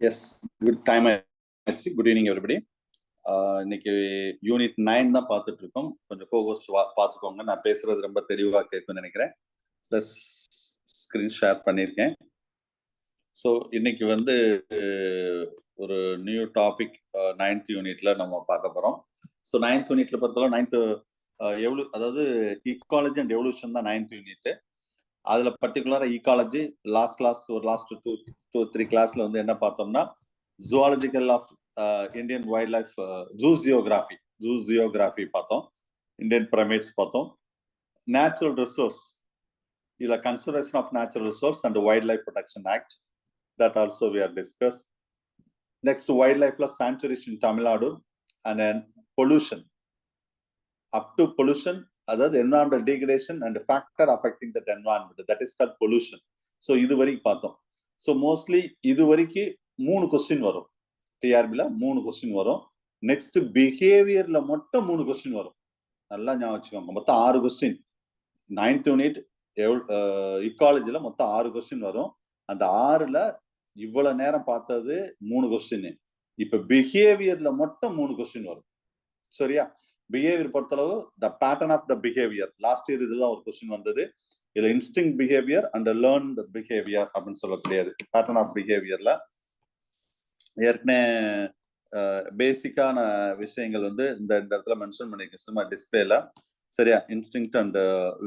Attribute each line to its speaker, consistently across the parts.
Speaker 1: S, good time ஆயிடுச்சு. Good evening everybody. இன்னைக்கு unit 9 தான் பார்த்துட்டு இருக்கோம். கொஞ்சம் கோகோஸ்ட் பார்த்துக்கோங்க. நான் பேசுறது ரொம்ப தெளிவாக கேட்கும்னு நினைக்கிறேன். ப்ளஸ் ஸ்க்ரீன் ஷேர் பண்ணியிருக்கேன். ஸோ இன்னைக்கு வந்து ஒரு நியூ டாபிக் 9th யூனிட்ல நம்ம பார்க்க போகிறோம். ஸோ 9th யூனிட்ல பொறுத்தவரை 9th அதாவது ஈக்காலஜி அண்ட் எவல்யூஷன் தான் 9th யூனிட். அதுல பர்டிகுலரா ஈக்காலஜி லாஸ்ட் 2-3 கிளாஸ்ல வந்து என்ன பார்த்தோம்னா zoological of Indian wild life zoogeography பார்த்தோம். இந்தியன் பிரமிட்ஸ் பார்த்தோம். நேச்சுரல் ரிசோர்ஸ், இதுல conservation of natural resource and wild life protection act, that also we are discuss. Next wild லைஃப்ல sanctuaries in Tamil Nadu and then pollution up to pollution, அதாவது environmental degradation and factor affecting that environment, that is called pollution. So இது வரைக்கும் பார்த்தோம். So mostly இது வரைக்கும் 3 question வரும். டிஆர்பில 3 question வரும். Next பிஹேவியர்ல மட்டும் 3 கொஸ்டின் வரும். நல்லா ஞாபகம் வச்சுக்கோங்க. மொத்தம் 6 கொஸ்டின். 9th யூனிட் இக்காலஜில மொத்தம் 6 கொஸ்டின் வரும். அந்த 6ல இவ்வளவு நேரம் பார்த்தது 3 கொஸ்டின். இப்ப பிஹேவியர்ல மட்டும் 3 கொஸ்டின் வரும். சரியா? பிஹேவியர் பொறுத்தளவு the pattern of the behaviour, last year இதுதான் ஒரு கொஸ்டின் வந்தது. இதுல instinct behaviour and learned behaviour அப்படின்னு சொல்லக்கூடியது. பேட்டர்ன் ஆஃப் பிஹேவியர்ல ஏற்கனவே பேசிக்கான விஷயங்கள் வந்து இந்த இடத்துல மென்ஷன் பண்ணிருக்கேன் சும்மா டிஸ்பிளேல. சரியா? இன்ஸ்டிங் அண்ட்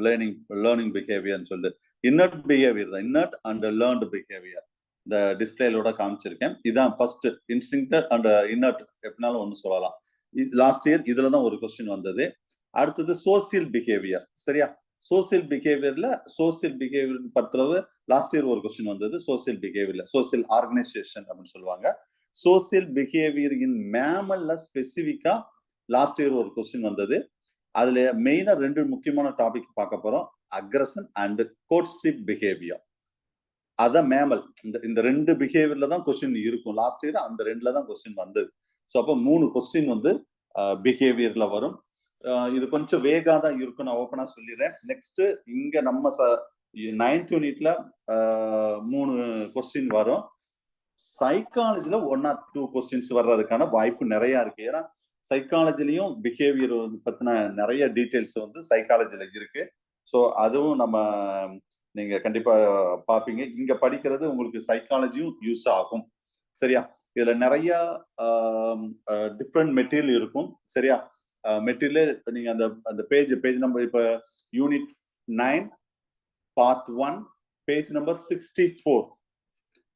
Speaker 1: லேர்னிங் பிஹேவியர்னு சொல்லி இன்னர்ட் பிஹேவியர் தான். இன்னர்ட் அண்ட் லேர்ன்ட் பிஹேவியர் இந்த டிஸ்பிளேலோட காமிச்சிருக்கேன். இதுதான் ஃபர்ஸ்ட். இன்ஸ்டிங் அண்ட் இன்னர்ட் எப்படினாலும் ஒன்று சொல்லலாம். லாஸ்ட் இயர் இதுல தான் ஒரு கொஸ்டின் வந்தது. அடுத்தது சோசியல் பிஹேவியர். சரியா? சோசியல் பிஹேவியர்ல பொறுத்தளவு லாஸ்ட் இயர் ஒரு கொஸ்டின் வந்தது. சோசியல் பிஹேவியர்ல சோசியல் ஆர்கனைசேஷன் அப்படின்னு சொல்லுவாங்க. சோசியல் பிஹேவியர் இன் மேமல்ல ஸ்பெசிபிக்கா லாஸ்ட் இயர் ஒரு கொஸ்டின் வந்தது. அதுல மெயினா 2 முக்கியமான டாபிக் பார்க்க போறோம். Aggression and courtship behaviour. அதான் மேமல். இந்த 2 பிஹேவியர்ல தான் கொஸ்டின் இருக்கும். லாஸ்ட் இயர் அந்த 2ல தான் கொஸ்டின் வந்தது. ஸோ அப்போ 3 கொஸ்டின் வந்து பிஹேவியர்ல வரும். இது கொஞ்சம் வேகா தான் இருக்கும், நான் ஓப்பனா சொல்லிடுறேன். நெக்ஸ்ட் இங்க நம்ம 9th யூனிட்ல 3 கொஸ்டின் வரும். சைக்காலஜில 1 or 2 கொஸ்டின்ஸ் வர்றதுக்கான வாய்ப்பு நிறைய இருக்கு. ஏன்னா சைக்காலஜிலையும் பிஹேவியர் பத்தின நிறைய டீடைல்ஸ் வந்து சைக்காலஜில இருக்கு. ஸோ அதுவும் நீங்க கண்டிப்பா பாப்பீங்க. இங்க படிக்கிறது உங்களுக்கு சைக்காலஜியும் யூஸ் ஆகும். சரியா? இதுல நிறைய டிஃப்ரெண்ட் மெட்டீரியல் இருக்கும். சரியா? மெட்டீரியல் நீங்க அந்த பேஜ் நம்பர் இப்ப யூனிட் 9 பார்ட் 1 பேஜ் நம்பர் 64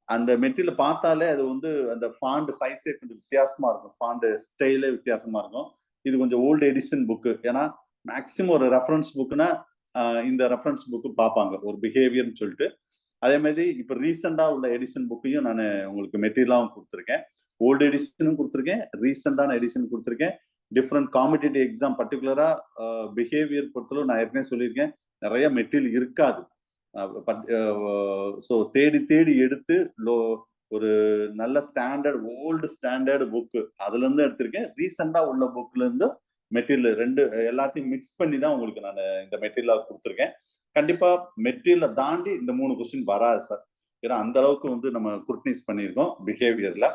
Speaker 1: அந்த மெட்டீரியல் பார்த்தாலே அது வந்து அந்த ஃபாண்ட் சைஸே கொஞ்சம் வித்தியாசமா இருக்கும். ஃபாண்ட் ஸ்டைலே வித்தியாசமா இருக்கும். இது கொஞ்சம் ஓல்டு எடிஷன் புக்கு. ஏன்னா மேக்சிமம் ஒரு ரெஃபரன்ஸ் புக்குன்னா இந்த ரெஃபரன்ஸ் புக்கு பார்ப்பாங்க, ஒரு பிஹேவியர்னு சொல்லிட்டு. அதே மாதிரி இப்ப ரீசெண்டா உள்ள எடிஷன் புக்கையும் நான் உங்களுக்கு மெட்டீரியலாகவும் கொடுத்துருக்கேன். ஓல்டு எடிஷனும் கொடுத்துருக்கேன், ரீசெண்டான எடிஷன் கொடுத்துருக்கேன். டிஃப்ரெண்ட் காம்படிட்டிவ் எக்ஸாம் பர்டிகுலரா பிஹேவியர் பொறுத்தளவு நான் ஏற்கனவே சொல்லியிருக்கேன், நிறைய மெட்டீரியல் இருக்காது. ஸோ தேடி எடுத்து ஒரு நல்ல ஸ்டாண்டர்ட் ஓல்டு ஸ்டாண்டர்ட் புக்கு அதுல இருந்து எடுத்திருக்கேன். ரீசெண்டா உள்ள புக்ல இருந்து மெட்டீரியல் 2 எல்லாத்தையும் மிக்ஸ் பண்ணி தான் உங்களுக்கு நான் இந்த மெட்டீரியலா கொடுத்துருக்கேன். கண்டிப்பா மெட்டீரியலை தாண்டி இந்த 3 கொஸ்டின் வராது சார். ஏன்னா அந்த அளவுக்கு வந்து நம்ம குர்ட்னிஸ் பண்ணியிருக்கோம் பிஹேவியர்ல.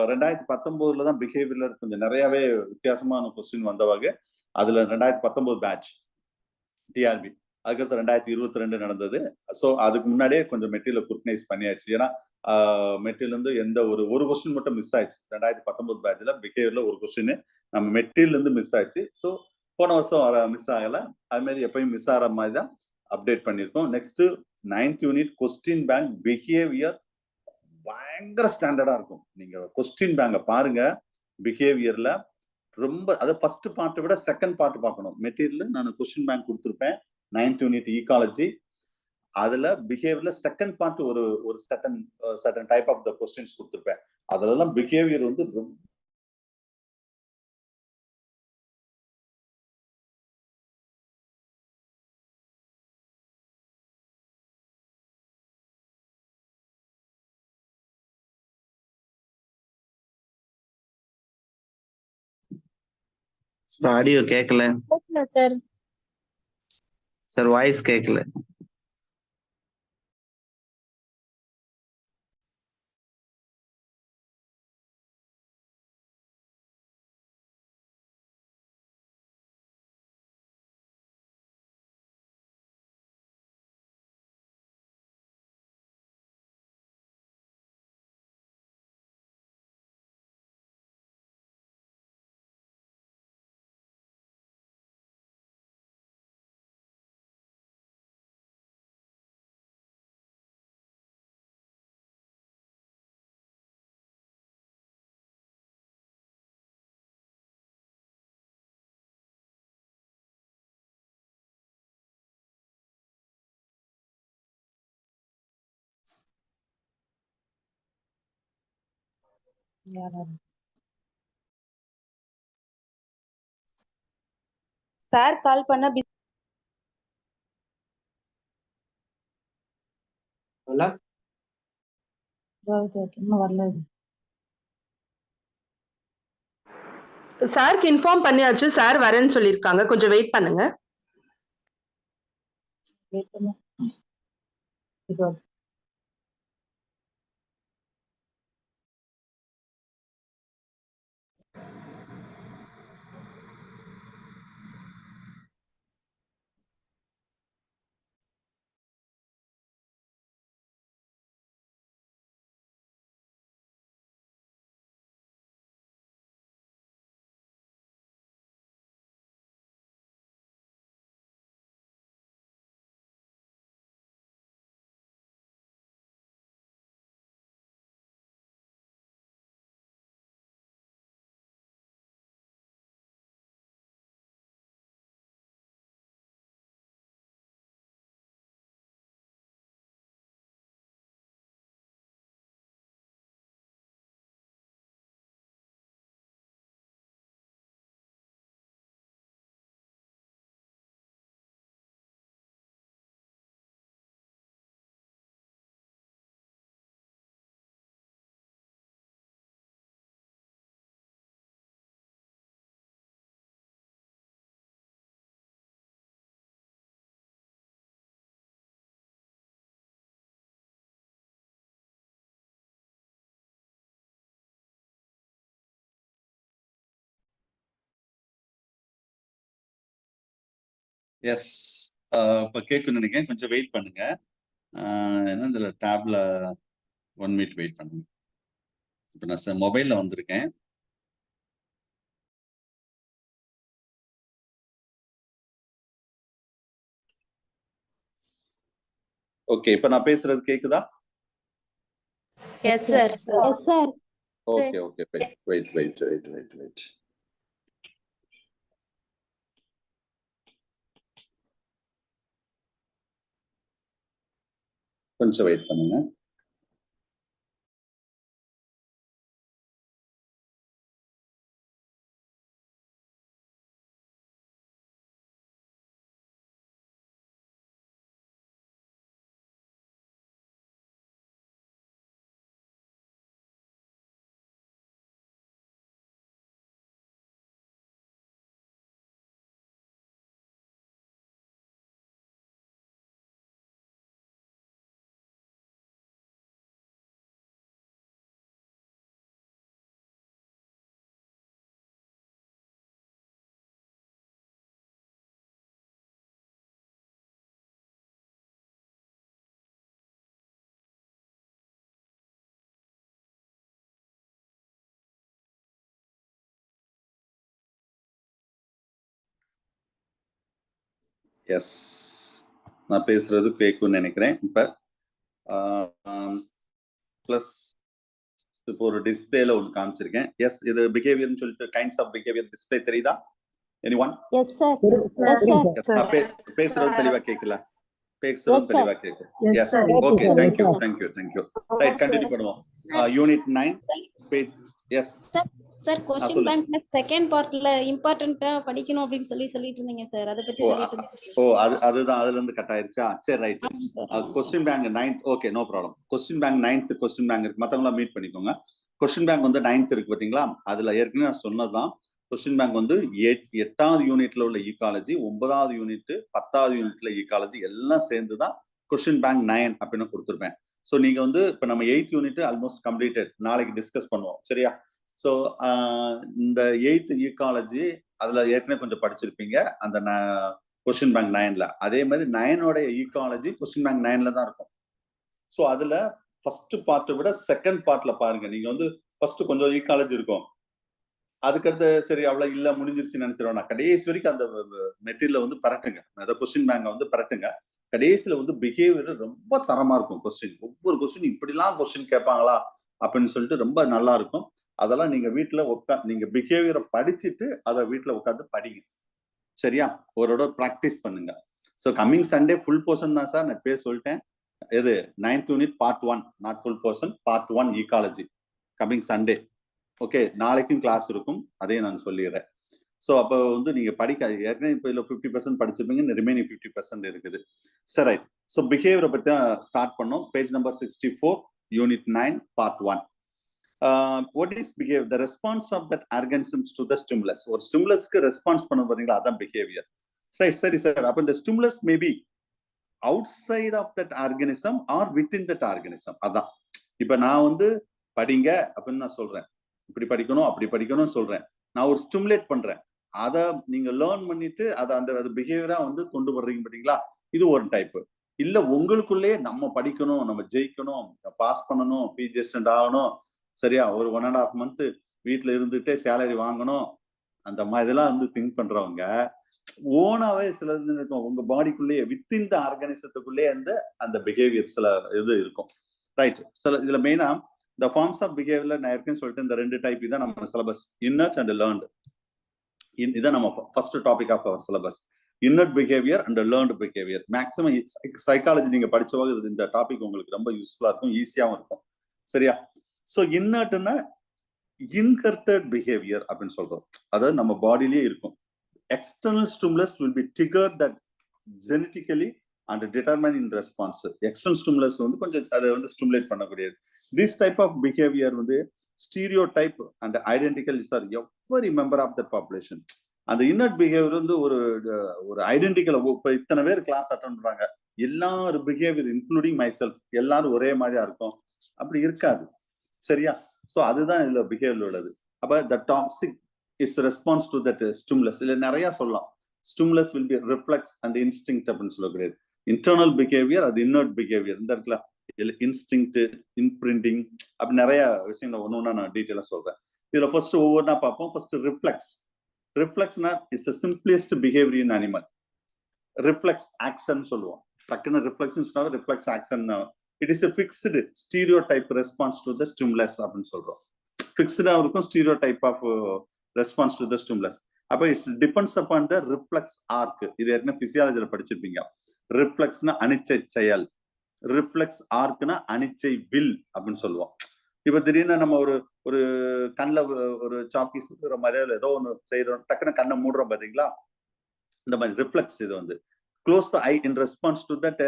Speaker 1: 2019 தான் பிஹேவியர்ல கொஞ்சம் நிறையவே வித்தியாசமான கொஸ்டின் வந்த வகை. அதுல 2019 பேட்ச் டிஆர்பி, அதுக்கடுத்து 2022 நடந்தது. ஸோ அதுக்கு முன்னாடியே கொஞ்சம் மெட்டீரியல் குர்ட்னைஸ் பண்ணியாச்சு. ஏன்னா மெட்டீரியல் வந்து எந்த ஒரு கொஸ்டின் மட்டும் மிஸ் ஆயிடுச்சு. 2019 பேட்ச்ல பிஹேவியர்ல ஒரு கொஸ்டின் நம்ம மெட்டீரியல் இருந்து மிஸ் ஆயிடுச்சு. ஸோ போன வருஷம் மிஸ் ஆகல. அது மாதிரி எப்பயும் மிஸ் ஆகிற மாதிரி தான் அப்டேட் பண்ணியிருக்கோம். Next 9th unit question bank behaviour பயங்கர ஸ்டாண்டர்டா இருக்கும். நீங்க கொஸ்டின் பேங்க பாருங்க. பிஹேவியர்ல ரொம்ப அதை ஃபர்ஸ்ட் பார்ட்டை விட செகண்ட் பார்ட் பார்க்கணும். மெட்டீரியல் நான் கொஸ்டின் பேங்க் கொடுத்துருப்பேன் 9th யூனிட் ஈக்காலஜி. அதுல பிஹேவியர்ல செகண்ட் பார்ட் ஒரு certain type of the questions கொடுத்துருப்பேன். அதுலலாம் பிஹேவியர் வந்து ரொம்ப
Speaker 2: ஆடியோ கேட்கல
Speaker 3: சார்.
Speaker 2: சார் வாய்ஸ் கேட்கல.
Speaker 3: சார் கால் பண்ண வரல.
Speaker 4: சாருக்கு இன்ஃபார்ம் பண்ணியாச்சு, சார் வரேன்னு சொல்லியிருக்காங்க, கொஞ்சம் வெயிட் பண்ணுங்க.
Speaker 1: எஸ், இப்போ கேட்கணும்னு நினைக்கிறேன், கொஞ்சம் வெயிட் பண்ணுங்க. ஏன்னா இதுல டேப்ல 1 மினிட் வெயிட் பண்ணுங்க. இப்போ நான் மொபைல்ல வந்திருக்கேன். ஓகே, இப்போ நான் பேசுறது கேக்குதா?
Speaker 5: Yes sir.
Speaker 3: Yes sir.
Speaker 1: Okay okay, wait. கொஞ்சம் வெயிட் பண்ணுங்க. எஸ், நான் பேசுறது கேட்கும்னு நினைக்கிறேன். இப்போ ப்ளஸ் இப்போ ஒரு டிஸ்பிளேல ஒன்று காமிச்சிருக்கேன். எஸ், இது பிஹேவியர்னு சொல்லிட்டு கைண்ட்ஸ் ஆஃப் பிஹேவியர் டிஸ்பிளே தெரியுதா? எனிஒன்?
Speaker 3: Yes sir.
Speaker 1: பேசுறது தெளிவா கேட்கல? பேசுறது தெளிவா கேட்கும். Yes, okay, thank you. Right, continue பண்ணுவோம். Unit 9 page. Yes
Speaker 5: sir, question பேங்க்ல செகண்ட் பார்ட்ல இம்பார்ட்டன்ட்டா படிக்கணும் அப்படினு சொல்லிட்டு இருந்தீங்க சார், அத பத்தி சொல்லிட்டு இருந்தீங்க.
Speaker 1: அதுதான் அதுல இருந்து கட் ஆயிருச்சா? சரி, right. Question bank 9th, okay, no problem. Question bank 9th question bank இருக்கு, மத்தவங்கள மீட் பண்ணிக்கோங்க. क्वेश्चन பேங்க் வந்து 9th இருக்கு பாத்தீங்களா? அதுல ஏற்கனவே நான் சொன்னதுதான். क्वेश्चन பேங்க் வந்து 8வது யூனிட்ல உள்ள ஈகாலஜி, 9வது யூனிட், 10வது யூனிட்ல ஈகாலஜி எல்லாம் சேர்ந்து தான் क्वेश्चन பேங்க் 9 அப்படின்னு கொடுத்துருப்பேன். ஸோ நீங்க வந்து இப்ப நம்ம 8th யூனிட் ஆல்மோஸ்ட் கம்ப்ளீட்டட், நாளைக்கு டிஸ்கஸ் பண்ணுவோம், சரியா? ஸோ இந்த 8th ஈகாலஜி அதுல ஏற்கனவே கொஞ்சம் படிச்சிருப்பீங்க அந்த क्वेश्चन பேங்க் 9ல. அதே மாதிரி 9ஓட ஈகாலஜி क्वेश्चन பேங்க் 9ல தான் இருக்கும். ஸோ அதுல ஃபர்ஸ்ட் பார்ட்டை விட செகண்ட் பார்ட்ல பாருங்க. நீங்க வந்து ஃபர்ஸ்ட் கொஞ்சம் ஈகாலஜி இருக்கும், அதுக்கடுத்து சரி அவ்வளவு இல்ல முடிஞ்சிருச்சுன்னு நினைச்சிருவேன். கடைசி வரைக்கும் அந்த மெட்டீரியல் வந்து பரட்டுங்க, அந்த क्वेश्चन பேங்க் வந்து பரட்டுங்க. கடைசியில வந்து பிஹேவியர் ரொம்ப தரமா இருக்கும். கொஸ்டின், ஒவ்வொரு கொஸ்டின் இப்படிலாம் கொஸ்டின் கேட்பாங்களா அப்படின்னு சொல்லிட்டு ரொம்ப நல்லா இருக்கும். அதெல்லாம் நீங்க வீட்டுல நீங்க பிஹேவியரை படிச்சுட்டு அதை வீட்டுல உட்காந்து படிங்க, சரியா? ஒரு ப்ராக்டிஸ் பண்ணுங்க. So coming Sunday full portion தான் சார், நான் பேர் சொல்லிட்டேன். எது 9th unit part 1, not full portion, part 1 ecology coming Sunday. Okay, நாளைக்கும் கிளாஸ் இருக்கும், அதையும் நான் சொல்லிடுறேன். ஸோ அப்போ வந்து நீங்க படிக்க ஏற்கனவே இப்போ இதில் 50% படிச்சிருப்பீங்க, ரிமைனிங் 50% இருக்குது. சரி, ரைட். ஸோ பிஹேவியரை பற்றி தான் ஸ்டார்ட் பண்ணோம். Page number 64, unit 9, part 1. What is behaviour? The response of that organisms to the stimulus. ஒரு ஸ்டிமுலஸ்க்கு ரெஸ்பான்ஸ் பண்ண பார்த்தீங்களா, அதான் பிஹேவியர். சரி சரி சார், அப்போ இந்த stimulus maybe outside of that organism or within that organism. அதான் இப்போ நான் வந்து படிங்க அப்படின்னு நான் சொல்றேன், இப்படி படிக்கணும் அப்படி படிக்கணும்னு சொல்றேன், நான் ஒரு ஸ்டிமுலேட் பண்றேன், அதை நீங்க லேர்ன் பண்ணிட்டு அதை அந்த பிஹேவியரா வந்து கொண்டு வர்றீங்க பார்த்தீங்களா, இது ஒரு டைப்பு. இல்ல உங்களுக்குள்ளே நம்ம படிக்கணும், நம்ம ஜெயிக்கணும், பாஸ் பண்ணணும், பிஜி அசிஸ்டன்ட் ஆகணும், சரியா, ஒரு 1.5 month வீட்டுல இருந்துட்டே சேலரி வாங்கணும், அந்த மாதிரி இதெல்லாம் வந்து திங்க் பண்றவங்க ஓனாவே சில இது இருக்கும் உங்க பாடிக்குள்ளேயே, வித்தின் த ஆர்கானிசத்துக்குள்ளே வந்து அந்த பிஹேவியர் சில இது இருக்கும். ரைட். சில இதுல மெயினா இந்த ஃபார்ம்ஸ் ஆஃப் பிஹேவியர்ல நான் ஏற்கனவே சொல்லிட்டு இந்த 2 டைப் தான் நம்ம சிலபஸ், இன்னர்ட் அண்ட் லேர்ன்டு. இதான் நம்ம first topic of our syllabus, innate behaviour and learned behaviour. Maximum psychology நீங்க படிச்சவாக இந்த டாபிக் உங்களுக்கு ரொம்ப யூஸ்ஃபுல்லா இருக்கும், ஈஸியாவும் இருக்கும். சரியா? ஸோ இன்னர்ட்னா இன்ஹெரிட்டட் பிஹேவியர் அப்படின்னு சொல்றோம், அதாவது நம்ம பாடியிலேயே இருக்கும். External stimulus will be triggered that genetically and determine in response. External stimulus வந்து கொஞ்சம் அதை வந்து ஸ்டிமுலேட் பண்ணக்கூடியது. This type of behavior வந்து stereotype and identical is every member of the population. அந்த இன்னர்ட் பிஹேவியர் வந்து ஒரு ஐடென்டிக்கல். இப்போ இத்தனை பேர் கிளாஸ் அட்டெண்ட் பண்றாங்க, எல்லாரும் பிஹேவியர் இன்க்ளூடிங் மை செல்ஃப் எல்லாரும் ஒரே மாதிரியா இருக்கும், அப்படி இருக்காது. சரியா? ஸோ அதுதான் இதுல பிஹேவியர் உள்ளது. அப்ப த toxic it's response to that stimulus. இல்ல நிறைய சொல்லலாம். Stimulus will be reflex and instinct அப்படின்னு சொல்லக்கூடியது. இன்டர்னல் பிஹேவியர், அது இன்னர்ட் பிஹேவியர். இந்த இடத்துல இன்ஸ்டிங்க்ட், இன்பிரிண்டிங், அப்படி நிறைய விஷயங்கள் ஒன்று ஒன்றா நான் டீட்டெயிலாக சொல்றேன். இதுல ஃபர்ஸ்ட் ஒவ்வொன்றா பார்ப்போம். First reflex. ரிஃப்ளெக்ஸ்னா is the simplest behaviour in animal. Reflex action சொல்லுவோம். டக்குன்னு ரிஃப்ளெக்ஸ் சொன்னா reflex action. It is a fixed stereotype response to the stimulus அப்படின்னு சொல்றோம். ஃபிக்ஸ்டா இருக்கும் stereotype of response to the stimulus. அப்ப it's depends upon the reflex arc. இது ஏற்கனவே பிசியாலஜில படிச்சிருப்பீங்க. ரிஃப்ளெக்ஸ்னா அனிச்சை செயல், ரிஃப்ளெக்ஸ் ஆர்க்னா அனிச்சை வில் அப்படின்னு சொல்லுவோம். இப்ப திடீர்னு நம்ம ஒரு கண்ணில் ஒரு சாக்கி சுடுற மாதிரி ஏதோ ஒன்று செய்யறோம், டக்குன்னு கண்ணை மூடுறோம் பாத்தீங்களா, இந்த மாதிரி ரிஃப்ளெக்ஸ். இது வந்து close the eye in response to that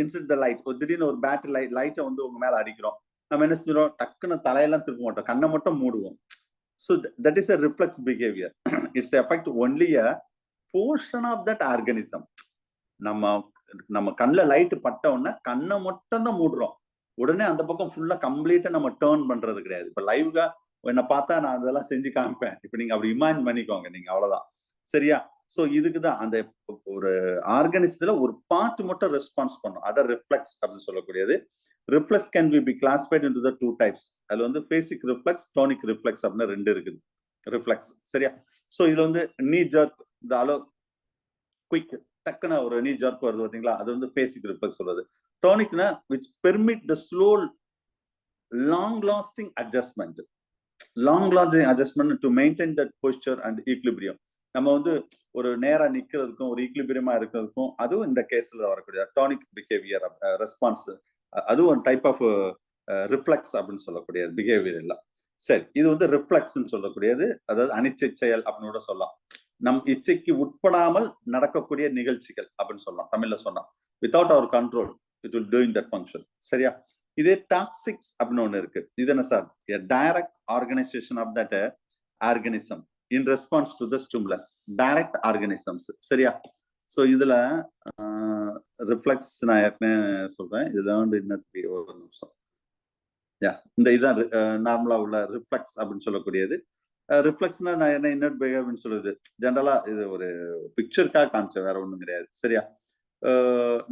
Speaker 1: incident the light. ஒரு திடீர்னு ஒரு பேட்டரி லைட்டை வந்து உங்க மேல அடிக்கிறோம், நம்ம என்ன செஞ்சிடும், டக்குன்னு தலையெல்லாம் திருப்ப மாட்டோம், கண்ணை மட்டும் மூடுவோம். So that is a reflex behavior. It's the effect only a portion of that organism. நம்ம கண்ணுல லைட் பட்ட உடனே கண்ணை மட்டும் தான் மூடுறோம், உடனே அந்த பக்கம் ஃபுல்லா கம்ப்ளீட்டா நம்ம டேர்ன் பண்றது கிடையாது. இப்ப லைவ்கா என்ன பார்த்தா நான் அதெல்லாம் செஞ்சு காமிப்பேன், இப்ப நீங்க அப்படி இமேஜின் பண்ணிக்கோங்க நீங்க, அவ்வளவுதான். சரியா? சோ இதுக்குதான் அந்த ஒரு ஆர்கானிசத்துல ஒரு பார்ட் மட்டும் ரெஸ்பான்ஸ் பண்ணும், அதை ரிஃப்ளெக்ஸ் அப்படின்னு சொல்லக்கூடியது. Reflex can be classified into the 2 types. அதுல வந்து basic reflex, tonic reflex அப்படின்னு 2 இருக்குது. reflex. சரியா? சோ இதுல வந்து knee jerk, இந்த அலோ குயிக் டக்குன்னு ஒரு knee jerk வருது பாத்தீங்களா, அது வந்து basic reflex சொல்றது. tonicனா which permit the slow long lasting adjustment. long lasting adjustment to maintain that posture and equilibrium. நம்ம வந்து ஒரு நேரா நிக்கிறதுக்கும் ஒரு ஈக்லிபிரியமா இருக்கிறதுக்கும் அதுவும் இந்த கேஸ்ல வரக்கூடிய டானிக் பிஹேவியர் ரெஸ்பான்ஸ், அது ஒரு டைப் ஆஃப் ரிஃப்ளெக்ஸ் அப்படின்னு சொல்லக்கூடிய பிஹேவியர் எல்லாம். சரி, இது வந்து ரிஃப்ளெக்ஸ் சொல்லக்கூடியது, அதாவது அனிச்சை செயல் அப்படின்னு கூட சொல்லலாம். நம் இச்சைக்கு உட்படாமல் நடக்கக்கூடிய நிகழ்ச்சிகள் அப்படின்னு சொல்லலாம் தமிழ்ல சொன்னா. Without our control it will doing that function. சரியா? இதே டாக்ஸிக்ஸ் அப்படின்னு ஒண்ணு இருக்கு. இது என்ன sir? Direct organization of that organism in response to the stimulus. Direct organisms. சரியா? சோ இதுல ரிஃப்ளெக்ஸ் நான் ஏற்கனவே சொல்றேன். இதுல வந்து இன்னும் ஒரு நிமிஷம். இந்த இதுதான் நார்மலா உள்ள ரிஃப்ளெக்ஸ் அப்படின்னு சொல்லக்கூடியது. ரிஃப்ளெக்ஸ்னா நான் என்ன இன்னர்ட் பிஹேவியர்னு சொல்லுது. ஜென்ரலா இது ஒரு பிக்சருக்காக காமிச்சேன், வேற ஒண்ணும் கிடையாது. சரியா?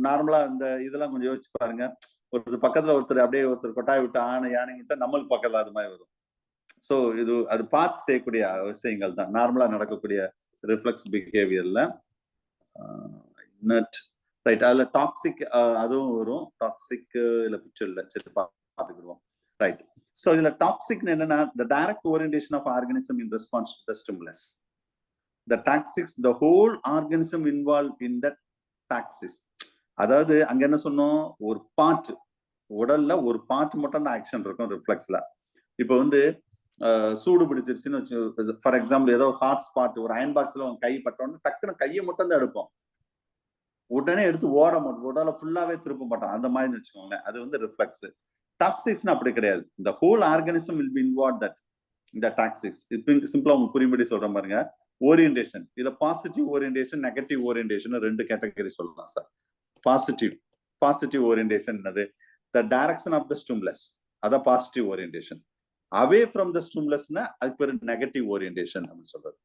Speaker 1: நார்மலா இந்த இதெல்லாம் கொஞ்சம் யோசிச்சு பாருங்க. ஒருத்தர் பக்கத்துல ஒருத்தர் அப்படியே ஒருத்தர் கொட்டாய் விட்டு யானை விட்டா நம்மளுக்கு பக்கத்துல அது மாதிரி வரும். சோ இது அது பார்த்து செய்யக்கூடிய விஷயங்கள் தான் நார்மலா நடக்கக்கூடிய ரிஃப்ளெக்ஸ் பிஹேவியர்ல. Innate right. அதுல டாக்ஸிக் அதுவும் வரும். டாக்ஸிக் இல்ல பிக்சர் இல்ல, சரி பார்த்துக்கிடுவோம். ரைட். சோ இதுல டாக்ஸிக் என்னன்னா the direct orientation of organism in response to the stimulus. The toxics, the whole organism involved in that taxis. அதாவது அங்க என்ன சொன்னோம், ஒரு பார்ட், உடல்ல ஒரு பார்ட் மட்டும் தான் ஆக்ஷன் இருக்கும் ரிஃப்ளெக்ஸ்ல. இப்போ வந்து சூடு பிடிச்சிருச்சுன்னு வச்சு, ஃபார் எக்ஸாம்பிள் ஏதோ ஹாட் ஸ்பாட் ஒரு அயன் பாக்ஸ்ல கை பட்டோன்னு டக்குன்னு கையை மட்டும் தான் எடுப்போம், உடனே எடுத்து ஓட மாட்டோம், உடல ஃபுல்லாவே திருப்ப மாட்டோம், அந்த மாதிரி வச்சுக்கோங்களேன். அது வந்து ரிஃப்ளெக்ஸ். டாக்ஸிக்ஸ்னு அப்படி கிடையாது. இந்த whole organism will be involve that இந்த டாக்ஸிக்ஸ். இப்போ சிம்பிளா உங்களுக்கு புரியும்படி சொல்றேன் பாருங்க. ஓரியன்டேஷன், இதுல positive orientation, negative orientation 2 category சொல்லலாம் சார். பாசிட்டிவ் ஓரியன்டேஷன் என்னது? The direction of the stimulus, அதான் positive orientation. Away from the ஸ்டிமுலஸ்னா அதுக்கு பேரு நெகட்டிவ் ஓரியன்டேஷன் அப்படின்னு சொல்றது.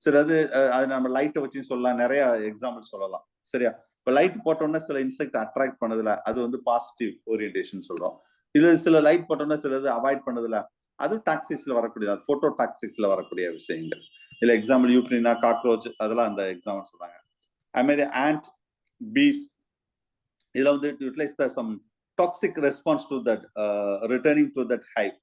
Speaker 1: சிலது அது நம்ம லைட்டை வச்சு சொல்லலாம், நிறைய எக்ஸாம்பிள் சொல்லலாம். சரியா? இப்ப லைட் போட்டோம்னா சில இன்செக்ட் அட்ராக்ட் பண்ணதுல அது வந்து பாசிட்டிவ் ஓரியன்டேஷன் சொல்றோம். இது சில லைட் போட்டோம்னா சிலது அவாய்ட் பண்ணதுல அது டாக்ஸிக்ஸ்ல வரக்கூடிய, போட்டோ டாக்ஸிக்ஸ்ல வரக்கூடிய விஷயங்கள். இல்ல எக்ஸாம்பிள் யூக்ரினா, காக்ரோச், அதெல்லாம் அந்த எக்ஸாம்பிள் சொல்றாங்க. அது மாதிரி ஆண்ட், பீஸ், இதுல வந்து utilise the some toxic response to that returning to that hive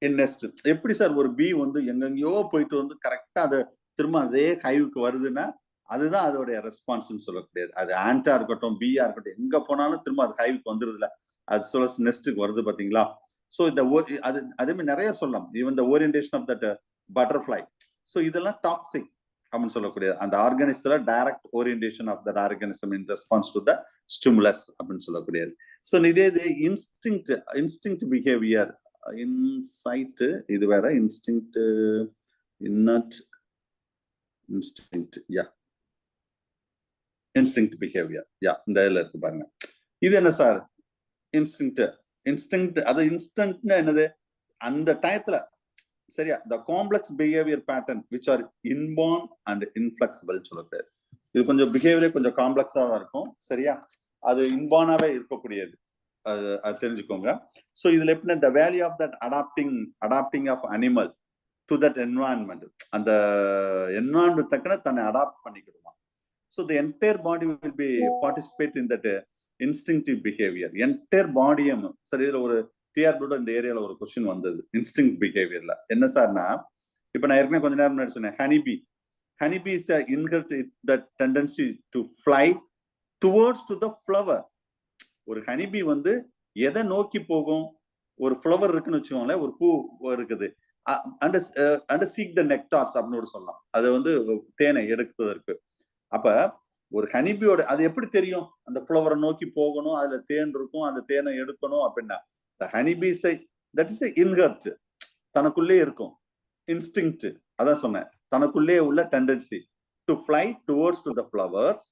Speaker 1: in nest. எப்படி சார் ஒரு பீ வந்து எங்கெங்கயோ போயிட்டு வந்து கரெக்டா அது திரும்ப அதே ஹைவுக்கு வருதுன்னா அதுதான் அதோடைய ரெஸ்பான்ஸ்ன்னு சொல்லக்கூடியது. அது ஆண்டா இருக்கட்டும், பீயா இருக்கட்டும், எங்க போனாலும் திரும்ப அது ஹைவுக்கு வந்துருதுல, அது சொல்ல நெஸ்ட்டுக்கு வருது பாத்தீங்களா? ஸோ இந்த அது அதே மாதிரி நிறைய சொல்லலாம். Even the orientation of that butterfly. So இதெல்லாம் டாக்ஸிக் அப்படின்னு சொல்லக்கூடியது. அந்த ஆர்கானிசத்துல direct orientation of that organism in response to the stimulus அப்படின்னு சொல்லக்கூடியது. ஸோ இதே இது இன்ஸ்டிங்க்ட் பிஹேவியர், இன்சைட், இது வேற instinct, inert instinct, instinct behaviour, இந்த இதுல இருக்கு பாருங்க. இது என்ன சார்? இன்ஸ்டிங்க்ட் அது இன்ஸ்டன்ட்னா என்னது? அந்த டயத்துல, சரியா? The complex behaviour pattern which are inborn and inflexible சொல்லப்படுது. இது கொஞ்சம் பிஹேவியரே கொஞ்சம் காம்ப்ளெக்ஸா தான் இருக்கும், சரியா? அது இன்பார்னாவே இருக்கக்கூடியது, அது தெரிஞ்சுக்கோங்க. ஸோ இதுல எப்படின்னா the value of that adapting of animal to that environment, அந்த என்வாயன்மெண்ட் தக்கன தன்னை அடாப்ட் பண்ணிக்கிடுமா. So the entire body will be participate in that instinctive behaviour. Entire பாடியும் சார். இதுல ஒரு டிஆர்பியோட இந்த ஏரியால ஒரு கொஸ்டின் வந்தது இன்ஸ்டிங்க்ட் பிஹேவியர்ல. என்ன சார்னா, இப்ப நான் ஏற்கனவே கொஞ்ச நேரம் முன்னாடி சொன்னேன், honeybee is inherit the tendency to fly towards to the flower. ஒரு ஹனிபி வந்து எதை நோக்கி போகும்? ஒரு ஃப்ளவர் இருக்குன்னு வச்சுக்கோங்களேன், ஒரு பூ இருக்குது, அண்ட் சீக் த நெக்டார்ஸ் அப்படின்னு சொல்லலாம். அது வந்து தேனை எடுப்பதற்கு. அப்ப ஒரு ஹனிபியோட அது எப்படி தெரியும்? அந்த ஃப்ளவரை நோக்கி போகணும், அதுல தேன் இருக்கும், அந்த தேனை எடுக்கணும் அப்படின்னா ஹனிபீஸை தட் இஸ் இன்ஹெர்ட், தனக்குள்ளே இருக்கும். இன்ஸ்டிங்க்ட், அதான் சொன்னேன், தனக்குள்ளே உள்ள tendency to fly towards to the flowers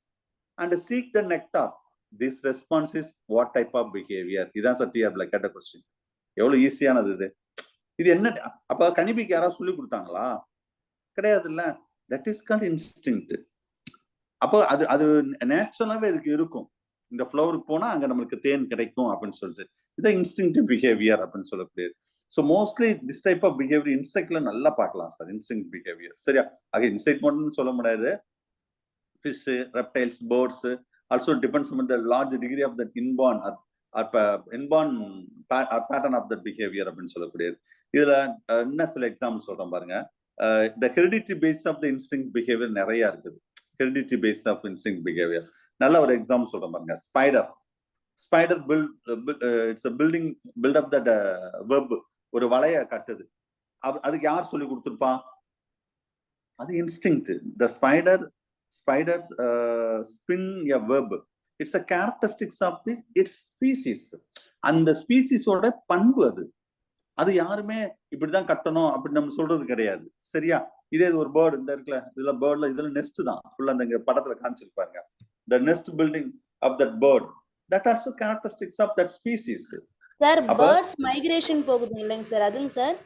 Speaker 1: and seek the nectar. This response is what type of behaviour? இதான் சார் டிஆர்பில கேட்ட கொஸ்டின். எவ்வளவு ஈஸியானது இது. இது என்ன? அப்ப ஹனிபிக்கு யாராவது சொல்லி கொடுத்தாங்களா? கிடையாது இல்ல. That is called instinct. அப்போ அது நேச்சுரலாவே இதுக்கு இருக்கும். இந்த ஃப்ளவருக்கு போனா அங்க நம்மளுக்கு தேன் கிடைக்கும் அப்படின்னு சொல்லிட்டு, இதான் இன்ஸ்டிங்க்டிவ் பிஹேவியர் அப்படின்னு சொல்லக்கூடியது. So mostly this type of behaviour இன்செக்ட்ல நல்லா பார்க்கலாம் சார், இன்ஸ்டிங்க்ட் பிஹேவியர். சரியா? ஆக இன்செக்ட் மட்டும் சொல்ல முடியாது. Fish, reptiles, birds also depends on the large degree of that inborn pattern of that behaviour அப்படின்னு சொல்லக்கூடியது. இதுல என்ன சில எக்ஸாம்பிள் சொல்றேன் பாருங்க. The hereditary base of the instinct behaviour நிறைய இருக்குது. Hereditary base of instinct behaviour நல்ல ஒரு எக்ஸாம்பிள் சொல்றேன் பாருங்க. Spider it's build up that web, ஒரு வலைய கட்டுது. அதுக்கு யார் சொல்லி கொடுத்துருப்பா? அது instinct. The spiders spin a web. It's a characteristics of the its species. அந்த ஸ்பீசிஸோட பண்பு அது. அது யாருமே இப்படிதான் கட்டணும் அப்படி நம்ம சொல்றது கிடையாது, சரியா? இதே ஒரு பேர்டு இந்த இருக்குல்ல, இதுல பேர்ட்ல இதுல நெஸ்ட் தான் ஃபுல்லா அந்த படத்துல காமிச்சிருப்பாங்க. The nest building of that bird, that also characteristics of that species.
Speaker 5: Sir birds migration போகுது இல்லைங்க சார், அதுங்க சார்?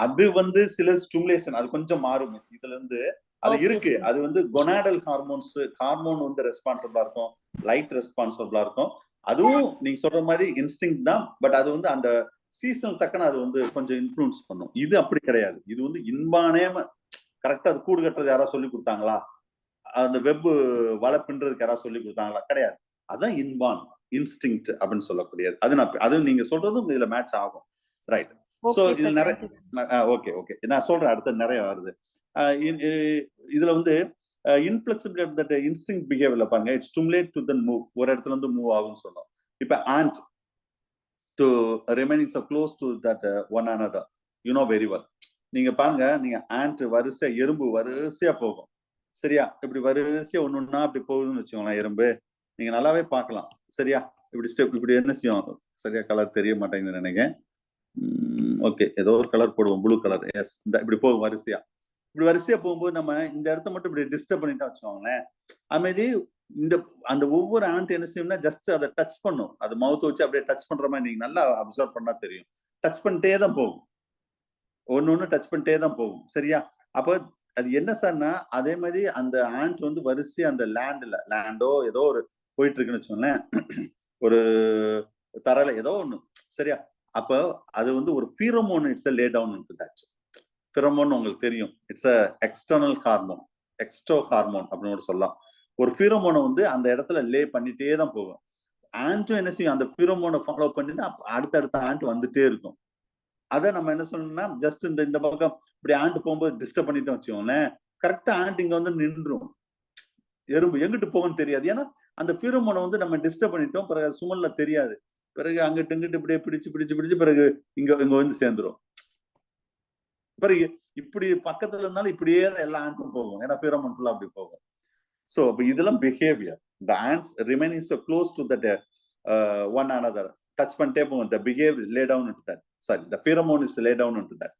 Speaker 1: அது வந்து சில ஸ்டிமுலேஷன் அது கொஞ்சம் மாறும் மிஸ். இதுல இருந்து அது இருக்கு. அது வந்து கொனாடல் ஹார்மோன் வந்து ரெஸ்பான்சிபிளா இருக்கும், லைட் ரெஸ்பான்சிபிளா இருக்கும். அதுவும் நீங்க சொல்ற மாதிரி இன்ஸ்டிங்க்ட் தான். பட் அது வந்து அந்த சீசன் தக்கன அது வந்து கொஞ்சம் இன்ஃப்ளூயன்ஸ் பண்ணும். இது அப்படி கிடையாது. இது வந்து இன்பானே கரெக்டா அது கூடு கட்டுறது யாராவது சொல்லி கொடுத்தாங்களா? அந்த வெப் வலை பின்றதுக்கு யாராவது சொல்லி கொடுத்தாங்களா? கிடையாது. அதான் இன்பான் இன்ஸ்டிங்க்ட் அப்படின்னு சொல்லக்கூடியது. அது நீங்க சொல்றதும் இதுல மேட்ச் ஆகும், ரைட்? சோ இது நிறைய ஓகே நான் சொல்றேன், அடுத்து நிறைய வருது. இதுல வந்து இன்ஃபிளெக்சிபிலிட்டி ஆஃப் தட் இன்ஸ்டிங்க்ட் பிஹேவியர்ல பாருங்க. It stimulate to then move, ஒரு இடத்துல இருந்து மூவ் ஆகும்னு சொன்னோம். இப்ப and to remaining so close to that one another. You know very well. நீங்க பாருங்க, நீங்க ஆண்ட் வரிசையா எறும்பு வரிசையா போகும் சரியா, இப்படி வரிசையா ஒண்ணுன்னா அப்படி போகுதுன்னு வச்சுக்கோங்களேன் எறும்பு, நீங்க நல்லாவே பார்க்கலாம் சரியா. இப்படி ஸ்டெப் இப்படி என்ன செய்யும் சரியா, கலர் தெரிய மாட்டேங்குதுன்னு நினைக்கிறேன். ஓகே, ஏதோ ஒரு கலர் போடுவோம், ப்ளூ கலர். எஸ், இந்த இப்படி போகும் வரிசையா. இப்படி வரிசையா போகும்போது நம்ம இந்த இடத்த மட்டும் இப்படி டிஸ்டர்ப் பண்ணிட்டா வச்சுக்கோங்களேன், அதுமாதிரி இந்த அந்த ஒவ்வொரு ஆண்ட் என்ன செய்யும்னா ஜஸ்ட் அதை டச் பண்ணும், அது மவுத் வச்சு அப்படியே டச் பண்ற மாதிரி நீங்க நல்லா அப்சர்வ் பண்ணா தெரியும். டச் பண்ணிட்டே தான் போகும், ஒன்னு டச் பண்ணிட்டே தான் போகும் சரியா. அப்போ அது என்ன சார்னா, அதே மாதிரி அந்த ஆண்ட் வந்து வரிசையா அந்த லேண்டோ ஏதோ ஒரு போயிட்டு இருக்குன்னு வச்சுக்கோங்களேன், ஒரு தரையில ஏதோ ஒண்ணு சரியா. அப்போ அது வந்து ஒரு pheromone, it's lay down into that. Pheromone உங்களுக்கு தெரியும், it's external hormone, extra hormone அப்படின்னு சொல்லலாம். ஒரு ஃபீரோமோனை வந்து அந்த இடத்துல லே பண்ணிட்டே தான் போகும். ஆண்ட்டும் என்ன செய்யும், அந்த ஃபீரோமோனை ஃபாலோ பண்ணி தான் அடுத்தடுத்த ஆண்ட் வந்துட்டே இருக்கும். அதை நம்ம என்ன சொல்லணும்னா, ஜஸ்ட் இந்த பக்கம் இப்படி ஆண்ட் போகும்போது டிஸ்டர்ப் பண்ணிட்டோம் வச்சுக்கோங்களேன், கரெக்டா ஆண்ட் இங்க வந்து நின்றும், எறும்பு எங்கிட்டு போகும்னு தெரியாது. ஏன்னா அந்த ஃபீரோமோனை வந்து நம்ம டிஸ்டர்ப் பண்ணிட்டோம், பிறகு சுமல்ல தெரியாது, பிறகு அங்கிட்டு இங்கிட்டு இப்படியே பிடிச்சு பிறகு இங்க வந்து சேர்ந்துரும். பிறகு இப்படி பக்கத்துல இருந்தாலும் இப்படியே எல்லா ஆண்டும் போகும், ஏன்னா ஃபீரோமோன் ஃபுல்லா அப்படி போகும். சோ இதெல்லாம் behaviour. the ants remaining so close to that one another, touch பண்ணிட்டே போகும், the behavior lay down into that, sorry, the pheromone is lay down into that.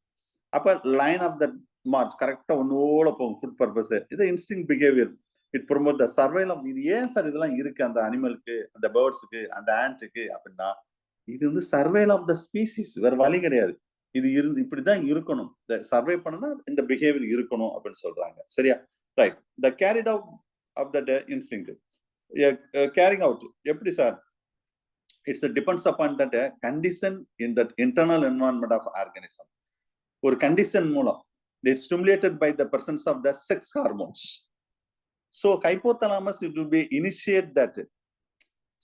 Speaker 1: அப்ப line of that march கரெக்டா ஒன்னோட போகும், ஃபுட் பர்பஸ். இது instinct behaviour. It promote the survival of. இது ஏன் sir இதெல்லாம் இருக்கு அந்த அனிமலுக்கு, அந்த பேர்ட்ஸுக்கு, அந்த ஆண்ட்ஸுக்கு அப்படின்னா, இது வந்து சர்வைவல் ஆஃப் த ஸ்பீசிஸ், வேற வழி கிடையாது. இது இப்படிதான் இருக்கணும், சர்வை பண்ணனா இந்த பிஹேவியர் இருக்கணும் அப்படின்னு சொல்றாங்க சரியா. Right, the carried out of that instinct. Carrying out எப்படி sir, it's depends upon that condition in that internal environment of organism. ஒரு கண்டிஷன் மூலம் it's stimulated by the presence of the sex hormones. So hypothalamus, it will be initiate that.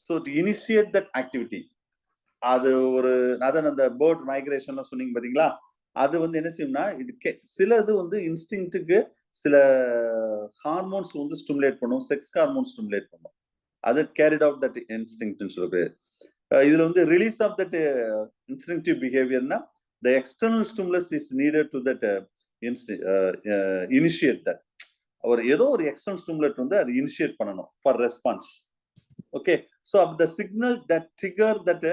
Speaker 1: So to initiate that activity, அது ஒரு அதான் அந்த bird migration சொன்னீங்க பாத்தீங்களா, அது வந்து என்ன செய்யும்னா, சிலது வந்து இன்ஸ்டிங்க்ட்டுக்கு சில ஹார்மோன்ஸ் வந்து ஸ்டிமுலேட் பண்ணும், செக்ஸ் ஹார்மோன் ஸ்டிமுலேட் பண்ணும், அது கேரிட் அவுட் தட் இன்ஸ்டிங்க்ட்னு சொல்றது. இதுல வந்து ரிலீஸ் ஆஃப் தட் இன்ஸ்டிங்க்டிவ் பிஹேவியர்னா, the external stimulus is needed to that initiate that. ஒரு ஏதோ ஒரு எக்ஸ்டர்னல் ஸ்டிமுலேட் வந்து அது இனிஷியேட் பண்ணணும் for response. Okay, so the signal that trigger that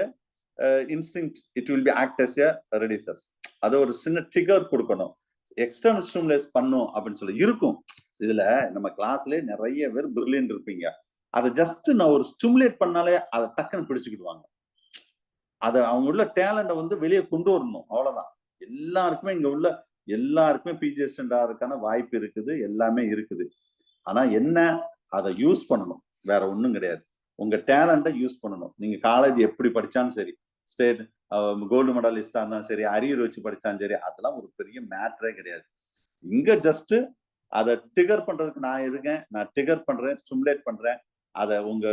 Speaker 1: instinct, it will be act as a reducers. அது ஒரு சின்ன ட்ரிகர் கொடுக்கணும், எக்ஸ்டர்னல் ஸ்டிமுலேட் பண்ணும் அப்படின்னு சொல்லி இருக்கும். இதுல நம்ம கிளாஸ்ல நிறைய பேர் பிரில்லியன்ட் இருப்பீங்க, அதை ஜஸ்ட் நான் ஒரு ஸ்டிமுலேட் பண்ணாலே அதை டக்குன்னு பிடிச்சுக்கிடுவாங்க. அதை அவங்க உள்ள டேலண்ட்டை வந்து வெளியே கொண்டு வரணும், அவ்வளவுதான். எல்லாருக்குமே இங்க உள்ள எல்லாருக்குமே பிஜி அசிஸ்டன்ட் ஆகிறதுக்கான வாய்ப்பு இருக்குது, எல்லாமே இருக்குது. ஆனா என்ன, அதை யூஸ் பண்ணணும், வேற ஒண்ணும் கிடையாது. உங்க டேலண்ட்டை யூஸ் பண்ணணும். நீங்க காலேஜ் எப்படி படிச்சாலும் சரி, ஸ்டேட் கோல்டு மெடலிஸ்டா இருந்தாலும் சரி, அரியர் வச்சு படிச்சாலும் சரி, அதெல்லாம் ஒரு பெரிய மேட்டரே கிடையாது. இங்க ஜஸ்ட் அதை டிகர் பண்றதுக்கு நான் இருக்கேன், நான் டிகர் பண்றேன், ஸ்டிமுலேட் பண்றேன். அதை உங்க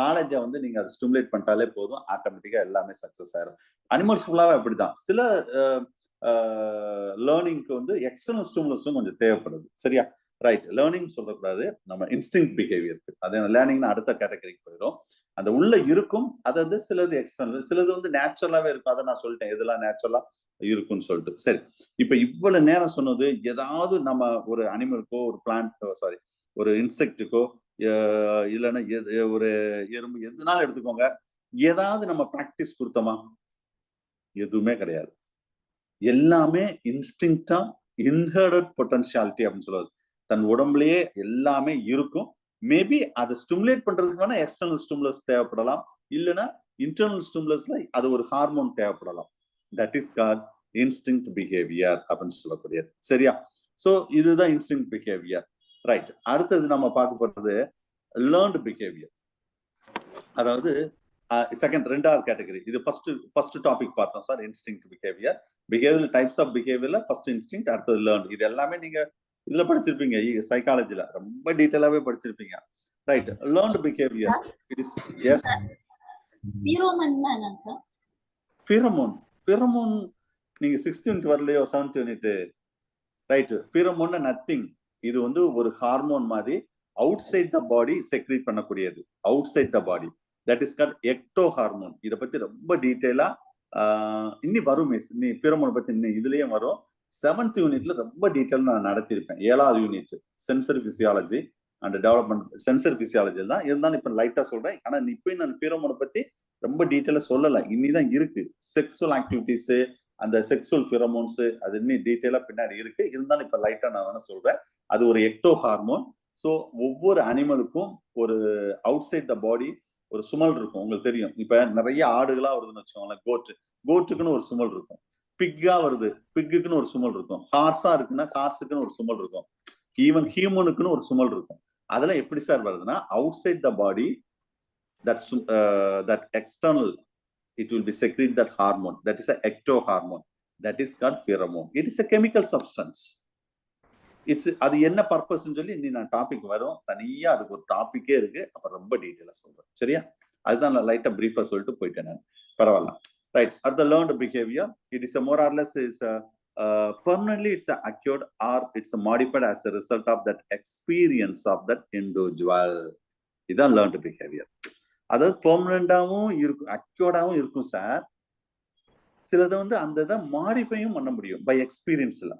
Speaker 1: நாலேஜை வந்து நீங்க அதை ஸ்டிமுலேட் பண்ணிட்டாலே போதும், ஆட்டோமேட்டிக்கா எல்லாமே சக்சஸ் ஆயிரும். அனிமல்ஸ் ஃபுல்லாவே அப்படிதான். சில லேர்னிங்க்கு வந்து எக்ஸ்டர்னல் ஸ்டிமுலஸும் கொஞ்சம் தேவைப்படுது சரியா. ரைட், லேர்னிங் சொல்லக்கூடாது, நம்ம இன்ஸ்டிங்க்ட் பிஹேவியருக்கு. அதே லேர்னிங்னு அடுத்த கேட்டகரிக்கு போயிடும். அந்த உள்ள இருக்கும், அது வந்து சிலது எக்ஸ்டர்னல், சிலது வந்து நேச்சுரலாவே இருக்கும். அதை நான் சொல்லிட்டேன் எதெல்லாம் நேச்சுரலா இருக்குன்னு சொல்லிட்டு. சரி, இப்ப இவ்வளவு நேரம் சொன்னது, ஏதாவது நம்ம ஒரு அனிமலுக்கோ, ஒரு பிளான்ட்டோ, சாரி ஒரு இன்செக்டுக்கோ, இல்லைன்னா ஒரு எறும்பு, எதுனாலும் எடுத்துக்கோங்க, ஏதாவது நம்ம பிராக்டிஸ் கொடுத்தோமா? எதுவுமே கிடையாது. எல்லாமே இன்ஸ்டிங்க்டா இன்ஹெர்டட் பொட்டன்ஷியாலிட்டி அப்படின்னு சொல்லுவது. தன் உடம்புலயே எல்லாமே இருக்கும். மேபி அதை ஸ்டிமுலேட் பண்றதுக்கு வேணா எக்ஸ்டர்னல் ஸ்டிமுலஸ் தேவைப்படலாம், இல்லைன்னா இன்டர்னல் ஸ்டிமுலஸ்ல அது ஒரு ஹார்மோன் தேவைப்படலாம். That is called instinct behaviour அப்படின்னு சொல்லக்கூடியது சரியா. சோ இதுதான் இன்ஸ்டிங்க்ட் பிஹேவியர். ரைட், அடுத்தது நம்ம பார்க்க போறது லேர்ன்டு பிஹேவியர். அதாவது செகண்ட், ரெண்டாவது கேட்டகரி. இது ஃபர்ஸ்ட் டாபிக் பார்த்தோம் sir, instinct behaviour. Behaviour types of பிஹேவியர்ல ஃபர்ஸ்ட் இன்ஸ்டிங்க்ட், அடுத்தது லேர்ன். இது எல்லாமே நீங்க இதுல படிச்சிருப்பீங்க, சைக்காலஜில ரொம்ப டீடைலாவே படிச்சிருப்பீங்க. Right, learned behaviour it is yes.
Speaker 5: ஃபீரோமோன்னா என்ன சார்?
Speaker 1: ஃபீரோமோன் நீங்க 6th யூனிட் வரலையோ, 7th யூனிட். ரைட், ஃபீரோமோன்னா நத்திங், இது வந்து ஒரு ஹார்மோன் மாதிரி outside the body secrete பண்ணக்கூடியது, outside the body. That is called ectohormone. இதை பத்தி ரொம்ப டீடைலா இன்னி வரும் மிஸ், இன்னி பிறமோனை பத்தி இன்னும் இதுலயே வரும். 7th யூனிட்ல ரொம்ப டீட்டெயில் நான் நடத்திருப்பேன். 7வது unit sensory physiology and development, sensory physiology தான் இருந்தாலும் இப்ப லைட்டா சொல்றேன். ஆனா இப்பயும் நான் பிறமோனை பத்தி ரொம்ப டீட்டெயிலா சொல்லல, இன்னிதான் இருக்கு. செக்ஸுவல் ஆக்டிவிட்டிஸ், அந்த செக்ஸுவல் பிரோமோன்ஸ் அது இன்னும் டீட்டெயிலா பின்னாடி இருக்கு. இருந்தாலும் இப்ப லைட்டா நான் வேணா சொல்றேன். அது ஒரு எக்டோ ஹார்மோன். ஸோ ஒவ்வொரு அனிமலுக்கும் ஒரு அவுட் சைட் த பாடி ஒரு சுமல் இருக்கும். உங்களுக்கு தெரியும், இப்ப நிறைய ஆடுகளா வருதுன்னு வச்சுக்கோங்களேன். கோட்டுக்குன்னு ஒரு சுமல் இருக்கும். பிக்கா வருது, பிக்குன்னு ஒரு சுமல் இருக்கும். ஹார்ஸா இருக்குன்னா ஹார்ஸுக்குன்னு ஒரு சுமல் இருக்கும். ஈவன் ஹியூமனுக்குன்னு ஒரு சுமல் இருக்கும். அதெல்லாம் எப்படி சார் வருதுன்னா, outside the body that external, it will be secrete that hormone, that is a ectohormone, that is called pheromone. It is a chemical substance. It's அது என்ன பர்பஸ்ன்னு சொல்லி இன்னி நான் டாபிக் வரும், தனியா அதுக்கு ஒரு டாபிக்கே இருக்கு. அப்ப ரொம்ப டீட்டெயிலா சொல்றேன். சரியா? அதுதான் நான் லைட்டா பிரீஃபா சொல்லிட்டு போயிட்டேன் நான். பரவாயில்ல. ரைட். அடுத்த learned behaviour. It is more or less is permanently it's acquired or it's modified as a result of that experience of that individual. இதான் லேர்ன்டு பிஹேவியர். அதாவது பெர்மனண்டாவும் இருக்கும், அக்யூர்டாவும் இருக்கும் சார். சிலதை வந்து அந்த இதை மாடிஃபையும் பண்ண முடியும் பை எக்ஸ்பீரியன்ஸ்ல.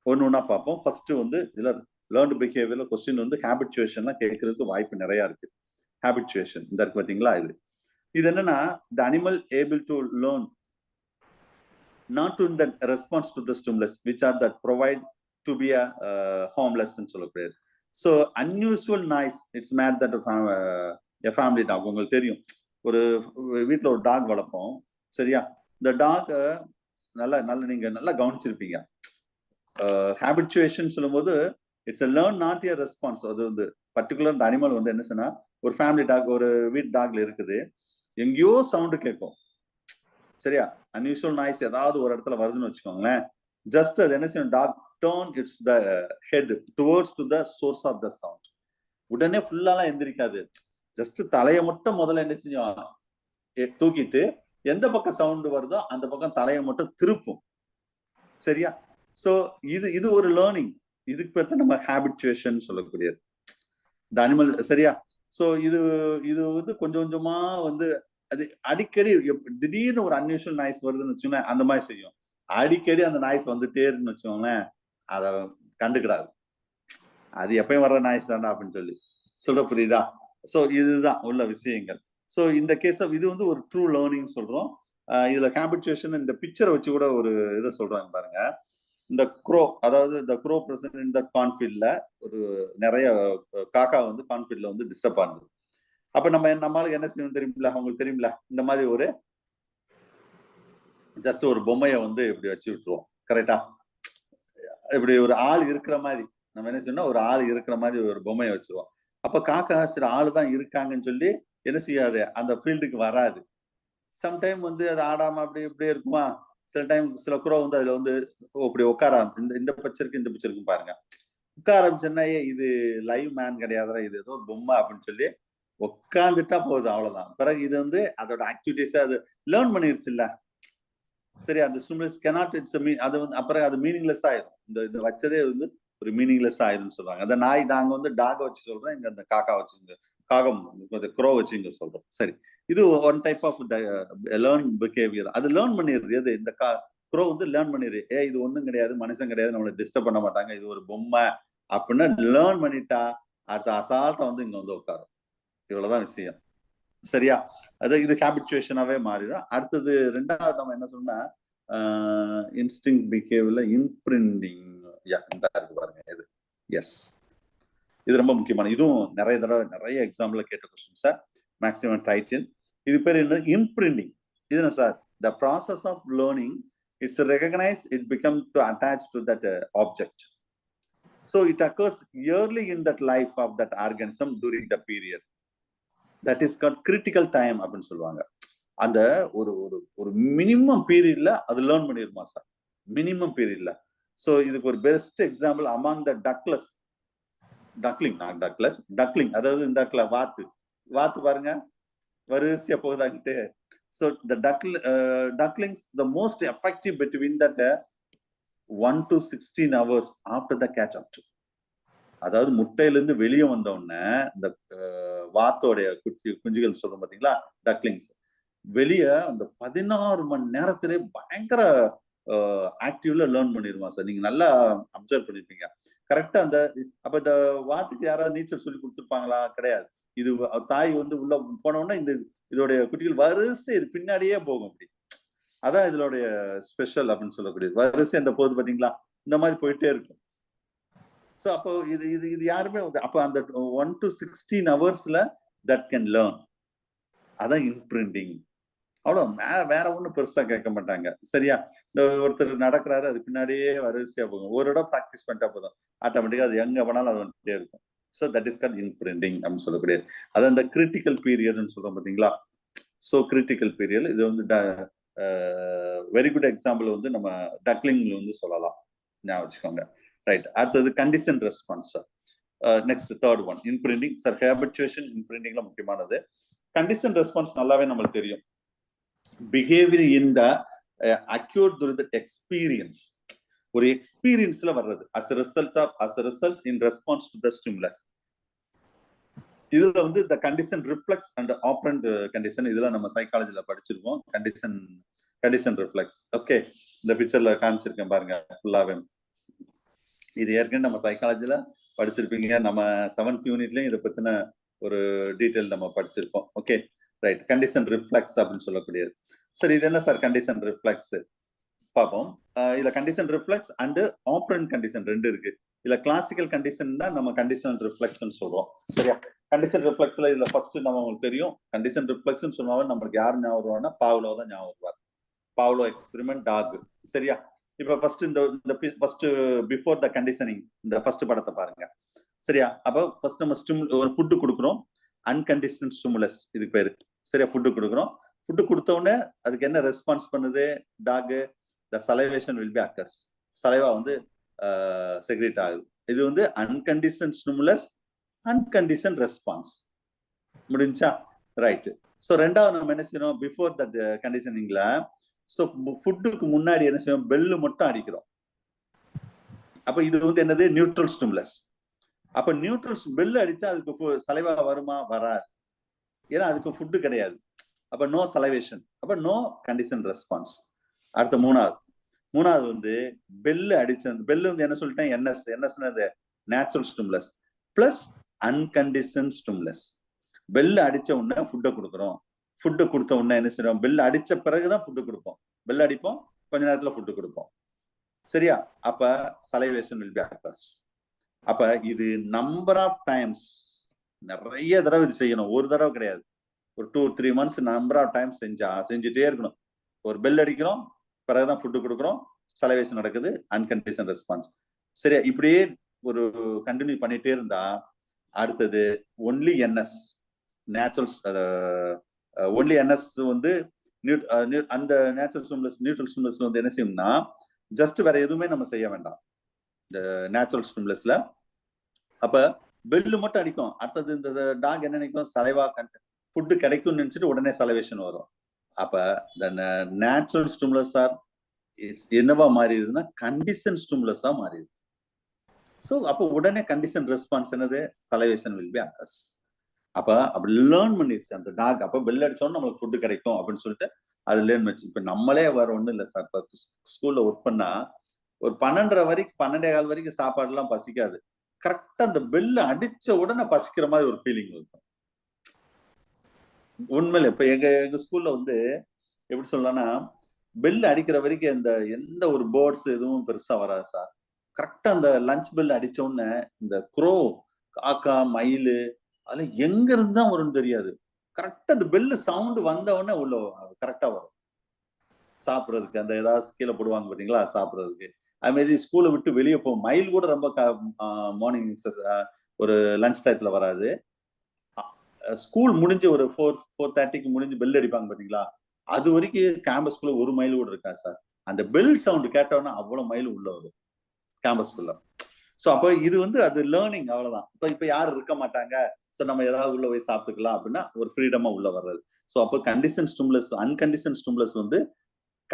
Speaker 1: ஒன்னா பார்ப்போம். ஃபர்ஸ்ட் வந்து இதுல லேர்ன்டு பிஹேவியர்ல கொஸ்டின் வந்து ஹேபிச்சுவேஷன்லாம் கேட்கறதுக்கு வாய்ப்பு நிறைய இருக்கு. ஹேபிச்சுவேஷன் இந்த இருக்கு பாத்தீங்களா, இது என்னன்னா, த animal able to learn not to that response to the stimulus which are that provide to be a harmless ன்னு சொல்லக்கூடியது. So unusual noise, it's mad that a family dog. உங்களுக்கு தெரியும், ஒரு வீட்டுல ஒரு டாக் வளர்ப்போம். சரியா? இந்த டாக் நீங்க நல்லா கவனிச்சிருப்பீங்க. ஹேபிச்சுவேஷன் சொல்லும்போது it's a learn not a response. அது வந்து பர்டிகுலர் இந்த அனிமல் வந்து என்ன சொன்னா, ஒரு ஃபேமிலி டாக் ஒரு வீட் டாக்ல இருக்குது, எங்கேயோ சவுண்டு கேட்கும். சரியா? அன்யூஷுவல் நாய்ஸ் ஏதாவது ஒரு இடத்துல வருதுன்னு வச்சுக்கோங்களேன். ஜஸ்ட் அது என்ன செய்யும், dog turn it's the head towards to the source of the sound. உடனே ஃபுல்லாலாம் எந்திரிக்காது. ஜஸ்ட் தலையை மட்டும் முதல்ல என்ன செய்யும், தூக்கிட்டு எந்த பக்கம் சவுண்ட் வருதோ அந்த பக்கம் தலையை மட்டும் திருப்பும். சரியா? சோ இது ஒரு லேர்னிங். இதுக்கு பேர் தான் நம்ம ஹேபிச்சுவேஷன் சொல்லக்கூடியது இந்த அனிமல். சரியா? சோ இது வந்து கொஞ்சம் கொஞ்சமா வந்து அது அடிக்கடி திடீர்னு ஒரு அன்யூஷுவல் நாய்ஸ் வருதுன்னு வச்சுக்கோங்களேன், அந்த மாதிரி செய்யும். அடிக்கடி அந்த நாய்ஸ் வந்துட்டே இருக்குன்னு வச்சுக்கோங்களேன், அதை கண்டுக்கிடாது. அது எப்பயும் வர்ற நாய்ஸ் தானே அப்படின்னு சொல்லி சொல்ற, புரியுதா? சோ இதுதான் உள்ள விஷயங்கள். சோ இந்த கேஸ் இது வந்து ஒரு ட்ரூ லேர்னிங் சொல்றோம். இதுல ஹேபிச்சுவேஷன் இந்த பிக்சரை வச்சு கூட ஒரு இதை சொல்றாங்க பாருங்க. இந்த க்ரோ, அதாவது இந்த க்ரோ பிரசன்ட் இந்த கான்ஃபீல்ட்ல ஒரு நிறைய காக்கா வந்து கான்ஃபீல்ட்ல வந்து டிஸ்டர்ப் ஆகுது. அப்ப நம்மளுக்கு என்ன செய்யணும் தெரியுமில்ல, அவங்களுக்கு தெரியுமில்ல, இந்த மாதிரி ஒரு ஜஸ்ட் ஒரு பொம்மையை வந்து இப்படி வச்சு விட்டுருவோம். கரெக்டா? இப்படி ஒரு ஆள் இருக்கிற மாதிரி நம்ம என்ன செய்யணும், ஒரு ஆள் இருக்கிற மாதிரி ஒரு பொம்மையை வச்சிருவோம். அப்ப காக்கா சில ஆளு தான் இருக்காங்கன்னு சொல்லி என்ன செய்யாது, அந்த ஃபீல்டுக்கு வராது. சம்டைம் வந்து அது ஆடாம அப்படி இப்படியே இருக்குமா. சில டைம் சில குரோ வந்து அதுல வந்து இப்படி உட்கார இந்த பிக்சருக்கு இந்த பிக்சருக்கும் பாருங்க, உட்கார ஆரம்பிச்சோன்னா இது லைவ் மேன் கிடையாதுடா, இது ஏதோ ஒரு பொம்மை அப்படின்னு சொல்லி உட்காந்துட்டா போகுது, அவ்வளவுதான். பிறகு இது வந்து அதோட ஆக்டிவிட்டிஸ் அது லேர்ன் பண்ணிருச்சு இல்ல. சரி, அந்த ஸ்டிமுலஸ் cannot இட்ஸ் அது வந்து அப்புறம் அது மீனிங்லெஸ் ஆயிரும். இந்த வச்சதே வந்து ஒரு மீனிங்லெஸ் ஆயிரும்னு சொல்றாங்க. அந்த நாய், நாங்க வந்து டாக வச்சு சொல்றோம், இங்க அந்த காக்கா வச்சு காகம் க்ரோ வச்சு இங்க சொல்றோம். சரி, இது one type of learn behaviour. அது லேர்ன் பண்ணிடுது. எது இந்த க்ரோ வந்து லேர்ன் பண்ணிடுது, இது ஒண்ணும் கிடையாது, மனுஷன் கிடையாது, நம்மளை டிஸ்டர்ப் பண்ண மாட்டாங்க, இது ஒரு பொம்மை அப்படின்னு லேர்ன் பண்ணிட்டா அடுத்த அசால்ட்டா வந்து இங்க வந்து உட்காரும். இவ்வளவுதான் விஷயம். சரியா? அது இது ஹேபிச்சுவேஷனாவே மாறிடும். அடுத்தது ரெண்டாவது நம்ம என்ன சொன்னா, இன்ஸ்டிங் பிஹேவியர்ல இம்பிரிண்டிங் இருக்கு பாருங்க. இது எஸ், இது ரொம்ப முக்கியமான, இதுவும் நிறைய தடவை நிறைய எக்ஸாம்பிள் கேட்ட கொஸ்டின் சார். மேக்ஸிமம் டைட்டில் இது பேர் என்ன, இம்பிரிண்டிங். இது என்ன sir, the process of learning it's recognize it become to attach to that object. So it occurs yearly in that life of that organism during the period that is called critical time அப்படின்னு சொல்லுவாங்க. அந்த ஒரு minimum பீரியட்ல அது learn பண்ணிருமா sir, minimum பீரியட்ல. So இதுக்கு ஒரு best example among the duckling, அதாவது இந்த இடத்துல வாத்து பாருங்க வரிசையா போகுதாங்கிட்டு. So the ducklings, the most effective between that 1 to 16 hours after the catch up. அதாவது முட்டையில இருந்து வெளியே வந்த உடனே இந்த வாத்தோடைய குஞ்சுகள் சொல்றோம் பாத்தீங்களா, டக்லிங்ஸ், வெளியே அந்த 16 மணி நேரத்திலே பயங்கர ஆக்டிவ்ல லேர்ன் பண்ணிடுவான் சார். நீங்க நல்லா அப்சர்வ் பண்ணிருப்பீங்க. கரெக்டா அந்த அப்ப இந்த வாத்துக்கு யாராவது நீச்சல் சொல்லி கொடுத்துருப்பாங்களா? கிடையாது. இது தாய் வந்து உள்ள போனோம்னா இதோடைய குட்டிகள் வரிசை இது பின்னாடியே போகும். அப்படி அதான் இதனுடைய ஸ்பெஷல் அப்படின்னு சொல்லக்கூடியது. வரிசை அந்த போகுது பாத்தீங்களா, இந்த மாதிரி போயிட்டே இருக்கும். ஸோ அப்போ இது யாருமே அப்போ அந்த 1 to 16 ஹவர்ஸ்ல தட் கேன் லேர்ன். அதான் இம்பிரிண்டிங். அவ்வளோ வேற ஒன்றும் பெருசா கேட்க மாட்டாங்க. சரியா? இந்த ஒருத்தர் நடக்கிறாரு, அது பின்னாடியே வரிசையா போகும். ஒரு இடம் ப்ராக்டிஸ் பண்ணிட்டா போதும், ஆட்டோமேட்டிக்கா அது எங்க வேணாலும் அது வந்துட்டே இருக்கும். ஸோ தட் இஸ் கால்ட் இம்பிரிண்டிங் அப்படின்னு சொல்லக்கூடியது. அது அந்த கிரிட்டிக்கல் பீரியட்னு சொல்றோம் பாத்தீங்களா? ஸோ கிரிட்டிக்கல் பீரியட் இது வந்து வெரி குட் எக்ஸாம்பிள் வந்து நம்ம டக்லிங்ல வந்து சொல்லலாம். ஞாபகம் வச்சுக்கோங்க. ரைட். அடுத்தது condition response. Next third one imprinting. Sir habituation இம்பிரிண்டிங்ல முக்கியமானது. கண்டிஷன் ரெஸ்பான்ஸ் நல்லாவே நம்மளுக்கு தெரியும். Behaviour in the acquired through the experience. ஒரு எக்ஸ்பீரியன்ஸ்ல வர்றது as a result in response to the stimulus. இதுல வந்து the condition reflex and operant condition இதுல நம்ம சைக்காலஜில படிச்சிருக்கோம். Condition reflex. ஓகே, இந்த பிக்சர்ல காமிச்சிருக்கேன் பாருங்க ஃபுல்லாவே. இது ஏற்கனவே நம்ம சைக்காலஜில படிச்சிருப்பீங்க. நம்ம 7th யூனிட்லயும் இதை பத்தின ஒரு டீட்டெயில் நம்ம படிச்சிருப்போம். Okay, right. கண்டிஷன் ரிஃப்ளெக்ஸ் அப்படின்னு சொல்லக்கூடியது. சரி, இது என்ன சார் கண்டிஷன் ரிஃப்ளெக்ஸ் பார்ப்போம். இதுல condition reflex and operand condition ரெண்டு இருக்கு. இதுல கிளாசிக்கல் கண்டிஷன் தான் நம்ம கண்டிஷன் ரிஃப்ளெக்ஸ் சொல்றோம். சரியா? கண்டிஷன் ரிஃப்ளெக்ஸ்ல இதுல ஃபர்ஸ்ட் நம்ம உங்களுக்கு தெரியும், கண்டிஷன் ரிஃப்ளெக்ஸ் சொன்னாவே நம்மளுக்கு யார் ஞாபகம் வருவாங்கன்னா பாவ்லோ தான் ஞாபகம் வருவார். Pavlov experiment dog. சரியா? இப்ப ஃபர்ஸ்ட் இந்த ஃபர்ஸ்ட் பிஃபோர் த கண்டிஷனிங் இந்த ஃபர்ஸ்ட் படத்தை பாருங்க. சரியா? அப்ப ஃபர்ஸ்ட் நம்ம ஒரு ஃபுட்டு கொடுக்குறோம், அன்கண்டிஷனல் ஸ்டிமுலஸ் இதுக்கு பேரு. சரியா? ஃபுட்டு கொடுக்குறோம். ஃபுட்டு கொடுத்த உடனே அதுக்கு என்ன ரெஸ்பான்ஸ் பண்ணுது dog? The salivation will be occurs. Saliva வந்து செக்ரேட் ஆகுது. இது வந்து அன்கண்டிஷன் ஸ்டிமுலஸ், அன்கண்டிஷன் ரெஸ்பான்ஸ். முடிஞ்சா? ரைட். ஸோ ரெண்டாவது நம்ம என்ன செய்யணும், பிஃபோர் தட் கண்டிஷனிங்ல ஸோ ஃபுட்டுக்கு முன்னாடி என்ன செய்யணும், பெல்லு மட்டும் அடிக்கிறோம். அப்ப இது வந்து என்னது, நியூட்ரல் ஸ்டிமுலஸ். அப்ப நியூட்ரல் பெல்லு அடிச்சா அதுக்கு சலைவா வருமா? வராது. ஏன்னா அதுக்கு ஃபுட்டு கிடையாது. அப்ப நோ சலைவேஷன், அப்ப நோ கண்டிஷன் ரெஸ்பான்ஸ். அடுத்த மூணாவது வந்து பெல்லு அடிச்ச பெல்லு வந்து என்ன சொல்லிட்டேன், NS natural stimulus plus uncondition stimulus. Bell அடிச்ச உடனே ஃபுட்டை கொடுக்குறோம். ஃபுட்டு கொடுத்த உடனே என்ன செய்யறோம், பெல் அடிச்ச பிறகுதான் ஃபுட்டு கொடுப்போம். பெல் அடிப்போம், கொஞ்ச நேரத்துல ஃபுட்டு கொடுப்போம். சரியா? அப்ப சலைவேஷன் வில் பி அக்கர்ஸ். அப்ப இது நம்பர் ஆஃப் டைம்ஸ், நிறைய தடவை இது செய்யணும், ஒரு தடவை கிடையாது. ஒரு 2-3 months நம்பர் ஆஃப் டைம்ஸ் செஞ்சுட்டே இருக்கணும். ஒரு பெல் அடிக்கிறோம், பிறகுதான் ஃபுட்டு கொடுக்குறோம், சலைவேஷன் நடக்குது, அன்கண்டிஷன் ரெஸ்பான்ஸ். சரியா? இப்படியே ஒரு கண்டினியூ பண்ணிட்டே இருந்தா அடுத்தது only NS natural only NS வந்து அந்த நேச்சுரல் ஸ்டிமுலஸ் நியூட்ரல் ஸ்டிமுலஸ் வந்து என்ன செய்யணும்னா ஜஸ்ட் வேற எதுவுமே நம்ம செய்ய வேண்டாம் இந்த நேச்சுரல் ஸ்டிமுலஸ்ல. அப்ப பெல்லு மட்டும் அடிக்கும், அடுத்தது இந்த டாக் என்ன நினைக்கும், சலைவா ஃபுட்டு கிடைக்கும்னு நினைச்சிட்டு உடனே சலைவேஷன் வரும். அப்ப இந்த நேச்சுரல் ஸ்டிமுலஸ் ஆர் என்னவா மாறிடுதுன்னா கண்டிஷன் ஸ்டிமுலஸா மாறிடுது. ஸோ அப்போ உடனே கண்டிஷன் ரெஸ்பான்ஸ் என்னது, சலைவேஷன் வில் பி அக்கர்ஸ். அப்ப அப்படி லேர்ன் பண்ணிடுச்சு அந்த டாக். அப்ப பெல் அடிச்சோன்னு நம்மளுக்கு ஃபுட்டு கிடைக்கும் அப்படின்னு சொல்லிட்டு அது லேர்ன் பண்ணிச்சு. இப்ப நம்மளே வர ஒண்ணும் இல்லை சார், இப்போ ஸ்கூல்ல ஒர்க் பண்ணா ஒரு 12:30 வரைக்கும் 12:15 வரைக்கும் சாப்பாடு எல்லாம் பசிக்காது. கரெக்டா அந்த பெல்ல அடிச்ச உடனே பசிக்கிற மாதிரி ஒரு ஃபீலிங் இருக்கும். உண்மையில இப்ப எங்க ஸ்கூல்ல வந்து எப்படி சொல்லலாம்னா பெல் அடிக்கிற வரைக்கும் இந்த எந்த ஒரு பேர்ட்ஸ் எதுவும் பெருசா வராது சார். கரெக்டா அந்த லஞ்ச் பெல் அடிச்ச உடனே இந்த குரோ, காக்கா, மயிலு அதெல்லாம் எங்க இருந்து தான் வரும்னு தெரியாது. கரெக்டா அந்த பெல்லு சவுண்ட் வந்த உடனே உள்ள கரெக்டா வரும் சாப்பிடுறதுக்கு. அந்த ஏதாவது கீழே போடுவாங்க பாத்தீங்களா சாப்பிடுறதுக்கு. அது மாதிரி ஸ்கூலை விட்டு வெளியே போகும். மயில் கூட ரொம்ப மார்னிங் ஒரு லஞ்ச் டயத்துல வராது. ஸ்கூல் முடிஞ்சு ஒரு 4:30க்கு முடிஞ்சு பெல் அடிப்பாங்க பாத்தீங்களா, அது வரைக்கும் கேம்பஸ்குள்ள ஒரு மைல் கூட இருக்கா சார். அந்த பெல் சவுண்ட் கேட்டோன்னா அவ்வளவு மைல் உள்ள வரும் கேம்பஸ்குள்ள. ஸோ அப்போ இது வந்து அது லேர்னிங், அவ்வளவுதான். இப்ப யாரும் இருக்க மாட்டாங்க, ஸோ நம்ம ஏதாவது உள்ள போய் சாப்பிட்டுக்கலாம் அப்படின்னா ஒரு ஃப்ரீடமா உள்ள வர்றது. ஸோ அப்போ கண்டிஷன் ஸ்டிமுலஸ் அன்கண்டிஷன் ஸ்டிமுலஸ் வந்து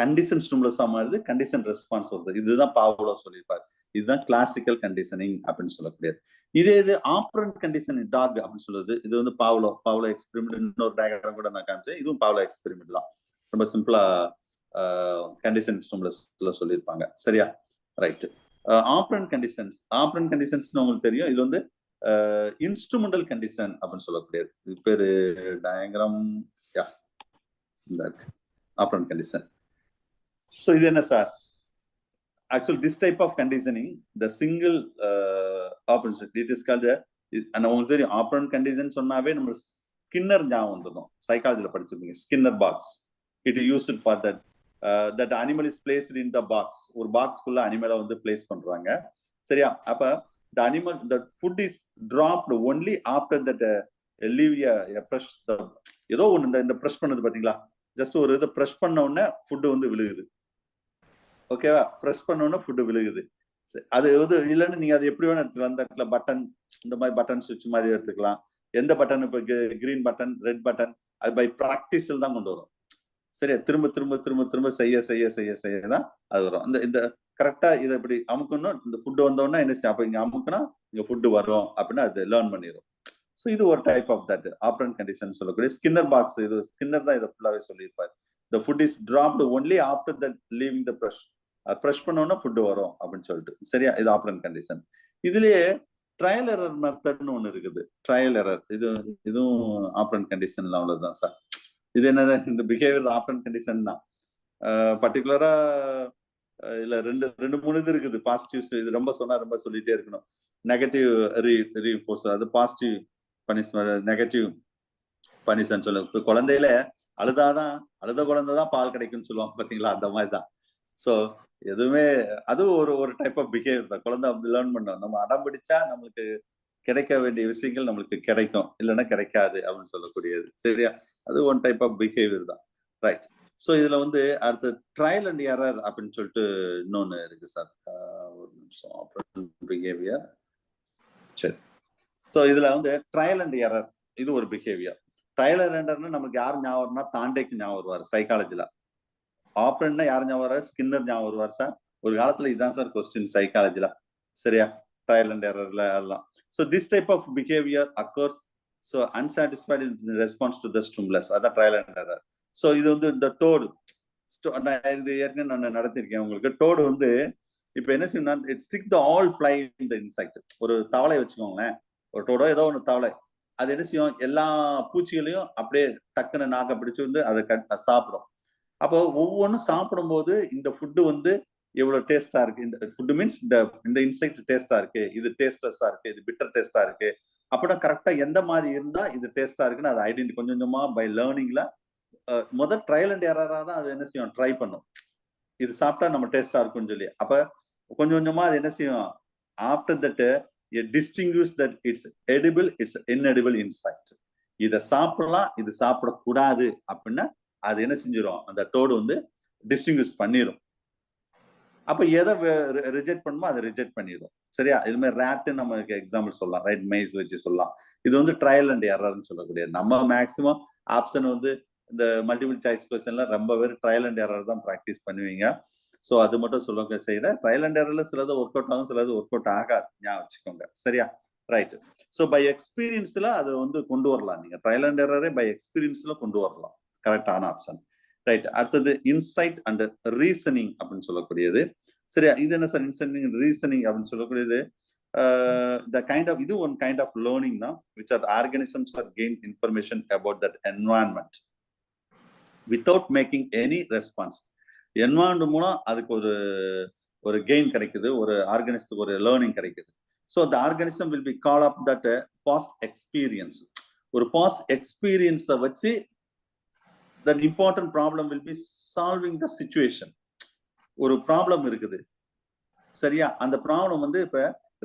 Speaker 1: கண்டிஷன் ஸ்டிமுலஸா மாறுது, கண்டிஷன் ரெஸ்பான்ஸ் வருது. இதுதான் பாவ்லோ சொல்லியிருப்பாரு. இதுதான் கிளாசிக்கல் கண்டிஷனிங் அப்படின்னு சொல்லக்கூடியது. இதே இது ஆப்ரண்ட் கண்டிஷன் டாக் அப்படின்னு சொல்லுது. இது வந்து பாவ்லோ எக்ஸ்பெரிமெண்ட். இன்னொரு டயக்ராம் கூட நான் காமிச்சேன். இதுவும் பாவ்லோ எக்ஸ்பெரிமெண்ட் தான். ரொம்ப சிம்பிளா கண்டிஷன் ஸ்டிமுலஸ்ல சொல்லியிருப்பாங்க. சரியா? ரைட். ஆப்ரண்ட் கண்டிஷன்ஸ் உங்களுக்கு தெரியும். இது வந்து இன்ஸ்ட்ருமெண்டல் கண்டிஷன் அப்படின்னு சொல்லக்கூடியது. இது பேரு டயக்ராம் ஆப்ரண்ட் கண்டிஷன். ஸோ இது என்ன sir? Actually, this type of conditioning, the single operation, it is called உங்களுக்கு தெரியும் ஆப்ரண்ட் கண்டிஷன் சொன்னாவே நம்ம ஸ்கின்னர் ஞாபகம் வந்துடும். சைக்காலஜில படிச்சிருப்பீங்க. Skinner box. It used for that animal is placed in the box. ஒரு பாக்ஸ்க்குள்ள அனிமலை வந்து பிளேஸ் பண்றாங்க. சரியா? அப்ப the animal, the food is dropped only after that leave a press. ஏதோ ஒன்று இந்த ப்ரெஸ் பண்ணது பாத்தீங்களா? ஜஸ்ட் ஒரு இதை ப்ரெஸ் பண்ண உடனே ஃபுட்டு வந்து விழுகுது. ஓகேவா? ப்ரெஸ் பண்ணோன்னா ஃபுட்டு விழுகுது. அது இல்லைன்னு நீங்க அது எப்படி வேணும் எடுத்துக்கலாம். அந்த இடத்துல பட்டன், இந்த மாதிரி பட்டன் சுவிட்ச் மாதிரி எடுத்துக்கலாம். எந்த பட்டன், இப்போ கிரீன் பட்டன், ரெட் பட்டன், அது பை ப்ராக்டிஸில் தான் கொண்டு வரும். சரியா? திரும்ப திரும்ப திரும்ப திரும்ப செய்ய செய்ய செய்ய செய்ய தான் அது வரும். இந்த கரெக்டா இதை இப்படி அமுக்கணும். இந்த ஃபுட்டு வந்தோடனே என்ன செய்யும்? அப்போ இங்கே அமுக்குனா இங்கே ஃபுட்டு வரும் அப்படின்னு அது லேர்ன் பண்ணிடும். ஸோ இது ஒரு type of that operant condition சொல்லக்கூடிய ஸ்கின்னர் பாக்ஸ். இது ஸ்கின்னர் தான் இதை ஃபுல்லாவே சொல்லியிருப்பாரு. The food is dropped only after that leaving the brush. Brush பண்ணோன்னா ஃபுட்டு வரும் அப்படின்னு சொல்லிட்டு. சரியா? இது ஆப்ரண்ட் கண்டிஷன். இதுலயே ட்ரையல் எரர் மெத்தட்னு ஒன்று இருக்குது. ட்ரையல் எரர் இதுவும் ஆப்ரண்ட் கண்டிஷன்ல அவ்வளவுதான் சார். இது என்னது? இந்த பிஹேவியர் ஆப்ரண்ட் கண்டிஷன் தான். பர்டிகுலரா இல்ல ரெண்டு மூணு இது இருக்குது. பாசிட்டிவ்ஸ். இது ரொம்ப சொன்னா ரொம்ப சொல்லிட்டே இருக்கணும். நெகட்டிவ் ரீஃபோர்ஸ், அது பாசிட்டிவ் பனிஷ்மெண்ட், நெகட்டிவ் பனிஷ்மெண்ட் சொல்லுங்க. இப்போ குழந்தையில அழுத குழந்தை தான் பால் கிடைக்கும்னு சொல்லுவாங்க பாத்தீங்களா? அந்த மாதிரி தான். ஸோ எதுவுமே அது ஒரு டைப் ஆஃப் பிஹேவியர் தான். குழந்தை அப்படி லேர்ன் பண்ணோம். நம்ம அடம் பிடிச்சா நம்மளுக்கு கிடைக்க வேண்டிய விஷயங்கள் நம்மளுக்கு கிடைக்கும், இல்லைன்னா கிடைக்காது அப்படின்னு சொல்லக்கூடியது. சரியா? அது ஒன் டைப் ஆஃப் பிஹேவியர் தான். ரைட். ஸோ இதுல வந்து அடுத்து ட்ரையல் அண்ட் எரர் அப்படின்னு சொல்லிட்டு இன்னொன்னு இருக்கு சார். ஒரு நிமிஷம். பிஹேவியர். சரி. ஸோ இதுல வந்து ட்ரையல் அண்ட் எரர், இது ஒரு பிஹேவியர். ட்ரையல் அண்ட் எரர்னா நமக்கு யார் ஞாபகம் வரும்னா தாண்டேக்கு ஞாபகம் வருவார் சைக்காலஜில. ஆப்ரண்ட்னா யார் ஞாபகம் வருவார்? ஸ்கின்னர் ஞாபகம் வருவார் சார். ஒரு காலத்துல இதுதான் சார் கொஸ்டின் சைக்காலஜில. சரியா? ட்ரையல் அண்ட் எரர்ல அதெல்லாம். So this type of behaviour occurs. So unsatisfied in response to the stimulus. அதான் ட்ரையல் அண்ட் எரர். ஸோ இது வந்து இந்த டோடு, இது ஏற்கனவே நான் நடத்திருக்கேன் உங்களுக்கு. டோடு வந்து இப்போ என்ன செய்யணும்னா, it stick the all fly in the insect. ஒரு தவளை வச்சுக்கோங்களேன், ஒரு டோடோ ஏதோ ஒன்று தவளை. அது என்ன செய்யும்? எல்லா பூச்சிகளையும் அப்படியே டக்குன்னு நாக்க பிடிச்சு வந்து அதை சாப்பிடும். அப்போ ஒவ்வொன்றும் சாப்பிடும்போது இந்த ஃபுட்டு வந்து எவ்வளவு டேஸ்டா இருக்கு, இந்த ஃபுட்டு மீன்ஸ் இந்த இன்செக்ட் டேஸ்டா இருக்கு, இது டேஸ்ட்லெஸ்ஸா இருக்கு, இது பிட்டர் டேஸ்டா இருக்கு அப்படின்னா கரெக்டா எந்த மாதிரி இருந்தா இது டேஸ்டா இருக்குன்னு அதை ஐடென்டி கொஞ்சம் கொஞ்சமா பை லேர்னிங்ல முதல் ட்ரையல் அண்ட் எரரா தான் அது என்ன செய்யும்? ட்ரை பண்ணும். இது சாப்பிட்டா நம்ம டேஸ்டா இருக்கும்னு சொல்லி. அப்ப கொஞ்சம் கொஞ்சமா அது என்ன செய்யும்? After that distinguish that it's edible, it's inedible insect. இதை சாப்பிடலாம், இது சாப்பிடக்கூடாது அப்படின்னா அது என்ன செஞ்சிடும்? அந்த டோடு வந்து டிஸ்டிங்விஷ் பண்ணிடும். அப்ப எதை ரிஜெக்ட் பண்ணுமோ அதை ரிஜெக்ட் பண்ணிடும். சரியா? இது மாதிரி ரேட்டு நமக்கு எக்ஸாம்பிள் சொல்லலாம். ரைட், மைஸ் வச்சு சொல்லலாம். இது வந்து ட்ரையல் அண்ட் எரர்னு சொல்லக்கூடியது. நம்ம மேக்சிமம் ஆப்ஷன் வந்து இந்த மல்டிபிள் சாய்ஸ் கொஸ்டின்ல ரொம்ப பேர் ட்ரையல் அண்ட் எரர் தான் ப்ராக்டிஸ் பண்ணுவீங்க. ஸோ அது மட்டும் சொல்லுங்க செய்யற. ட்ரையல் அண்ட் எரர்ல சிலது ஒர்க் அவுட் ஆகும், சிலது ஒர்க் அவுட் ஆகாது. ஞாபகம் வச்சுக்கோங்க. சரியா? ரைட். ஸோ பை எக்ஸ்பீரியன்ஸ்ல அது வந்து கொண்டு வரலாம். நீங்க ட்ரையல் அண்ட் எரரே பை எக்ஸ்பீரியன்ஸ்ல கொண்டு வரலாம். கரெக்டான ஆப்ஷன். ரைட். அடுத்தது இன்சைட் அண்ட் ரீசனிங் அப்படின்னு சொல்லக்கூடியது. சரியா? இது என்ன சார்? இன்சைட் ரீசனிங் அப்படின்னு சொல்லக்கூடியது the kind of, இது one kind of learning now, which are organisms are gain information about that environment without making any response. environment மூலம் அதுக்கு ஒரு கெயின் கிடைக்குது, ஒரு ஆர்கானிசத்துக்கு ஒரு லேர்னிங் கிடைக்குது. so the organism will be call up that past experience. ஒரு past experience வச்சு that important problem will be solving the situation. ஒரு ப்ராப்ளம் இருக்குது. சரியா? அந்த ப்ராப்ளம் வந்து இப்ப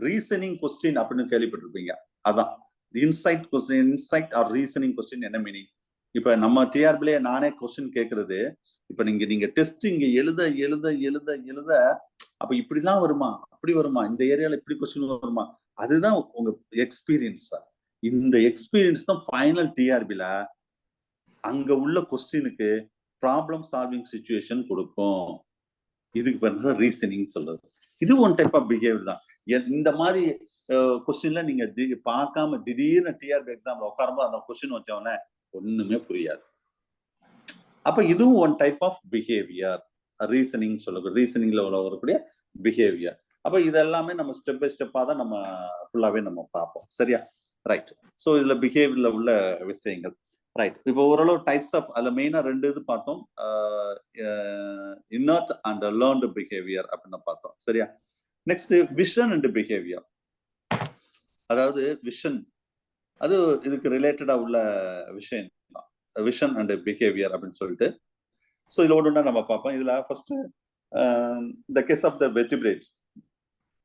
Speaker 1: ரீசனிங் கொஸ்டின் அப்படின்னு கேள்விப்பட்டிருப்பீங்க. அதான் insight question. Insight or reasoning question என்ன மீனிங்? இப்ப நம்ம டிஆர்பிலே நானே கொஸ்டின் கேட்கறது, இப்ப நீங்க டெஸ்ட் இங்க எழுத எழுத எழுத எழுத அப்ப இப்படிலாம் வருமா, அப்படி வருமா, இந்த ஏரியால இப்படி கொஸ்டின் வருமா, அதுதான் உங்க எக்ஸ்பீரியன்ஸ். இந்த எக்ஸ்பீரியன்ஸ் தான் ஃபைனல் டிஆர்பில அங்க உள்ள கொஸ்டினுக்கு ப்ராப்ளம் சால்விங் சிச்சுவேஷன் கொடுக்கும். இதுக்கு பேர் ரீசனிங் சொல்றது. இது ஒன் டைப் ஆஃப் பிஹேவியர் தான். இந்த மாதிரி கொஸ்டின்ல நீங்க பார்க்காம திடீர்னு டிஆர்பி எக்ஸாம்ல உட்காரும்போது அந்த கொஸ்டின் வச்சவொடனே ஒண்ணுமே புரியாது. அப்ப இதுவும் one type of behaviour, reasoning சொல்லக்கூடிய ரீசனிங்ல வரக்கூடிய பிஹேவியர். அப்ப இதெல்லாமே நம்ம ஸ்டெப் பை ஸ்டெப்பா தான் நம்ம ஃபுல்லாவே நம்ம பார்ப்போம். சரியா? ரைட். ஸோ இதுல பிஹேவியர்ல உள்ள விஷயங்கள். ரைட். இப்போ ஓரளவு டைப்ஸ் ஆஃப் அதுல மெயினா 2 இது பார்த்தோம். இன்னர்ட் அண்ட் லேர்ன்டு பிஹேவியர் அப்படின்னு பார்த்தோம். சரியா? Next vision and behaviour. அதாவது விஷன் அது இதுக்கு ரிலேட்டடா உள்ள விஷயம் தான், விஷன் அண்ட் பிஹேவியர் அப்படின்னு சொல்லிட்டு. ஸோ இதுல ஒன்று நம்ம பார்ப்போம். இதுல first the case of the vertebrates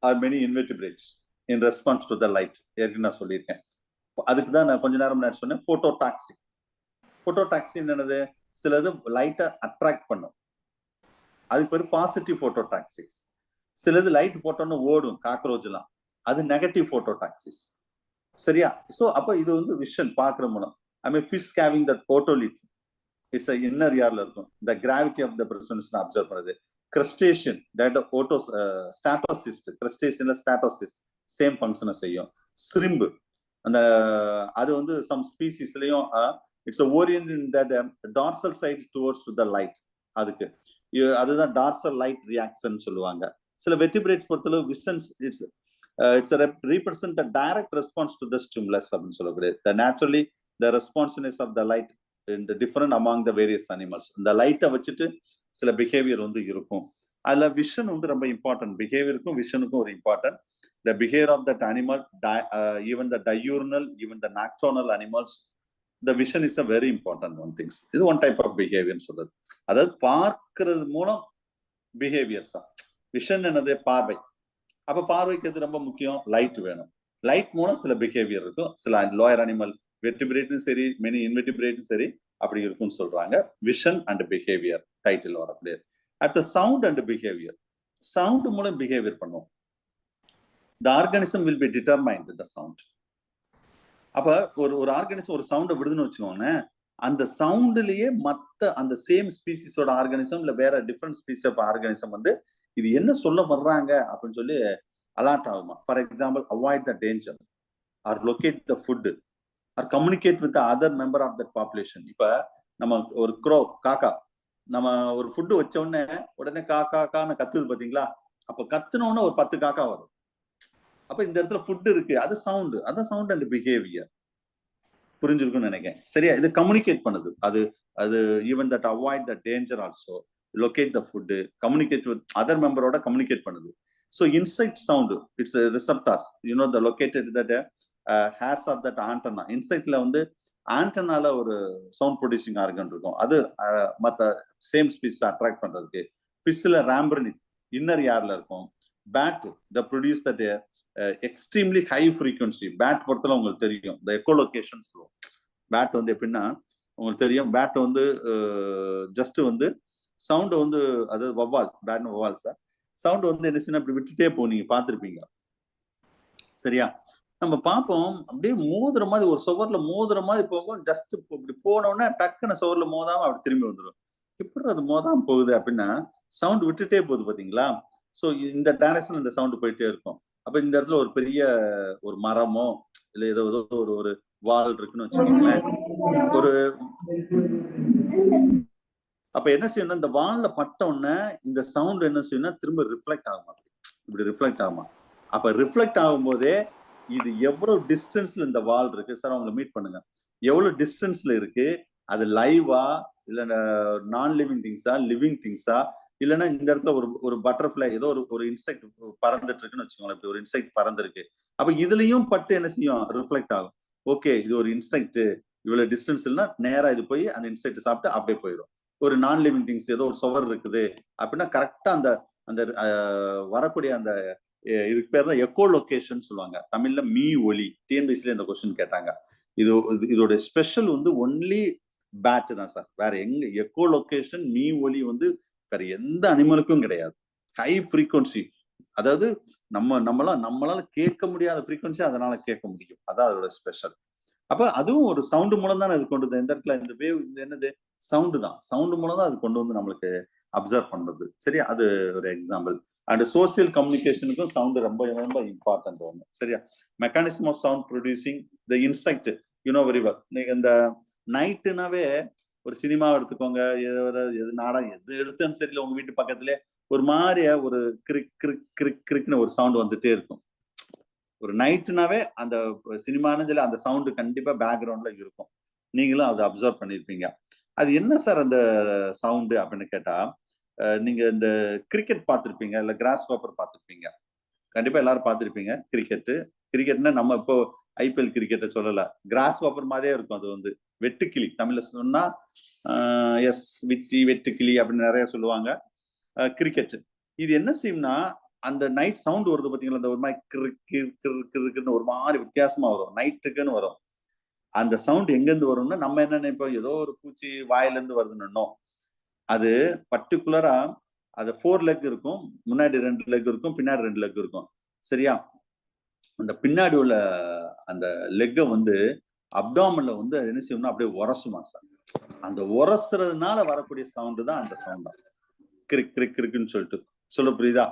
Speaker 1: or many invertebrates in response to the light. ஏற்கனவே நான் சொல்லியிருக்கேன். அதுக்கு தான் நான் கொஞ்ச நேரம் முன்னாடி சொன்னேன் போட்டோடாக்சி. போட்டோடாக்சி என்னது? சிலது லைட்டை அட்ராக்ட் பண்ணும், அதுக்கு பேர் பாசிட்டிவ் போட்டோடாக்சிஸ். சிலது லைட் போட்டோன்னு ஓடும், காக்ரோச் எல்லாம், அது நெகட்டிவ் போட்டோடாக்சிஸ். சரியா? ஸோ அப்போ இது வந்து விஷன் பார்க்குற மூலம். I mean fish having that photolith, it's inner யார்ல இருக்கும். The gravity of the presence observe பண்ணுறது. கிரஸ்டேஷியன் தட் ஓட்டோஸ் ஸ்டாட்டோசிஸ்ட், கிரஸ்டேஷன்ல ஸ்டாட்டோசிஸ்ட் சேம் ஃபங்க்ஷனை செய்யும். ஸ்ரிம்பு அந்த அது வந்து சம் ஸ்பீசிஸ்லயும் it's orient in that dorsal side towards to the light. அதுக்கு அதுதான் டார்சல் லைட் ரியாக்ஷன் சொல்லுவாங்க. சில வெர்டிபிரேட்ஸ் பொறுத்தளவு visions it's represent the direct response to the stimulus அப்படின்னு சொல்லக்கூடியது. The naturally the responsiveness of the light in the different among the various animals. இந்த லைட்டை வச்சுட்டு சில பிஹேவியர் வந்து இருக்கும். அதுல விஷன் வந்து ரொம்ப இம்பார்ட்டன்ட். பிஹேவியருக்கும் விஷனுக்கும் ஒரு important. The behavior of that animal, even the diurnal, even the nocturnal animals, the vision is a very important one things. இது one type of behavior சொல்றது. அதாவது பார்க்கிறது மூலம் பிஹேவியர்ஸ் தான். விஷன் என்னது? பார்வை. அப்ப பார்வைக்கு எது ரொம்ப முக்கியம்? லைட் வேணும். லைட் மூலம் சில பிஹேவியர் இருக்கும். சில லோயர் அனிமல் வெர்டிபிரேட்டும் சரி, மெனி இன்வெர்டிபிரேட்டும் சரி அப்படி இருக்கும்னு சொல்றாங்க. விஷன் அண்ட் பிஹேவியர் டைட்டில் வரக்கூடிய. அடுத்த சவுண்ட் அண்ட் பிஹேவியர். சவுண்ட் மூலம் பிஹேவியர் பண்ணுவோம். The organism will be determined with the sound. அப்ப ஒரு ஆர்கானிசம் ஒரு சவுண்டை விடுதுன்னு வச்சுக்கோங்க, அந்த சவுண்ட்லயே மத்த அந்த சேம் ஸ்பீசிஸோட ஆர்கானிசம் இல்ல வேற டிஃப்ரெண்ட் ஸ்பீசிஸ் ஆஃப் ஆர்கானிசம் வந்து இது என்ன சொல்ல வர்றாங்க அப்படின்னு சொல்லி அலர்ட் ஆகுமா. For example, avoid the danger or locate the food or communicate with other member of that population. இப்ப நம்ம ஒரு க்ரோ காக்கா நம்ம ஒரு ஃபுட்டு வச்ச உடனே காக்கான்னு கத்துது பாத்தீங்களா? அப்ப கத்துனோன்னு ஒரு 10 காக்கா வரும். அப்ப இந்த இடத்துல ஃபுட் இருக்கு, அது சவுண்டு. அதான் சவுண்ட் அண்ட் பிஹேவியர். புரிஞ்சிருக்கும்னு நினைக்கிறேன். சரியா? இது கம்யூனிகேட் பண்ணுது. அது even that avoid the danger also, locate the food, communicate with other member communicate பண்ணுது. So insect sound, it's a receptors, you know, the located that hairs of that antenna. Insectல வந்து ஆண்டனால ஒரு sound producing organ இருக்கும். அது மற்ற same ஸ்பீஸ் attract பண்றதுக்கு. ஃபிஷ்ல ராம்பரினிக் inner யார்ல இருக்கும். Bat the produce that extremely high frequency. Bat பொறுத்தல உங்களுக்கு தெரியும், இந்த எக்கோலொகேஷன் சொல்லுவோம். பேட் வந்து எப்படின்னா உங்களுக்கு தெரியும், பேட் வந்து ஜஸ்ட் வந்து சவுண்ட் வந்து அதாவது வவ்வால், பேட்னு வவ்வால் சார், சவுண்ட் வந்து என்ன செய்யணும், அப்படி விட்டுட்டே போனீங்க பார்த்துருப்பீங்க. சரியா? நம்ம பார்ப்போம் அப்படியே மோதுற மாதிரி, ஒரு சுவர்ல மோதுற மாதிரி போகும். ஜஸ்ட் இப்படி போனோடனே டக்குன்னு சுவர்ல மோதாம அப்படி திரும்பி வந்துடும். எப்படி அது மோதாம போகுது அப்படின்னா சவுண்ட் விட்டுட்டே போகுது பாத்தீங்களா? ஸோ இந்த டைரக்ஷன் இந்த சவுண்ட் போயிட்டே இருக்கும். அப்ப இந்த இடத்துல ஒரு பெரிய ஒரு மரமோ இல்ல ஏதோ ஒரு வால் இருக்குன்னு வச்சுக்கோங்களேன். ஒரு அப்ப என்ன செய்யணும், இந்த வால்ல பட்ட உடனே இந்த சவுண்ட் என்ன செய்யணும்னா திரும்ப ரிஃப்ளெக்ட் ஆகுமா, இப்படி ரிஃப்ளெக்ட் ஆகுமா. அப்ப ரிஃப்ளெக்ட் ஆகும் போதே இது எவ்வளவு டிஸ்டன்ஸ்ல இந்த வால் இருக்கு சார், அவங்களை மீட் பண்ணுங்க, எவ்வளவு டிஸ்டன்ஸ்ல இருக்கு, அது லைவா இல்ல நான் லிவிங் திங்ஸா, லிவிங் திங்ஸா, இல்லைன்னா இந்த இடத்துல ஒரு பட்டர்ஃபிளை ஏதோ ஒரு இன்செக்ட் பறந்துட்டு இருக்குன்னு வச்சுக்கோங்களேன். இப்படி ஒரு இன்செக்ட் பறந்துருக்கு. அப்ப இதுலயும் பட்டு என்ன செய்யும், ரிஃப்ளெக்ட் ஆகும். ஓகே, இது ஒரு இன்செக்ட், இவ்வளவு டிஸ்டன்ஸ் இல்லைன்னா நேரா இது போய் அந்த இன்செக்ட் சாப்பிட்டு அப்படியே போயிடும். ஒரு நான் லிவிங் திங்ஸ் ஏதோ ஒரு சுவர் இருக்குது அப்படின்னா கரெக்டா அந்த அந்த வரக்கூடிய அந்த இதுக்கு பேர் தான் எக்கோ லொகேஷன் சொல்லுவாங்க. தமிழ்ல மீ ஒலி. டிஎன்பிஎஸ்சில இந்த கொஸ்டின் கேட்டாங்க. இதோட ஸ்பெஷல் வந்து ஒன்லி பேட் தான் சார். வேற எங்க எக்கோ லொகேஷன் மீ ஒலி வந்து வேற எந்த அனிமலுக்கும் கிடையாது. ஹை ஃப்ரீக்வன்சி, அதாவது நம்மளால கேட்க முடியாத ஃப்ரீக்வன்சி அதனால கேட்க முடியும். அதான் அதோட ஸ்பெஷல். அப்ப அதுவும் ஒரு சவுண்டு மூலம் தான் அது கொண்டு வந்து இந்த இடத்துல இந்த வேவ் என்னது சவுண்டு தான். சவுண்டு மூலம் தான் அது கொண்டு வந்து நம்மளுக்கு அப்சர்வ் பண்றது. சரியா? அது ஒரு எக்ஸாம்பிள். அண்ட் சோசியல் கம்யூனிகேஷனுக்கும் சவுண்ட் ரொம்ப ரொம்ப இம்பார்ட்டன்ட் ஒன்று. சரியா? Mechanism of sound producing the insect very well. நீங்க இந்த நைட்டுனாவே ஒரு சினிமா எடுத்துக்கோங்க, எது நாடகம் எது எடுத்துன்னு சரியில்லை, உங்க வீட்டு பக்கத்துல ஒரு மாதிரியா ஒரு கிரிக் கிரிக் கிரிக் கிரிக்னு ஒரு சவுண்ட் வந்துட்டே இருக்கும். ஒரு நைட்டுனாவே அந்த சினிமானதுல அந்த சவுண்டு கண்டிப்பா பேக்ரவுண்ட்ல இருக்கும். நீங்களும் அதை அப்சர்வ் பண்ணியிருப்பீங்க. அது என்ன சார் அந்த சவுண்டு அப்படின்னு கேட்டா, நீங்க இந்த கிரிக்கெட் பார்த்துருப்பீங்க, இல்ல கிராஸ் காப்பர் பார்த்துருப்பீங்க. கண்டிப்பா எல்லாரும் பார்த்துருப்பீங்க. கிரிக்கெட்னா நம்ம இப்போ ஐபிஎல் கிரிக்கெட்டை சொல்லல, கிராஸ் காப்பர் மாதிரியே இருக்கும். அது வந்து வெட்டுக்கிளி, தமிழ்ல சொன்னா எஸ் வெட்டுக்கிளி அப்படின்னு நிறைய சொல்லுவாங்க. கிரிக்கெட் இது என்ன செய்யும்னா, அந்த நைட் சவுண்ட் வருது பாத்தீங்களா, அந்த ஒரு மாதிரி கிறுக்குன்னு ஒரு மாதிரி வித்தியாசமா வரும், நைட்டுக்குன்னு வரும். அந்த சவுண்ட் எங்க இருந்து வரும்னா, நம்ம என்ன நினைப்போம், ஏதோ ஒரு பூச்சி வாயில இருந்து வருதுன்னு. அது பர்டிகுலரா அது 4 லெக் இருக்கும், முன்னாடி 2 லெக் இருக்கும், பின்னாடி 2 லெக் இருக்கும். சரியா? அந்த பின்னாடி உள்ள அந்த லெக்கை வந்து அப்டாமன்ல வந்து என்ன செய்யணும்னா அப்படியே உரசுமா சார். அந்த உரசுறதுனால வரக்கூடிய சவுண்டு தான் அந்த சவுண்ட் தான் கிரிக் கிரிக் கிரிக்குன்னு சொல்லிட்டு சொல்ல புரியுதா?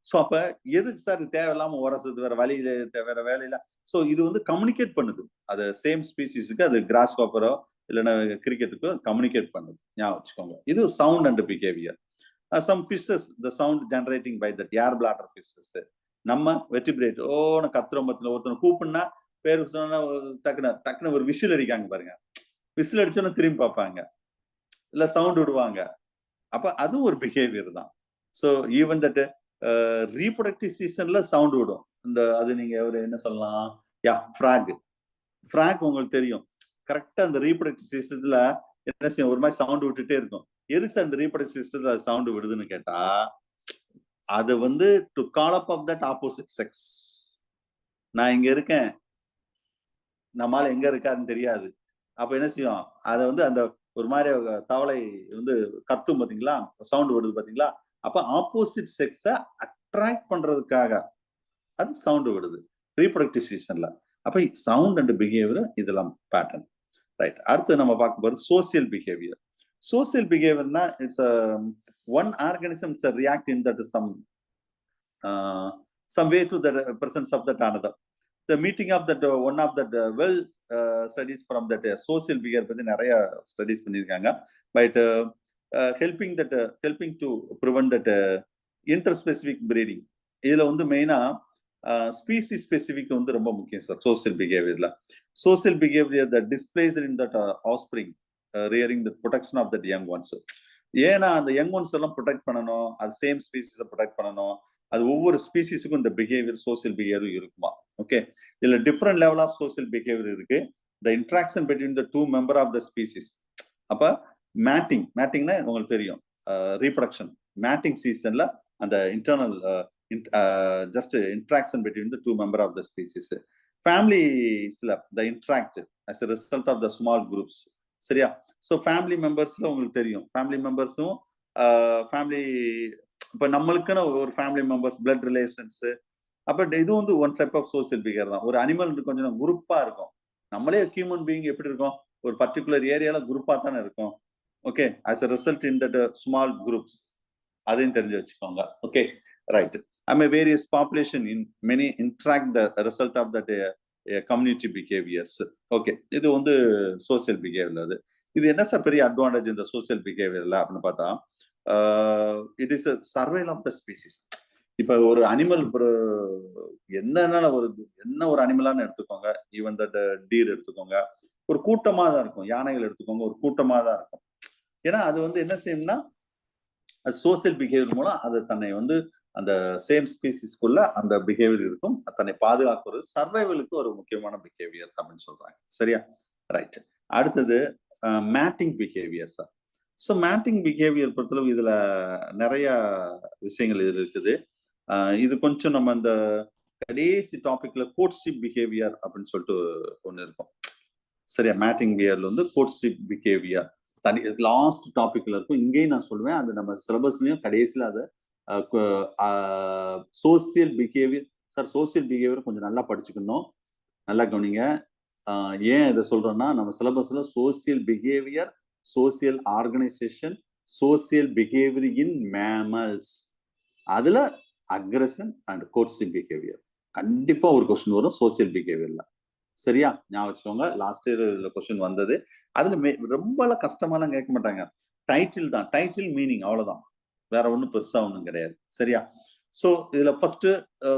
Speaker 1: சோ அப்ப எதுக்கு சார் தேவையில்லாம உரசுது, வேற வழியில வேற வேலையில. சோ இது வந்து கம்யூனிகேட் பண்ணுது. அது சேம் ஸ்பீசிஸுக்கு, அது கிராஸ் காப்பரோ இல்லைன்னா கிரிக்கெட்டுக்கோ கம்யூனிகேட் பண்ணுது. ஞாபகம் வச்சுக்கோங்க. இது sound and behaviour. Some fishes the sound generating by that air bladder fishes. நம்ம வெட்டிபிரேட் ஓன்னு கத்துறோம் பத்தில, ஒருத்தனை கூப்பிடுனா பேர் சொன்னா டக்குன்னு ஒரு விசில் அடிக்காங்க பாருங்க. விசில் அடிச்சோன்னா திரும்பி பார்ப்பாங்க, இல்ல சவுண்ட் விடுவாங்க. அப்ப அதுவும் ஒரு பிஹேவியர் தான். ஸோ ஈவன் தட் ரீப்ரொடக்டிவ் சீசன்ல சவுண்ட் விடும். இந்த அது நீங்க ஒரு என்ன சொல்லலாம், ஃப்ராக் உங்களுக்கு தெரியும். கரெக்டா அந்த ரீப்ரொடக்டிவ் சீசன்ல என்ன செய்யும், ஒரு மாதிரி சவுண்ட் விட்டுட்டே இருக்கும். எதுக்கு சார் இந்த ரீப்ரொடக்டிவ் சிஸ்டத்துல சவுண்ட் விடுதுன்னு கேட்டா, அது வந்து to call up of that opposite sex. நான் இங்க இருக்கேன், நம்மால எங்க இருக்காருன்னு தெரியாது. அப்ப என்ன செய்யும், அதை வந்து அந்த ஒரு மாதிரி தவளை வந்து கத்தும் பாத்தீங்களா, சவுண்ட் விடுது பாத்தீங்களா. அப்ப ஆப்போசிட் செக்ஸ அட்ராக்ட் பண்றதுக்காக அது சவுண்ட் விடுது ரீப்ரொடக்டிவ் சீசன்ல. அப்ப சவுண்ட் அண்ட் பிஹேவியர் இதெல்லாம் பேட்டர்ன். ரைட். அடுத்து நம்ம பார்க்க போறது social behaviour. Social behavior na it's a one organism to react in that some way to the presence of that another. The meeting of that one of that well studies from that social behavior பத்தி நிறைய studies பண்ணிருக்காங்க. But helping to prevent that interspecific breeding. இதுல வந்து மெயினா species specific வந்து ரொம்ப முக்கியம் sir social பிஹேவியர்ல. Social behaviour that displayed in that offspring rearing the protection of the young ones. ஏன்னா அந்த யங் ஒன்ஸ் எல்லாம் ப்ரொடெக்ட் பண்ணணும், அது சேம் ஸ்பீசிஸை ப்ரொடெக்ட் பண்ணணும். அது ஒவ்வொரு ஸ்பீசிஸுக்கும் இந்த பிஹேவியர் சோசியல் பிஹேவியர் இருக்குமா. ஓகே, இதுல different level of social behaviour இருக்கு. The interaction between the 2 member of the species. அப்ப மேட்டிங்னா உங்களுக்கு தெரியும், ரீப்ரொடக்ஷன். மேட்டிங் சீசன்ல அந்த internal just interaction between the 2 member of the species. ஃபேமிலிஸ்ல the interact as a result of the small groups. சரியா? So family மெம்பர்ஸ்ல உங்களுக்கு தெரியும், ஃபேமிலி மெம்பர்ஸும் ஃபேமிலி இப்போ நம்மளுக்குன்னு ஒரு ஃபேமிலி மெம்பர்ஸ், பிளட் ரிலேஷன்ஸ். அப்ப இது வந்து one type of social behaviour தான். ஒரு அனிமல் கொஞ்சம் குரூப்பா இருக்கும். நம்மளே ஹியூமன் பீயிங் எப்படி இருக்கும், ஒரு பர்டிகுலர் ஏரியால குரூப்பா தானே இருக்கும். Okay, as a result in that small groups. அதையும் தெரிஞ்சு வச்சுக்கோங்க. Okay, right. Various population in many interact the result of that community behaviours. Okay, இது வந்து சோசியல் பிஹேவியர். அது இது என்ன சார் பெரிய அட்வான்டேஜ் இந்த சோசியல் பிஹேவியர்ல அப்படின்னு பார்த்தா, it is survival of the species. இப்ப ஒரு அனிமல் என்ன ஒரு அனிமலான்னு எடுத்துக்கோங்க, ஈவன் தட் டீர் எடுத்துக்கோங்க, ஒரு கூட்டமா தான் இருக்கும். யானைகள் எடுத்துக்கோங்க, ஒரு கூட்டமா தான் இருக்கும். ஏன்னா அது வந்து என்ன செய்யும்னா, சோசியல் பிஹேவியர் மூலம் அது தன்னை வந்து அந்த சேம் ஸ்பீசிஸ்க்குள்ள அந்த பிஹேவியர் இருக்கும், தன்னை பாதுகாக்கிறது சர்வைவலுக்கு ஒரு முக்கியமான பிஹேவியர் அப்படின்னு சொல்றாங்க. சரியா? ரைட். அடுத்தது matting behaviour sir. So matting behaviour பொறுத்தளவு இதுல நிறைய விஷயங்கள் இது இருக்குது. இது கொஞ்சம் நம்ம இந்த கடைசி டாபிக்ல கோர்ட்ஷிப் பிஹேவியர் அப்படின்னு சொல்லிட்டு ஒண்ணு இருக்கும். சரியா? மேட்டிங் பிஹேவியர்ல வந்து கோர்ட்ஷிப் பிஹேவியர் தனி லாஸ்ட் டாபிக்ல இருக்கும். இங்கேயும் நான் சொல்லுவேன், அது நம்ம சிலபஸ்லயும் கடைசியில அது social behaviour. Sir social behaviour கொஞ்சம் நல்லா படிச்சுக்கணும், நல்லா கவனிங்க. ஏன் இதை சொல்றோம்னா, நம்ம சிலபஸ்ல social behaviour, social organisation, social behaviour in mammals, அதுல அக்ரஷன் அண்ட் கோர்சிவ் பிஹேவியர். கண்டிப்பா ஒரு கொஸ்டின் வரும் சோசியல் பிஹேவியர்ல. சரியா? ஞாபகம் வச்சுக்கோங்க. லாஸ்ட் இயர் இதுல கொஸ்டின் வந்தது. அதுல ரொம்ப கஷ்டமாலாம் கேட்க மாட்டாங்க. டைட்டில் தான், டைட்டில் மீனிங் அவ்வளவுதான், வேற ஒன்றும் பெருசா ஒன்றும் கிடையாது. சரியா? ஸோ இதுல ஃபர்ஸ்ட்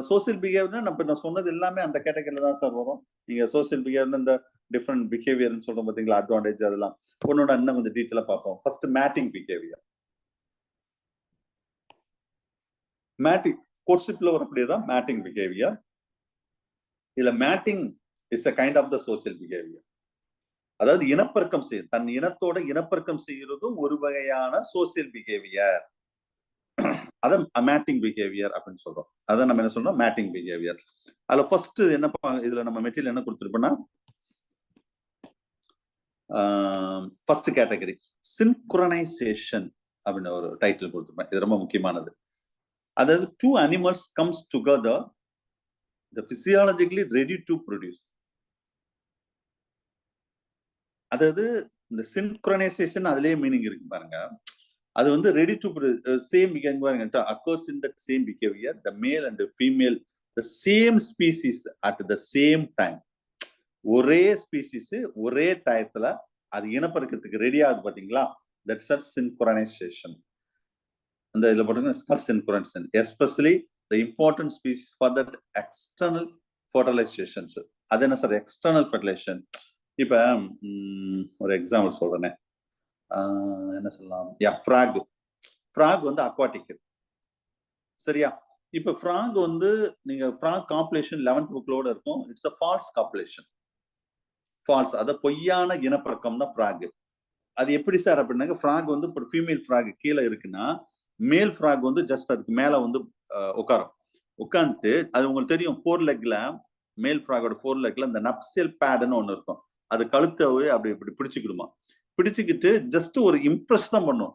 Speaker 1: சோசியல் பிஹேவியர்னா நான் சொன்னது எல்லாமே அந்த கேட்டகரியில தான் சார் வரும். நீங்க சோசியல் பிஹேவியர் இந்த டிஃப்ரெண்ட் பிஹேவியர்னு சொல்றோம் பாத்தீங்களா, அட்வான்டேஜ் அதெல்லாம் ஒன்னொன்னு இன்னும் கொஞ்சம் டீட்டெயிலா பார்ப்போம். First mating behaviour. மேட்டிங் கோர்ஷிப்ல வரக்கூடியதான் மேட்டிங் பிஹேவியர். இதுல mating is a kind of the social behaviour. அதாவது இனப்பெருக்கம் செய்யும், தன் இனத்தோட இனப்பெருக்கம் செய்யறதும் ஒரு வகையான சோசியல் பிஹேவியர். அத மேட்டிங் பிஹேவியர் அப்படின்னு சொல்றோம். அதான் நம்ம என்ன சொல்றோம், மேட்டிங் பிஹேவியர். அதுல ஃபர்ஸ்ட் என்ன இதுல நம்ம மெட்டீரியல் என்ன கொடுத்துருப்போம்னா, ஃபர்ஸ்ட் கேட்டகரி சின்க்ரோனைசேஷன் அப்படின்னு ஒரு டைட்டில் கொடுத்துருப்பேன். இது ரொம்ப முக்கியமானது. அதாவது two animals comes together, the physiologically ready to produce. அதாவது இந்த சின்க்ரோனைசேஷன் அதுலயே மீனிங் இருக்கு பாருங்க. அது வந்து ready to same occurs in the same behavior, the male and the female, the same species at the same time. ஒரே ஸ்பீசிஸ் ஒரே டயத்துல அது இனப்பெருக்கத்துக்கு ரெடி ஆகுது பாத்தீங்களா, that's a synchronization. அந்த இதுல போட்டீங்கன்னா synchronization, especially the important species for that external fertilizations. அது என்ன சார் எக்ஸ்டர்னல் ஃபெர்டிலைசேஷன்? இப்ப ஒரு எக்ஸாம்பிள் சொல்றேனே, என்ன சொல்லலாம், ஃப்ராக் வந்து அக்வாட்டிக். சரியா? இப்ப ஃப்ராக் வந்து நீங்க ஃப்ராக் காம்புலேஷன் 11th புக்லோட இருக்கும். It's a false copulation. False, அத பொய்யான இனப்பெருக்கம் தான் ஃப்ராக். அது எப்படி சார் அப்படின்னாக்க, ஃப்ராக் வந்து இப்போ ஃபீமேல் ஃப்ராக் கீழே இருக்குன்னா, மேல் ஃப்ராக் வந்து ஜஸ்ட் அதுக்கு மேல வந்து உட்காந்துட்டு, அது உங்களுக்கு தெரியும் 4 லெக்ல, மேல் ஃப்ராகோட 4 லெக்ல இந்த நப்சியல் பேடுன்னு ஒண்ணு இருக்கும். அது கழுத்தவே அப்படி இப்படி பிடிச்சுக்கிடுமா. பிடிச்சுக்கிட்டு ஜஸ்ட் ஒரு இம்ப்ரெஸ் தான் பண்ணும்.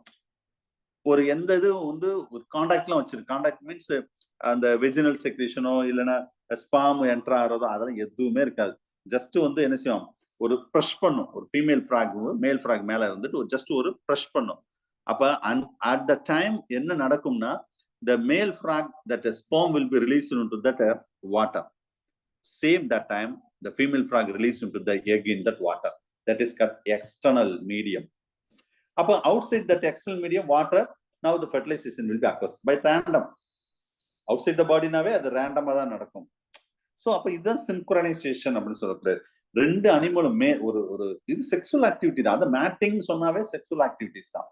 Speaker 1: ஒரு எந்த இதுவும் வந்து ஒரு கான்டாக்ட்லாம் வச்சிருக்கு. கான்டாக்ட் மீன்ஸ் அந்த வெஜினல் செக்ரேஷனோ இல்லைன்னா ஸ்பாம் என்டர் ஆகிறதோ அதெல்லாம் எதுவுமே இருக்காது. ஜஸ்ட் வந்து என்ன செய்யும், ஒரு ப்ரெஷ் பண்ணும். ஒரு ஃபீமேல் ஃப்ராக் மேல் ஃப்ராக் மேல இருந்துட்டு ஜஸ்ட் ஒரு ப்ரெஷ் பண்ணும். அப்ப at the time என்ன நடக்கும்னா, the male frog that a sperm will be released into that water. Same that time the female frog released into the egg in that water. That is called external medium. அப்ப outside that external medium water, now the fertilization will be occurs by random. Outside the body நாவே அது ரேண்டமா தான் நடக்கும். So அப்ப இதுதான் சின்க்ரோனைசேஷன் அப்படின்னு சொல்லப்படுது. ரெண்டு அனிமலுமே ஒரு இது செக்ஸுவல் ஆக்டிவிட்டி தான். அது மேட்டிங் சொன்னாவே செக்ஸுவல் ஆக்டிவிட்டிஸ் தான்.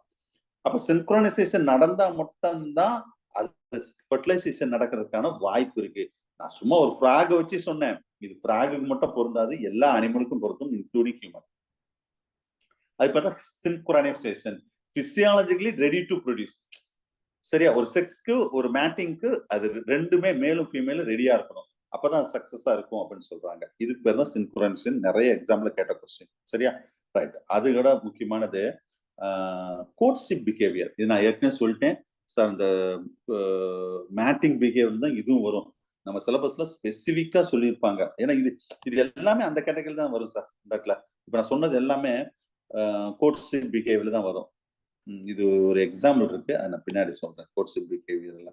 Speaker 1: அப்ப சின்க்ரோனைசேஷன் நடந்தா மட்டும்தான் அது ஃபெர்டிலைசேஷன் நடக்கிறதுக்கான வாய்ப்பு இருக்கு. நான் சும்மா ஒரு ஃப்ராக வச்சு சொன்னேன். இது ஃப்ராகுக்கு மட்டும் பொருந்தாது, எல்லா அனிமலுக்கும் பொருந்தும், இன்க்ளூடிங் ஹியூமன். அது பார்த்தா சின்க்ரோனைசேஷன் பிசியாலஜிக்கலி ரெடி டு ப்ரொடியூஸ். சரியா? ஒரு செக்ஸ்க்கு ஒரு மேட்டிங்க்கு அது ரெண்டுமே மேலும் ஃபீமேலும் ரெடியா இருக்கணும். அப்பதான் சக்சஸா இருக்கும் அப்படின்னு சொல்றாங்க. இதுக்கு பேர் தான் சின்க்ரோனைசேஷன். நிறைய எக்ஸாம்பிள்ல கேட்ட கொஸ்டின். சரியா? ரைட். அது கூட முக்கியமானது கோர்ட்ஷிப் பிஹேவியர். இது நான் ஏற்கனவே சொல்லிட்டேன் சார். இந்த மேட்டிங் பிஹேவியர் தான் இதுவும் வரும். நம்ம சிலபஸ்ல ஸ்பெசிபிக்கா சொல்லியிருப்பாங்க. ஏன்னா இது எல்லாமே அந்த கேட்டகரியில தான் வரும் சார். இப்ப நான் சொன்னது எல்லாமே கோர்ட்ஷிப் பிஹேவியர் தான் வரும். இது ஒரு எக்ஸாம்பிள் இருக்கு, அதை நான் பின்னாடி சொல்றேன். கோர்ட்ஷிப் பிஹேவியர்ல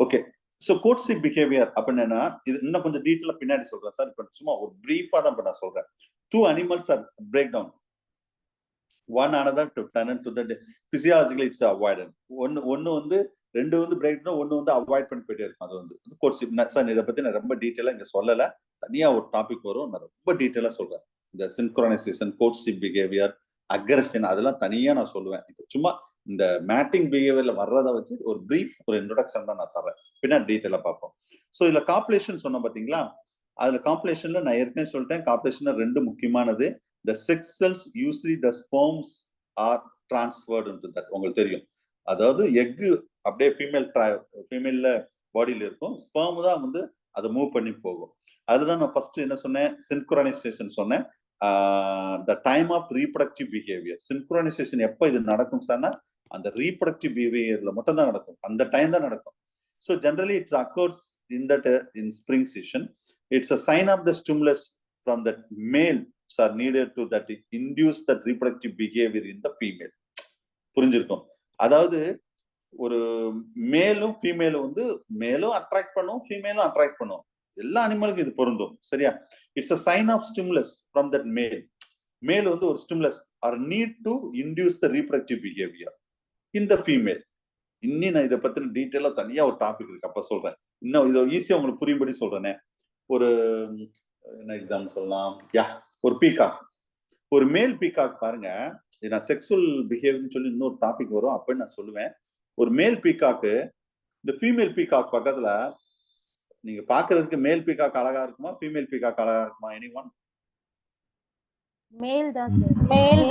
Speaker 1: ஓகே. ஸோ கோர்ட்ஷிப் பிஹேவியர் அப்படின்னா இது இன்னும் கொஞ்சம் டீட்டெயிலா பின்னாடி சொல்றேன் சார். இப்ப சும்மா ஒரு பிரீஃபா தான் இப்ப நான் சொல்றேன். 2 animals are break down. One another to turn into the physiologically it's avoided. ஒன்னு வந்து ரெண்டு வந்து பிரேக் டவுன், ஒன்னு வந்து அவாய்ட் பண்ணி போயிட்டே இருக்கும். அது வந்து கோர்ட்ஷிப் சார். இதை பத்தி நான் ரொம்ப டீட்டெயிலா இங்க சொல்லல. தனியா ஒரு டாபிக் வரும், நான் ரொம்ப டீட்டெயிலா சொல்றேன். இந்த சின்க்ரோனைசேஷன், கோர்ட்ஷிப் பிஹேவியர், அக்ரஷன் அதெல்லாம் தனியா நான் சொல்லுவேன். இப்போ சும்மா இந்த மேட்டிங் பிஹேவியர்ல வர்றதை வச்சு ஒரு பிரீஃப் ஒரு இன்ட்ரோடக்ஷன் தான் நான் தரேன். பின்னாடி டீட்டெயிலா பார்ப்போம். ஸோ இதுல காம்புலேஷன் சொன்னோம் பாத்தீங்களா, அதுல காம்புலேஷன்ல நான் ஏற்கனவே சொல்லிட்டேன். காம்புலேஷன்ல ரெண்டு முக்கியமானது. The sex cells, usually the sperms are transferred into that. உங்களுக்கு தெரியும். அதாவது எக் அப்படியே ஃபீமேல்ல பாடியில இருக்கும், ஸ்பெர்ம் தான் வந்து அதை மூவ் பண்ணி போகும். அதுதான் நான் ஃபர்ஸ்ட் என்ன சொன்னேன், சின்க்ரோனைசேஷன் சொன்னேன். the time of reproductive behavior. சின்க்ரோனைசேஷன் எப்ப இது நடக்கும் சார்னா, அந்த ரீப்ரொடக்டிவ் பிஹேவியர்ல மட்டும் தான் நடக்கும். அந்த டைம் தான் நடக்கும். So generally it occurs in spring season. It's a sign of the stimulus from the male are needed to that induce that reproductive behavior in the female. புரிஞ்சிருக்கும். அதாவது ஒரு மேலும் ஃபீமேலும் வந்து மேலும் அட்ராக்ட் பண்ணும், ஃபீமேலும் அட்ராக்ட் பண்ணும். எல்லா அனிமலுக்கும் இது பொருந்தும். சரியா? It's a sign of stimulus from that male. Male வந்து ஒரு stimulus or need to induce the reproductive behaviour in the female. இன்னும் நான் இதை பத்தின டீட்டெயிலா தனியா ஒரு டாபிக் இருக்கு, அப்ப சொல்றேன். இன்னும் இதை ஈஸியா உங்களுக்கு புரியும்படி சொல்றேனே. ஒரு என்ன எக்ஸாம்பிள் சொல்லலாம்? ஒரு பீகாக், ஒரு மேல் பீகாக் பாருங்க. இது நான் செக்ஸுவல் பிஹேவியர்னு சொல்லி இன்னொரு டாபிக் வரும், அப்ப நான் சொல்லுவேன். ஒரு மேல் பீகாக்கு இந்த ஃபீமேல் பீகாக் பக்கத்துல நீங்க பாக்குறதுக்கு மேல் பீகாக் அழகா இருக்குமா, ஃபீமேல் பீகாக் அழகா இருக்குமா? எனிஒன்?
Speaker 3: மேல் தான் சார். மேல்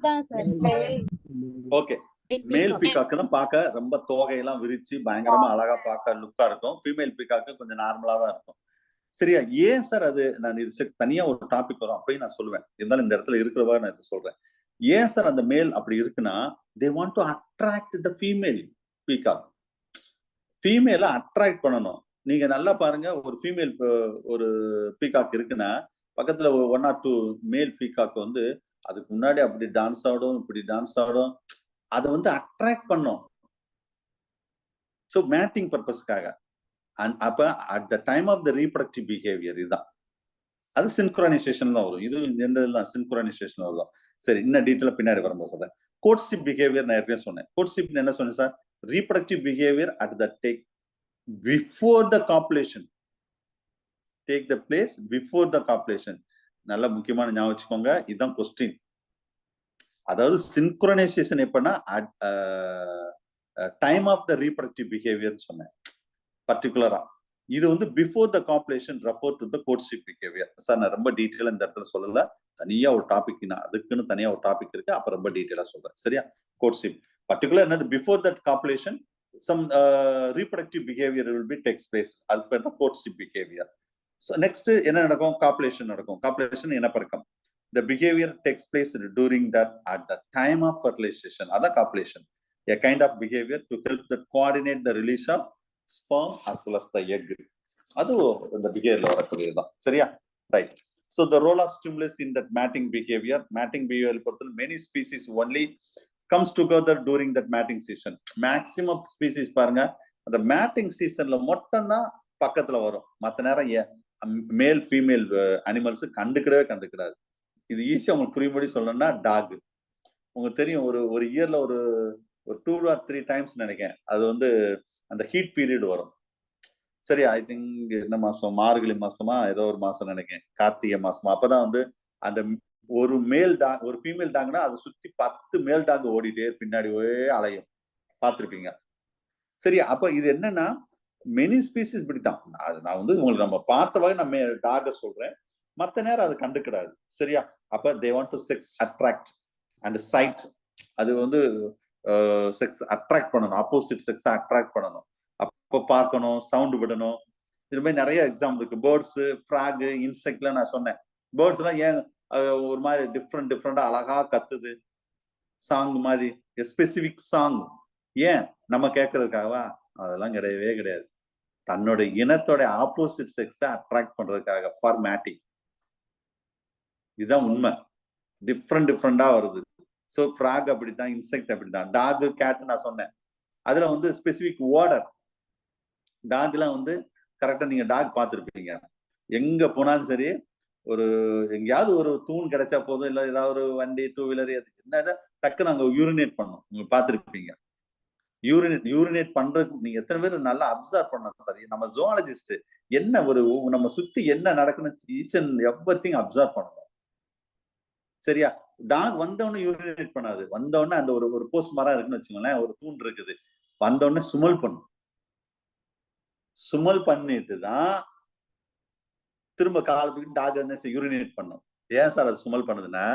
Speaker 3: தான் சார்.
Speaker 1: ஓகே, மேல் பீகாக்கு தான் பார்க்க ரொம்ப தோகையெல்லாம் விரிச்சு பயங்கரமா அழகா பார்க்க லுக்கா இருக்கும். ஃபீமேல் பீகாக்கு கொஞ்சம் நார்மலா தான் இருக்கும். சரியா? ஏன் சார் அது? நான் இது தனியா ஒரு டாபிக் வரும், அப்பயும் நான் சொல்லுவேன். இருந்தாலும் இந்த இடத்துல இருக்கிறவா நான் இது சொல்றேன். ஏன் சார் அந்த மேல் அப்படி இருக்குன்னா, they want to attract the female peacock. ஃபீமேல அட்ராக்ட் பண்ணணும். நீங்க நல்லா பாருங்க, ஒரு ஃபீமேல் ஒரு பீகாக் இருக்குன்னா பக்கத்துல 1 or 2 மேல் பீகாக் வந்து அதுக்கு முன்னாடி அப்படி டான்ஸ் ஆடும், இப்படி டான்ஸ் ஆடும். அதை வந்து அட்ராக்ட் பண்ணும். ஸோ மேட்டிங் பர்பஸ்க்காக. அப்ப at the time of the reproductive behaviour இதுதான். அது சின்க்ரோனைசேஷன் தான் வரும். இது எந்தெல்லாம் சின்க்ரோனைசேஷன் வரும். சரி, இன்னும் டீட்டெயிலா பின்னாடி வரும்போது சொல்றேன். கோட்ஷிப் பிஹேவியர் நான் ஏற்கனவே சொன்னேன். கோட்ஷிப் என்ன சொன்னேன் sir? Reproductive behaviour at the take before the copulation. Take the place before the copulation. நல்ல முக்கியமான ஞாபகம் வச்சுக்கோங்க, இதுதான் கொஸ்டின். அதாவது சின்க்ரோனைசேஷன் எப்பன்னா time of the reproductive behaviour சொன்னேன் பர்டிகுலரா. இது வந்து before the copulation refer to the courtship behaviour. Sir நான் ரொம்ப டீட்டெயிலா இந்த இடத்துல சொல்லல, தனியா ஒரு டாபிக், நான் அதுக்குன்னு தனியா ஒரு டாபிக் இருக்கு, அப்ப ரொம்ப டீட்டெயிலா சொல்றேன். சரியா? கோட்ஷிப் பர்டிகுலர் என்னது? Before that copulation some reproductive behaviour will be takes place. அது பேர் தான் கோட்ஷிப் பிஹேவியர். ஸோ நெக்ஸ்ட் என்ன நடக்கும்? காப்புலேஷன் நடக்கும். காப்புலேஷன் இனப்பெருக்கம். The behavior takes place during that at the time of fertilization. That's copulation. A kind of behavior to help that coordinate the release of sperm as well as the egg. That's the behavior. சரியா? Right. So the role of stimulus in that mating behavior, many species only comes together during that mating season. Maximum species பாருங்க அந்த mating seasonல மட்டும் தான் பக்கத்துல வரும். மத்த நேரம் male female animals கண்டுக்கிடாது. இது ஈஸியா உங்களுக்கு புரியும்படி சொல்லணும்னா, டாக் உங்களுக்கு தெரியும், ஒரு இயர்ல ஒரு 2 or 3 டைம்ஸ் நினைக்கிறேன் அது வந்து அந்த ஹீட் பீரியட் வரும். சரி, ஐ திங்க் என்ன மாசம், மார்கழி மாசமா ஏதோ ஒரு மாசம் நினைக்கிறேன், கார்த்திகை மாசமா. அப்பதான் வந்து அந்த ஒரு மேல் டாக் ஒரு ஃபீமேல் டாக்னா அதை சுத்தி 10 மேல் டாக் ஓடிட்டே பின்னாடி அலையும், பார்த்திருப்பீங்க. சரி, அப்ப இது என்னன்னா மெனி ஸ்பீசிஸ் இப்படித்தான். அது நான் வந்து உங்களுக்கு நம்ம பார்த்த வகை நம்ம டாக சொல்றேன், மத்த நேரம் அது கண்டுக்கிடாது. சரியா? அப்ப they want to sex attract and sight. அது வந்து செக்ஸ் அட்ராக்ட் பண்ணணும், ஆப்போசிட் செக்ஸ் அட்ராக்ட் பண்ணணும். அப்ப பார்க்கணும், சவுண்ட் விடணும். இது மாதிரி நிறைய எக்ஸாம்பிள் இருக்கு. பேர்ட்ஸ், ஃப்ராக், இன்செக்ட்ல நான் சொன்னேன். பேர்ட்ஸ் எல்லாம் ஏன் ஒரு மாதிரி டிஃப்ரெண்டா அழகா கத்துது, சாங் மாதிரி, ஸ்பெசிபிக் சாங். ஏன்? நம்ம கேட்கறதுக்காகவா? அதெல்லாம் கிடையவே கிடையாது. தன்னோட இனத்தோட ஆப்போசிட் செக்ஸை அட்ராக்ட் பண்றதுக்காக, ஃபார் மேட்டிங். இதுதான் உண்மை. டிஃப்ரெண்டா வருது. ஸோ ஃப்ராக் அப்படித்தான், இன்செக்ட் அப்படித்தான். டாக், கேட் நான் சொன்னேன். அதுல வந்து ஸ்பெசிபிக் ஓடர். டாக்லாம் வந்து கரெக்டா நீங்க டாக் பார்த்துருப்பீங்க. எங்க போனாலும் சரி, எங்கேயாவது ஒரு தூண் கிடைச்சா போதும், இல்ல ஏதாவது ஒரு வண்டி, 2 வீலர் என்ன டக்குன்னு அங்க யூரினேட் பண்ணும். நீங்க பார்த்துருப்பீங்க. யூரினேட் பண்றதுக்கு நீங்க எத்தனை பேர் நல்லா அப்சர்வ் பண்ணணும். சரி, நம்ம ஜூவாலஜிஸ்ட் என்ன நம்ம சுத்தி என்ன நடக்குன்னு ஈச் அண்ட் எவ்ரிதிங் அப்சர்வ் பண்ணணும். சரியா? டாக் வந்தவொடனே யூரினேட் பண்ணாது. வந்தவொடனே அந்த ஒரு போஸ்ட் மரம் இருக்குன்னு வச்சுக்கோங்களேன், ஒரு தூண் இருக்குது, வந்தவொடனே சுமல் பண்ணும். சுமல் பண்ணிட்டு தான் திரும்ப காலத்துக்கு டாக் வந்து யூரினேட் பண்ணும். ஏன் சார் அது சுமல் பண்ணுதுன்னா,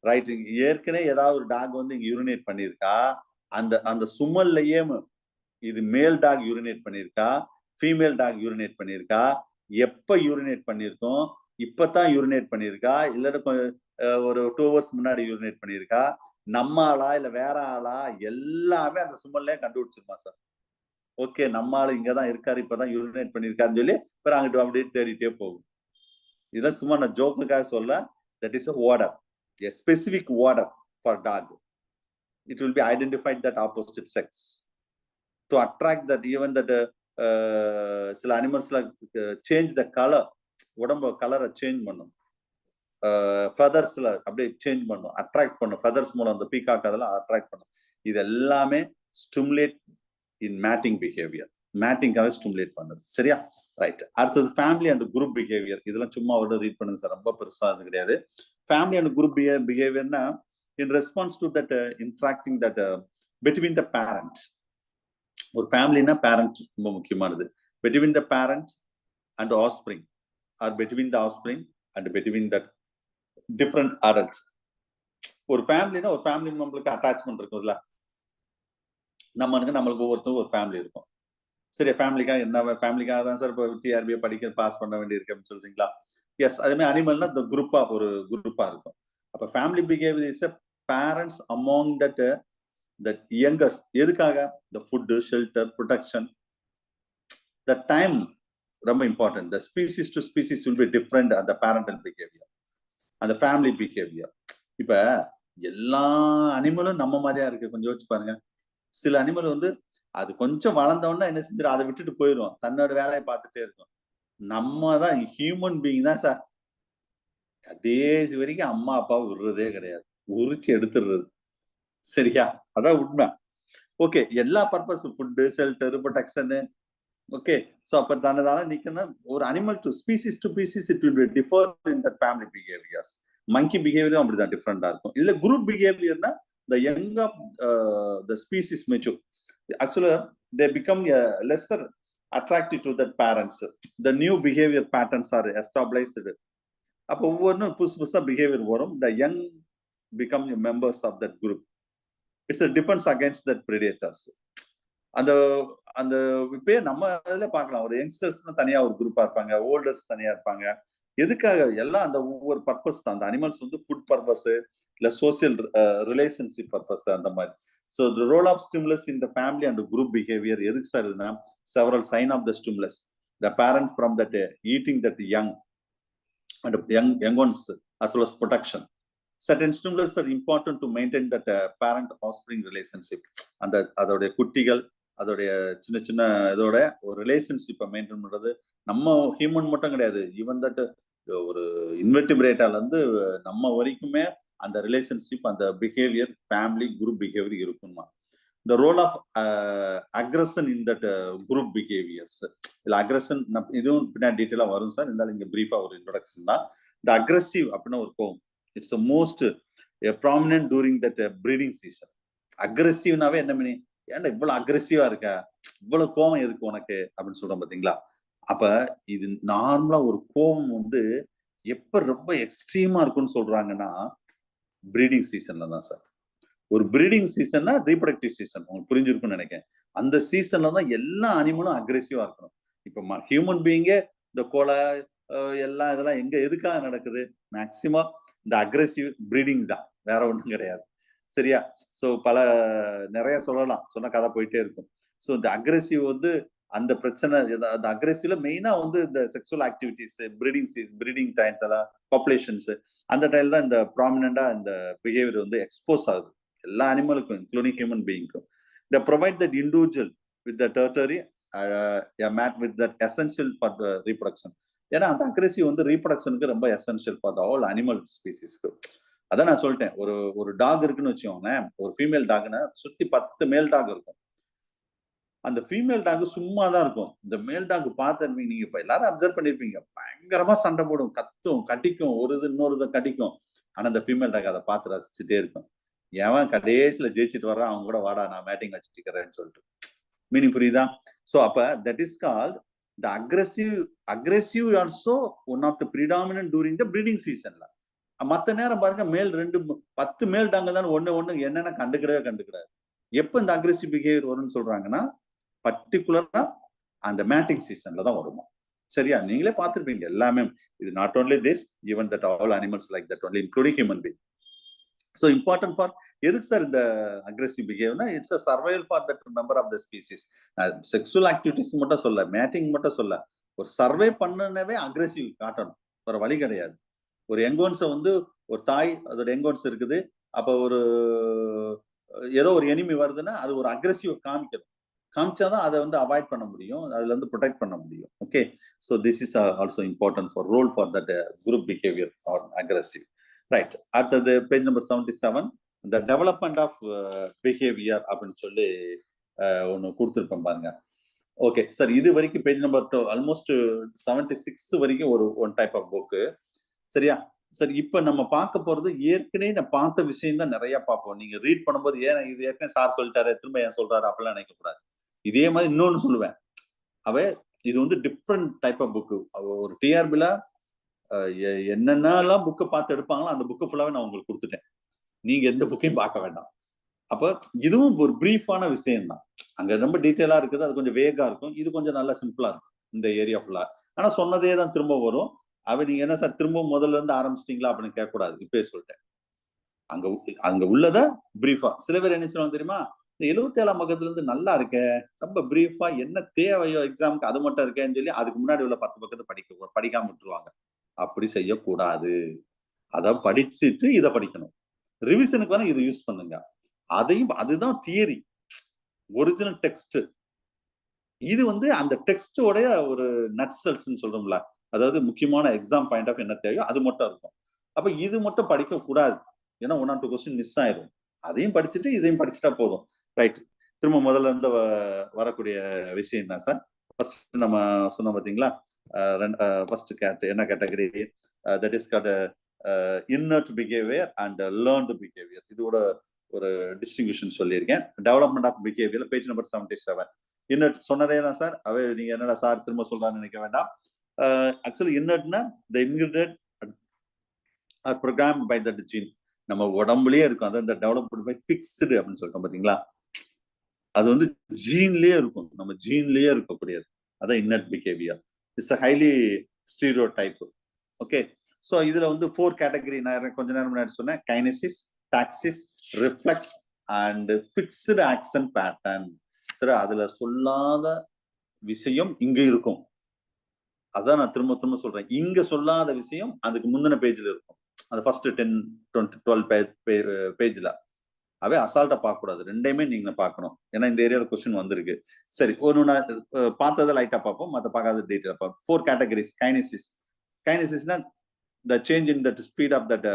Speaker 1: ரைட், ஏற்கனவே ஏதாவது ஒரு டாக் வந்து இங்க யூரினேட் பண்ணியிருக்கா, அந்த சுமல்லையே இது மேல் டாக் யூரினேட் பண்ணியிருக்கா, ஃபீமேல் டாக் யூரினேட் பண்ணியிருக்கா, எப்ப யூரினேட் பண்ணியிருக்கோம், இப்பதான் யூரினேட் பண்ணியிருக்கா, இல்லைன்னா ஒரு 2 hours முன்னாடி யூரினேட் பண்ணியிருக்கா, நம்ம ஆளா இல்ல வேற ஆளா, எல்லாமே அந்த சுமல்லே கண்டுபிடிச்சிருமா சார். ஓகே, நம்ம ஆளு இங்கதான் இருக்காரு, இப்பதான் யூரினேட் பண்ணியிருக்காருன்னு சொல்லி அப்புறம் அங்கிட்டு அப்படியே தேடிட்டே போகும். இதெல்லாம் சும்மா நான் ஜோக்குக்காக சொல்ல. That is order, a specific order for dog. It will be identified that opposite sex. to attract that, even that சில அனிமல்ஸ்ல சேஞ்ச் த கலர், உடம்பு கலரை சேஞ்ச் பண்ணும், ஃபெதர்ஸ்ல அப்படியே சேஞ்ச் பண்ணும், அட்ராக்ட் பண்ணும், ஃபெதர்ஸ் மூலம் அந்த பீகாக் அதெல்லாம் அட்ராக்ட் பண்ணும். இது எல்லாமே ஸ்டிமுலேட் இன் மேட்டிங் பிஹேவியர், மேட்டிங்காக ஸ்டிமுலேட் பண்ணுது. சரியா? ரைட். அடுத்தது ஃபேமிலி அண்ட் குரூப் பிஹேவியர். இதெல்லாம் சும்மா அவரோட ரீட் பண்ணுங்க சார், ரொம்ப பெருசா அது கிடையாது. ஃபேமிலி அண்ட் குரூப் பிஹேவியர்னா in response to that interacting that between the parents. ஒரு ஃபேமிலினா பேரண்ட் ரொம்ப முக்கியமானது. Between the parent and offspring, or between the offspring and between that different adults. ஒரு ஃபேமிலினா ஒரு ஃபேமிலி மெம்பருக்கு அட்டாச்மெண்ட் இருக்கும்ல, நம்மளுக்கு ஒவ்வொருத்தரும் ஒரு ஃபேமிலி இருக்கும். சரி, ஃபேமிலிக்காக என்ன, ஃபேமிலிக்காக தான் சார் இப்போ டிஆர்பியை படிக்க பாஸ் பண்ண வேண்டியிருக்கு அப்படின்னு சொல்றீங்களா? எஸ். அதே மாதிரி அனிமல்னா இந்த குரூப்பா, ஒரு குரூப்பா இருக்கும். அப்ப family behaviour his parents among that youngest. எதுக்காக? the food, shelter, protection, the time ரொம்ப important. the species to species will be different at the parental behavior and the family behavior. இப்ப எல்லா அனிமலும் நம்ம மாதிரியா இருக்கு, கொஞ்சம் யோசிச்சு பாருங்க. சில அனிமல் வந்து அது கொஞ்சம் வளர்ந்தோன்னா என்ன செஞ்சிடும், அதை விட்டுட்டு போயிடும், தன்னோட வேலையை பார்த்துட்டே இருக்கும். நம்ம தான் ஹியூமன் பீயிங் தான் சார், கடைசி வரைக்கும் அம்மா அப்பாவை விடுறதே கிடையாது, உரிச்சு எடுத்துடுறது. சரியா? அதான் உண்மை. ஓகே, எல்லா purpose, food, shelter, protection. Okay, so அப்போ தானதால நிற்கணும். ஒரு animal to species it will be differ in the family behaviours. Monkey பிஹேவியரும் அப்படிதான் டிஃப்ரெண்டா இருக்கும். இதுல குரூப் பிஹேவியர்னா the young of the species mature, ஆக்சுவலா they become lesser attractive to that parents. The new behaviour patterns are established. அப்போ ஒவ்வொன்றும் புதுசா பிஹேவியர் வரும். The young become members of that group. It's a defense against that predators. அந்த அந்த இப்ப நம்ம அதுல பார்க்கலாம், ஒரு யங்ஸ்டர்ஸ்னு தனியா ஒரு குரூப்பா இருப்பாங்க, ஓல்டர்ஸ் தனியா இருப்பாங்க. எதுக்காக? எல்லாம் அந்த ஒவ்வொரு பர்பஸ் தான். அந்த அனிமல்ஸ் வந்து ஃபுட் பர்பஸ், இல்ல சோசியல் ரிலேஷன்ஷிப் பர்பஸ், அந்த மாதிரி. So the role of stimulus in the family and group behaviour எதுக்கு சார் இதுனா, several sign of the stimulus, the parent from that eating that young and young ones as well as protection. Certain stimulus are important to maintain that parent offspring relationship. அந்த அதோடைய குட்டிகள், அதோடைய சின்ன சின்ன இதோட ஒரு ரிலேஷன்ஷிப்பை மெயின்டைன் பண்றது நம்ம ஹியூமன் மட்டும் கிடையாது, ஈவன் தட் ஒரு இன்வெர்டிபிரேட்டால இருந்து நம்ம வரைக்குமே அந்த ரிலேஷன்ஷிப், அந்த பிஹேவியர், ஃபேமிலி குரூப் பிஹேவியர் இருக்குமா. the role of aggression in that group behaviors. இல்ல அக்ரெஷன் இதுவும் பின்னாடி டீட்டெயிலா வரும் சார், இருந்தாலும் இங்க பிரீஃபா ஒரு இன்ட்ரோடக்ஷன் தான். the aggressive அப்படின்னா ஒரு கோவம், it's the most prominent during that breeding season. அக்ரெசிவ்னாவே என்ன மீனி, ஏன்டா இவ்வளவு அக்ரெசிவா இருக்க, இவ்வளவு கோவம் எதுக்கு உனக்கு அப்படின்னு சொல்றோம் பாத்தீங்களா. அப்ப இது நார்மலா ஒரு கோவம் வந்து எப்ப ரொம்ப எக்ஸ்ட்ரீமா இருக்குன்னு சொல்றாங்கன்னா பிரீடிங் சீசன்ல தான் சார். ஒரு பிரீடிங் சீசன்னா ரீப்ரொடக்டிவ் சீசன், உங்களுக்கு புரிஞ்சிருக்கும்னு நினைக்கிறேன். அந்த சீசன்ல தான் எல்லா அனிமலும் அக்ரெசிவா இருக்கணும். இப்ப ஹியூமன் பீயிங்கே இந்த கொலை எல்லாம் இதெல்லாம் எங்க எதுக்காக நடக்குது, மேக்சிமம் இந்த அக்ரெசிவ் பிரீடிங் தான், வேற ஒன்றும் கிடையாது. சரியா? ஸோ நிறைய சொல்லலாம், சொன்ன கதை போயிட்டே இருக்கும். ஸோ இந்த அக்ரெசிவ் வந்து அந்த பிரச்சனை, அந்த அக்ரெசிவ்ல மெயினா வந்து இந்த செக்ஷுவல் ஆக்டிவிட்டிஸ், பிரீடிங் டைம்ல பாப்புலேஷன்ஸ், அந்த டைம்ல தான் இந்த ப்ராமினண்டா இந்த பிஹேவியர் வந்து எக்ஸ்போஸ் ஆகுது எல்லா அனிமலுக்கும், இன்க்ளூடிங் ஹியூமன் பீயிங்க்கும். The provide that individual with the territory with that essential for the reproduction. ஏன்னா அந்த அக்ரெசிவ் வந்து ரீப்ரொடக்ஷனுக்கு ரொம்ப essential for the all animal ஸ்பீசிஸ்க்கு. அதான் நான் சொல்லிட்டேன், ஒரு டாக் இருக்குன்னு வச்சுக்கோங்களேன், ஒரு ஃபீமேல் டாக்னா சுத்தி 10 மேல் டாக் இருக்கும். அந்த ஃபீமேல் டாக் சும்மா தான் இருக்கும். இந்த மேல் டாக் பார்த்து நீங்க இப்ப எல்லாரும் அப்சர்வ் பண்ணிருப்பீங்க, பயங்கரமா சண்டை போடும், கத்தும், கடிக்கும், ஒரு இது இன்னொரு இதை கடிக்கும். ஆனா அந்த ஃபீமேல் டாக் அதை பார்த்து ரசிச்சுட்டே இருக்கும். ஏன் கடைசியில ஜெயிச்சுட்டு வர்றான், அவங்க கூட வாடா நான் மேட்டிங் வச்சுக்கிறேன்னு சொல்லிட்டு. மீனிங் புரியுதா? ஸோ அப்ப that is called the aggressive also one of the predominant during the breeding season. மத்த நேரம் பாருங்க, மேல் 10 மேல் டாங்க தான் ஒண்ணு என்னென்ன கண்டுக்கிடாது. எப்ப இந்த அக்ரெசிவ் பிஹேவியர் வரும்னு சொல்றாங்கன்னா பர்டிகுலரா அந்த மேட்டிங் சீசன்ல தான் வருமா. சரியா? நீங்களே பார்த்திருப்பீங்க எல்லாமே. இது not only this, even that all animals like that only, including human being. So important for எதுக்கு சார் இந்த அக்ரெசிவ் பிஹேவியர்னா, it's a survival for that member of the species. Sexual activities மட்டும் சொல்ல, மேட்டிங் மட்டும் சொல்ல, ஒரு சர்வை பண்ணவே அக்ரெசிவ் காட்டணும், வேற வழி கிடையாது. ஒரு எங்கோன்ஸை வந்து ஒரு தாய், அதோட எங்கோன்ஸ் இருக்குது, அப்போ ஏதோ ஒரு எனிமி வருதுன்னா அது ஒரு அக்ரெசிவ் காமிக்கணும். காமிச்சாதான் அதை வந்து அவாய்ட் பண்ண முடியும், அதுல இருந்து ப்ரொடெக்ட் பண்ண முடியும். Okay, so this is also important for role for that group behaviour or aggressive. Right, அடுத்தது page number 77, the development of behaviour அப்படின்னு சொல்லி ஒன்று கொடுத்துருப்பேன் பாருங்க. ஓகே சார், இது வரைக்கும் பேஜ் நம்பர் ஆல்மோஸ்ட் 76 வரைக்கும் ஒன் டைப் ஆஃப் புக்கு. சரியா சார், இப்ப நம்ம பார்க்க போறது ஏற்கனவே நான் பார்த்த விஷயம் தான் நிறைய பார்ப்போம். நீங்க ரீட் பண்ணும்போது ஏன் இது ஏற்கனவே சார் சொல்லிட்டாரு திரும்ப ஏன் சொல்றாரு அப்படிலாம் நினைக்க கூடாது. இதே மாதிரி இன்னொன்னு சொல்லுவேன், இது வந்து டிஃப்ரெண்ட் டைப் ஆஃப் புக்கு. ஒரு டிஆர்பில என்னென்னலாம் புக்கை பார்த்து எடுப்பாங்களோ அந்த புக்கு ஃபுல்லாவே நான் உங்களுக்கு கொடுத்துட்டேன். நீங்க எந்த புக்கையும் பார்க்க வேண்டாம். அப்ப இதுவும் ஒரு பிரீஃபான விஷயம் தான். அங்க ரொம்ப டீட்டெயிலா இருக்குது, அது கொஞ்சம் வேகா இருக்கும். இது கொஞ்சம் நல்லா சிம்பிளா இருக்கும் இந்த ஏரியா ஃபுல்லா. ஆனா சொன்னதே தான் திரும்ப வரும். நீங்க என்ன சார் திரும்ப முதல்ல இருந்து ஆரம்பிச்சிட்டீங்களா அப்படின்னு கேட்கக்கூடாது. இப்பயே சொல்லிட்டேன், அங்க உள்ளத பிரீஃபா. சில பேர் என்ன சொல்லுவாங்க தெரியுமா, இந்த 77ஆம் பக்கத்துல இருந்து நல்லா இருக்க, ரொம்ப பிரீஃபா என்ன தேவையோ எக்ஸாமுக்கு அது மட்டும் இருக்கேன்னு சொல்லி அதுக்கு முன்னாடி உள்ள 10 பக்கத்தை படிக்காம விட்டுருவாங்க. அப்படி செய்யக்கூடாது. அத படிச்சுட்டு இதை படிக்கணும். ரிவிஷனுக்கு வேணா இதை யூஸ் பண்ணுங்க. அதுதான் தியரி, ஒரிஜினல் டெக்ஸ்ட். இது வந்து அந்த டெக்ஸ்டோட ஒரு நட்சல்ஸ் சொல்றோம்ல, அதாவது முக்கியமான எக்ஸாம் பாயிண்ட் ஆஃப் என்ன தேவையோ அது மட்டும் இருக்கும். அப்ப இது மட்டும் படிக்க கூடாது, ஏன்னா 1 or 2 கொஸ்டின் மிஸ் ஆயிரும். அதையும் படிச்சுட்டு இதையும் படிச்சுட்டா போதும். ரைட், திரும்ப முதல்ல இருந்து வரக்கூடிய விஷயம் தான் சார். ஃபர்ஸ்ட் நம்ம சொன்னோம் பாத்தீங்களா, ஃபர்ஸ்ட் என்ன category, that is called innate behaviour and learned behaviour. இதோட ஒரு டிஸ்டிங்விஷன் சொல்லியிருக்கேன். Development of behaviour page number 77. Innate சொன்னதே தான் சார். நீங்க என்னடா சார் திரும்ப சொல்றான்னு நினைக்க வேண்டாம். ஆக்சுவலி இன்னர்ட்னா the ingredient are programmed by that gene. நம்ம உடம்புலயே இருக்கும். அதான் இந்த டெவலப்மெண்ட் பை ஃபிக்ஸ்டு அப்படின்னு சொல்லிட்டோம் பாத்தீங்களா, அது வந்து ஜீன்லயே இருக்கும், நம்ம ஜீன்லயே இருக்கக்கூடியது. அதான் innate behaviour. It's a highly stereotype. Okay, so இதுல வந்து 4 கேட்டகரி நான் கொஞ்ச நேரம் முன்னாடி சொன்னேன். Kinesis, taxis, reflex and fixed action pattern. சரி, அதுல சொல்லாத விஷயம் இங்க இருக்கும். அதான் நான் திரும்ப திரும்ப சொல்றேன், இங்க சொல்லாத விஷயம் அதுக்கு முந்தின பேஜ்ல இருக்கும். அந்த ஃபர்ஸ்ட் 10, 20, 12 பேஜ்ல. அசால்ட்டா பார்க்க கூடாது, ரெண்டையுமே நீங்க பார்க்கணும். ஏன்னா இந்த ஏரியால கொஸ்டின் வந்திருக்கு. சரி, பார்த்ததை லைட்டா பார்ப்போம், மற்ற பார்க்காத டீட்டெயிலா பார்ப்போம். 4 categories. கைனசிஸ்னா the change in that speed of that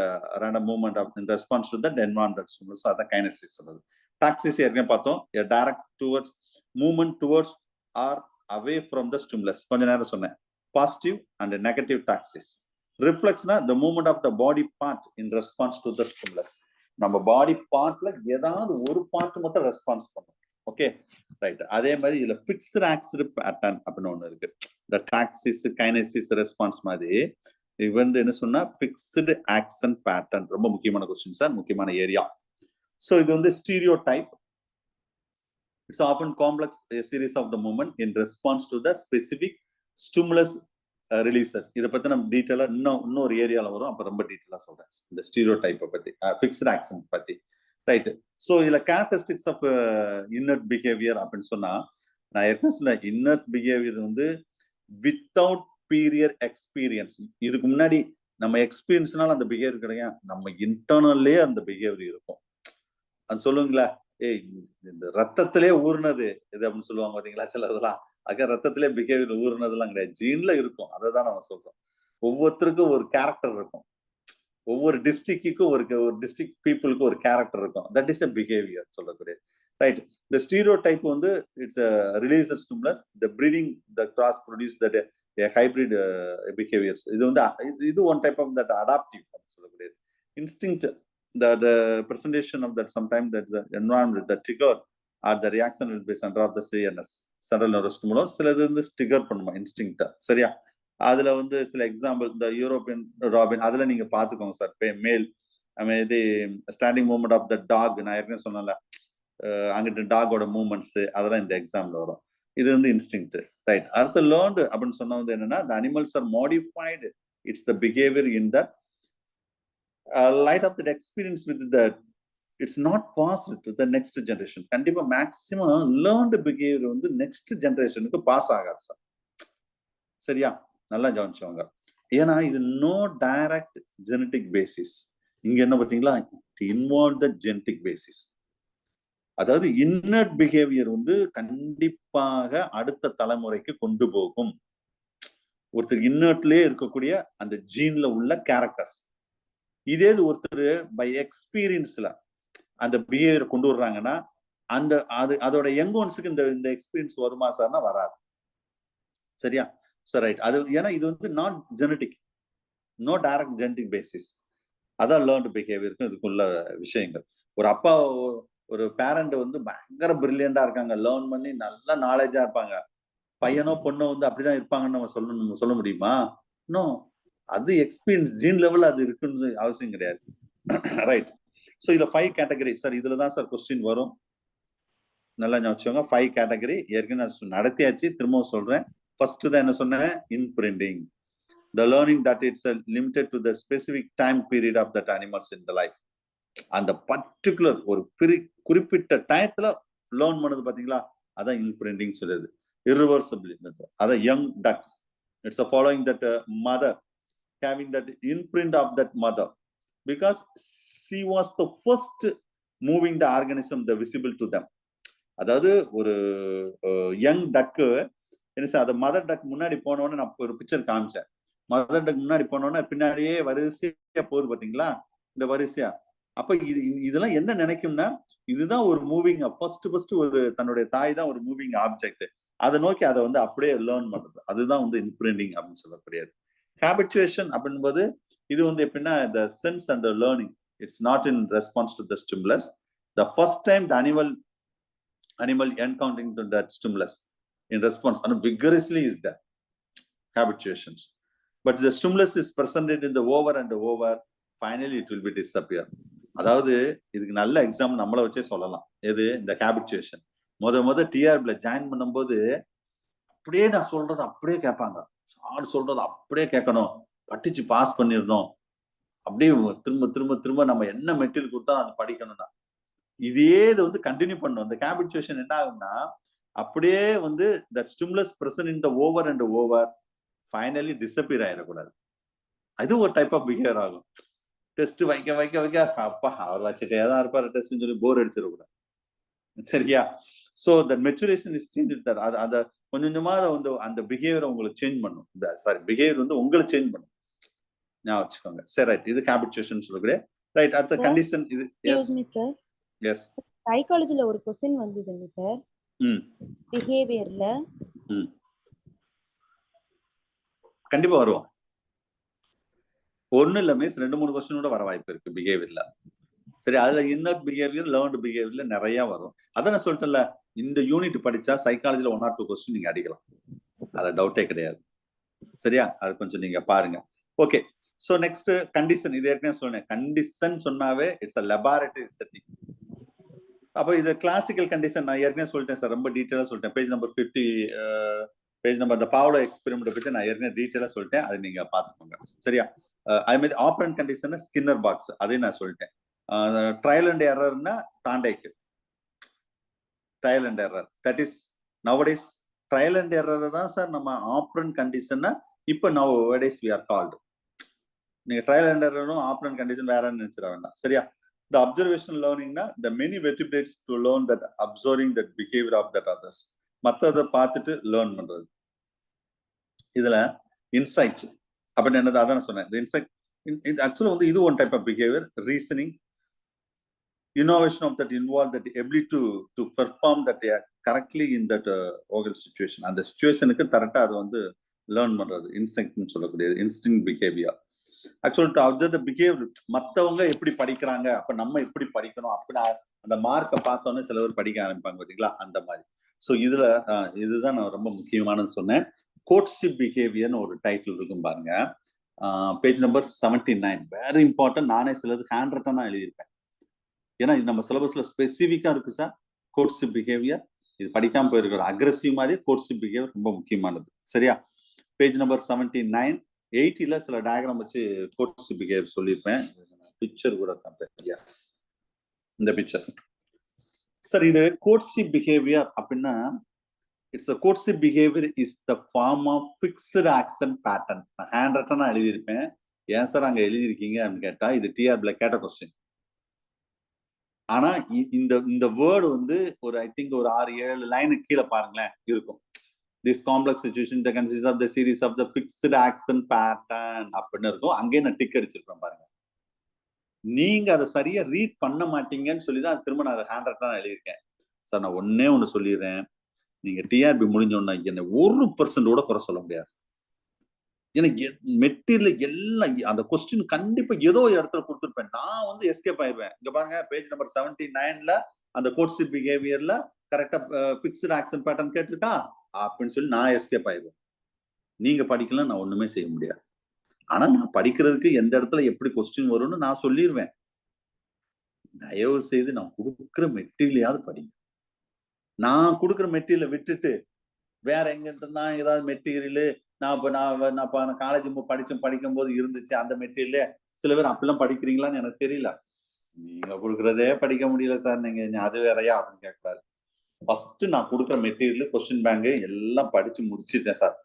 Speaker 1: random movement of in response to that environmental stimulus. அதான் கைனசிஸ் சொல்றது. டாக்சிஸ் ஏற்கனவே பார்த்தோம், a direct towards movement towards or away from the stimulus. கொஞ்ச நேரம் சொன்னேன், பாசிட்டிவ் அண்ட் நெகட்டிவ் டாக்சிஸ். ரிஃப்ளெக்ஸ்னா the movement of the body part in response to the stimulus. நம்ம பாடி பார்ட்ல ஏதாவது ஒரு பார்ட் மட்டும் ரெஸ்பான்ஸ் பண்ணும். Okay, right. அதே மாதிரி இதுல ஃபிக்ஸ்டு ஆக்சிட் பேட்டர்ன் அப்படின்னு ஒண்ணு இருக்கு. இந்த டாக்சிஸ் கைனசிஸ் ரெஸ்பான்ஸ் மாதிரி இது வந்து என்ன சொன்னா ஃபிக்ஸ்டு ஆக்ஷன் பேட்டர்ன். ரொம்ப முக்கியமான கொஸ்டின் சார், முக்கியமான ஏரியா. ஸோ இது வந்து stereotype. It's often complex series of the movement in response to the specific stimulus releases. இதை பத்தி நம்ம டீட்டெயிலா இன்னொரு ஏரியால வரும், அப்ப ரொம்ப டீட்டெயிலா சொல்றேன் இந்த ஸ்டீரியோ டைப்பை பத்தி, ஃபிக்ஸ்டு ஆக்ஷன் பத்தி. ரைட், ஸோ இதுல கேரக்டரிஸ்டிக்ஸ் ஆஃப் இன்னர்ட் பிஹேவியர் அப்படின்னு சொன்னா, நான் ஏற்கனவே சொன்ன இன்னர்ட் பிஹேவியர் வந்து வித்தவுட் பீரியர் எக்ஸ்பீரியன்ஸ். இதுக்கு முன்னாடி நம்ம எக்ஸ்பீரியன்ஸ்னால அந்த பிஹேவியர் கிடையாது, நம்ம இன்டர்னல்லே அந்த பிஹேவியர் இருக்கும். அது சொல்லுங்களா, இந்த ரத்தத்திலே ஊர்னது இது அப்படின்னு சொல்லுவாங்க பாத்தீங்களா சில இதெல்லாம். ரத்தத்திலே பிஹேவியர் ஊர்னதுலாம் கிடையாது, ஜீன்ல இருக்கும். அதை தான் நம்ம சொல்றோம். ஒவ்வொருத்தருக்கும் ஒரு கேரக்டர் இருக்கும், ஒவ்வொரு டிஸ்ட்ரிக்டுக்கும் ஒரு டிஸ்ட்ரிக்ட் பீப்புளுக்கு ஒரு கேரக்டர் இருக்கும். தட் இஸ் த பிஹேவியர் சொல்லக்கூடிய. ரைட், இந்த ஸ்டீரியோ டைப் வந்து it's releaser stimulus, the breeding the cross produce that hybrid behaviours. இது வந்து இது one type of that adaptive சொல்லக்கூடியது. Instinct, the presentation of that sometimes that's the environment, the trigger or the reaction will be center of the CNS, central nervous stimulus. சிலது வந்து trigger பண்ணுமா இன்ஸ்டிங்க்டா. சரியா, அதுல வந்து சில எக்ஸாம்பிள் இந்த யூரோப்பியன் ராபின், அதுல நீங்க பாத்துக்கோங்க சார். மேல் இது standing movement of the dog, நான் ஏற்கனவே சொன்னல, அங்கிட்டு டாகோட மூவ்மெண்ட்ஸ் அதெல்லாம் இந்த எக்ஸாம்ல வரும். இது வந்து இன்ஸ்டிங்க்ட். ரைட், அடுத்து லேர்ன்டு அப்படின்னு சொன்ன வந்து என்னன்னா, the animals are modified its the behavior in that light of that experience with that it's not passed to the next generation. கண்டிப்பா மேக்ஸிமம் லேர்ன்டு பிஹேவியர் வந்து நெக்ஸ்ட் ஜெனரேஷனுக்கு பாஸ் ஆகாது சார். சரியா, நல்லா கவனிச்சவங்க. ஏன்னா இது நோ டைரக்ட் ஜெனட்டிக் பேசிஸ். இங்க என்ன பாத்தீங்களா, இன்வால்வ் த ஜெனட்டிக் பேசிஸ். அதாவது இன்னட் பிஹேவியர் வந்து கண்டிப்பாக அடுத்த தலைமுறைக்கு கொண்டு போகும். ஒருத்தர் இன்னர்ட்லயே இருக்கக்கூடிய அந்த ஜீன்ல உள்ள கேரக்டர்ஸ். இதே ஒருத்தர் பை எக்ஸ்பீரியன்ஸ்ல அந்த பிஹேவியர் கொண்டு வர்றாங்கன்னா அந்த அதோட யங் ஒன்ஸுக்கு இந்த எக்ஸ்பீரியன்ஸ் வருமா சார்னா வராது. சரியா? So right. அது ஏன்னா இது வந்து not genetic, no direct genetic basis. அதான் லேர்ன்டு பிஹேவியருக்கு இதுக்குள்ள விஷயங்கள். ஒரு அப்பா ஒரு பேரண்ட் வந்து பயங்கர பிரில்லியண்டா இருக்காங்க, லேர்ன் பண்ணி நல்ல நாலேஜா இருப்பாங்க. பையனோ பொண்ணோ வந்து அப்படிதான் இருப்பாங்கன்னு நம்ம சொல்ல முடியுமா? இன்னும் அது எக்ஸ்பீரியன்ஸ் ஜீன் லெவல் அது இருக்குன்னு அவசியம் கிடையாது. ரைட். ஸோ இதுல 5 கேட்டகரி சார். இதுல தான் சார் கொஸ்டின் வரும். நல்லா ஞாபகம் 5 கேட்டகரி ஏற்கனவே நான் நடத்தியாச்சு, திரும்பவும் சொல்றேன். ஃபர்ஸ்ட் தான் என்ன சொன்னேன்? இம்பிரிண்டிங். The learning that it's limited to the specific time period of that animals in the life. அந்த பர்டிகுலர் ஒரு குறிப்பிட்ட டயத்துல லேர்ன் பண்ணது பாத்தீங்களா, அதான் இம்பிரிண்டிங் சொல்றது. irreversibly, அதான் young duck. It's a following that mother, having that imprint of that mother, because she was the first moving the organism the visible to them. அதாவது ஒரு யங் டக்கு என்ன சார், அந்த மதர் டக் முன்னாடி போனோன்னு நான் ஒரு பிக்சர் காமிச்சேன். மதர் டக் முன்னாடி போனோன்னா பின்னாடியே வரிசையா போகுது பாத்தீங்களா, இந்த வரிசையா. அப்ப இதெல்லாம் என்ன நினைக்கும்னா, இதுதான் ஒரு மூவிங், ஃபர்ஸ்ட் ஒரு தன்னுடைய தாய் தான் ஒரு மூவிங் ஆப்ஜெக்ட். அதை நோக்கி அதை வந்து அப்படியே லேர்ன் பண்றது, அதுதான் வந்து இம்பிரிண்டிங் அப்படின்னு சொல்லக்கூடியது. ஹேபிச்சுவேஷன் அப்படின்போது இது வந்து எப்படின்னா, the sense and the learning, it's not in response to the stimulus. The first time the animal encountering that stimulus in response and vigorously is that habituations. But the stimulus is presented in the over and over, finally it will be disappear. அதாவது இதுக்கு நல்ல example நம்மளை வச்சே சொல்லலாம். எது? இந்த ஹேபிச்சுவேஷன். முத டிஆர்பில join பண்ணும்போது அப்படியே நான் சொல்றது அப்படியே கேட்பாங்க, சார் சொல்றது அப்படியே கேட்கணும், படிச்சு பாஸ் பண்ணிடணும், அப்படியே திரும்ப திரும்ப திரும்ப நம்ம என்ன மெட்டீரியல் கொடுத்தா அது படிக்கணும்னா இதே இது வந்து கண்டினியூ பண்ணும். அந்த ஹேபிச்சுவேஷன் என்ன ஆகும்னா, அப்படியே வந்து that stimulus present in the over and over finally disappear ஆயிடக்கூடாது. அது ஒரு டைப் ஆஃப் பிஹேவியர் ஆகும். டெஸ்ட் வைக்க அப்பா அவர் வச்சுட்டே தான் இருப்பாரு டெஸ்ட்னு சொல்லி போர் அடிச்சிடக்கூடாது. சரியா? So that maturation is change. அதை கொஞ்சம் கொஞ்சமா வந்து அந்த பிஹேவியரை உங்களுக்கு சேஞ்ச் பண்ணும். சாரி, பிஹேவியர் வந்து உங்களை சேஞ்ச் பண்ணும். ஞாபகம் வச்சுக்கோங்க. சரி, ரைட். இது ஹேபிச்சுவேஷன் சொல்லக்கூடிய. ரைட். அடுத்த கண்டிஷன் இது. S
Speaker 3: sir.
Speaker 1: எஸ்.
Speaker 3: சைக்காலஜில ஒரு क्वेश्चन வந்ததுங்க சார். பிஹேவியர்ல
Speaker 1: கண்டிப்பா வரும். ஒண்ணு இல்ல மிஸ், 2-3 क्वेश्चन கூட வர வாய்ப்பு இருக்கு பிஹேவியர்ல. சரி, அதுல இன்னர் பிஹேவியர், லேர்ன்டு பிஹேவியர்ல நிறைய வரும். அதான் நான் சொல்லிட்டேன்ல, இந்த யூனிட் படிச்சா சைக்காலஜில 1 or 2 क्वेश्चन நீங்க அடிக்கலாம், அதுல டவுட்டே கிடையாது. சரியா? அது கொஞ்சம் நீங்க பாருங்க. ஓகே. So next condition. இது ஏற்கனவே சொன்னேன், கண்டிஷன் சொன்னாவே இட்ஸ் a laboratory setting. அப்ப இது கிளாசிக்கல் கண்டிஷன் நான் ஏற்கனவே சொல்லிட்டேன் சார், ரொம்ப டீட்டெயிலா சொல்லிட்டேன். பேஜ் நம்பர் 50, பேஜ் நம்பர் இந்த பாவ்லோ எக்ஸ்பெரிமெண்ட் பத்தி நான் ஏற்கனவே டீட்டெயிலா சொல்லிட்டேன், அதை நீங்க பாத்துக்கோங்க. சரியா? அதே மாதிரி ஆப்பரண்ட் கண்டிஷன் ஸ்கின்னர் பாக்ஸ், அதையும் நான் சொல்லிட்டேன். ட்ரையல் அண்ட் எரர்னா தாண்டைக்கு trial and error, that is nowadays trial and error தான் சார் நம்ம ஆப்பரண்ட் கண்டிஷன் இப்ப நவடேஸ் வி ஆர் கால்டு. நீங்க ட்ரையல் அண்ட் எரரும் ஆப்பரண்ட் கண்டிஷன் வேறன்னு நினைச்சிட வேண்டாம். சரியா? The observational learning na the many vertebrates to learn that observing that behavior of that others. மத்தத பார்த்துட்டு லேர்ன் பண்றது. இதுல இன்சைட் அப்படின்னு என்னது, அதான் சொன்னேன். இந்த இன்சைட் இது ஆக்சுவலா வந்து இது one type of behaviour. Reasoning, innovation of that involve that ability to perform that correctly in that organ situation. அந்த சிச்சுவேஷனுக்கு கரெக்டா அதை வந்து லேர்ன் பண்றது இன்ஸ்டிங்க்ட்னு சொல்லக்கூடியது. Instinct behaviour. Actually to observe the behaviour. மத்தவங்க எப்படி படிக்கிறாங்க, அப்ப நம்ம எப்படி படிக்கணும் அப்படின்னு அந்த மார்க்கை பார்த்தோன்னே சில பேர் படிக்க ஆரம்பிப்பாங்க பாத்தீங்களா, அந்த மாதிரி. ஸோ இதுல இதுதான் நான் ரொம்ப முக்கியமானது சொன்னேன். கோட்ஷிப் பிஹேவியர்னு ஒரு டைட்டில் இருக்கும் பாருங்க, பேஜ் நம்பர் 79. Very important. நானே சிலது ஹேண்ட் ரிட்டனா எழுதியிருப்பேன், ஏன்னா இது நம்ம சிலபஸ்ல ஸ்பெசிஃபிக்கா இருக்கு சார். கோட்ஷிப் பிஹேவியர் இது படிக்காம போயிருக்கிற அக்ரெசிவ் மாதிரி கோட்ஷிப் பிஹேவியர் ரொம்ப முக்கியமானது. சரியா? Page number 79. 80ல சில டயக்ராம் வச்சு கோட்ஷிப் பிஹேவியர் சொல்லியிருப்பேன். பிக்சர் கூட எஸ், இந்த பிக்சர் சார். இது கோட்ஷிப் பிஹேவியர் அப்படின்னா, it's a courtship behavior is the form of fixed action pattern. நான் ஹேண்ட் ரிட்டனா எழுதியிருப்பேன். ஏன் சார் அங்க எழுதியிருக்கீங்க அப்படின்னு கேட்டா, இது டிஆர்பில கேட்ட கொஸ்டின். ஆனா இந்த வேர்டு வந்து ஒரு ஐ திங்க் ஒரு 6-7 லைனுக்கு கீழே பாருங்களேன் இருக்கும். This complex situation that consists of the series of the fixed action pattern அப்படின்னு இருக்கும். அங்கே நான் டிக் அடிச்சிருப்பேன் பாருங்க. நீங்க அதை சரியா ரீட் பண்ண மாட்டீங்கன்னு சொல்லிதான் திரும்ப நான் அதை ஹேண்ட் ரைட்டா எழுதியிருக்கேன். சார் நான் ஒன்னே ஒண்ணு சொல்லிடுறேன், நீங்க டிஆர்பி முடிஞ்சோன்னா என்ன 1% கூட குறை சொல்ல முடியாது. எனக்கு மெட்டீரியல் எல்லாம் அந்த கொஸ்டின் கண்டிப்பா ஏதோ இடத்துல கொடுத்துருப்பேன். நான் வந்து எஸ்கேப் ஆயிடுவேன். இங்க பாருங்க பேஜ் நம்பர் 79ல அந்த கோட்ஷிப் பிஹேவியர்ல கரெக்டா பிக்ஸ்டு ஆக்ஷன் பேட்டர்ன் கேட்டிருக்கா அப்படின்னு சொல்லி நான் எஸ்கேப் ஆயிடுவேன். நீங்க படிக்கலாம், நான் ஒண்ணுமே செய்ய முடியாது. ஆனா நான் படிக்கிறதுக்கு எந்த இடத்துல எப்படி கொஸ்டின் வரும்னு நான் சொல்லிடுவேன். தயவு செய்து நான் கொடுக்குற மெட்டீரியலையாவது படிங்க. நான் கொடுக்குற மெட்டீரியலை விட்டுட்டு வேற எங்கிட்ட தான் ஏதாவது மெட்டீரியல் நான் காலேஜ் படிக்கும் போது இருந்துச்சு அந்த மெட்டீரியல். சில பேர் அப்படிலாம் படிக்கிறீங்களான்னு எனக்கு தெரியல. நீங்க கொடுக்குறதே படிக்க முடியல சார், நீங்க அது வேறையா அப்படின்னு கேட்கக்கூடாது. ஃபர்ஸ்ட் நான் கொடுக்குற மெட்டீரியல் கொஸ்டின் பேங்க் எல்லாம் படிச்சு முடிச்சிட்டேன் சார்.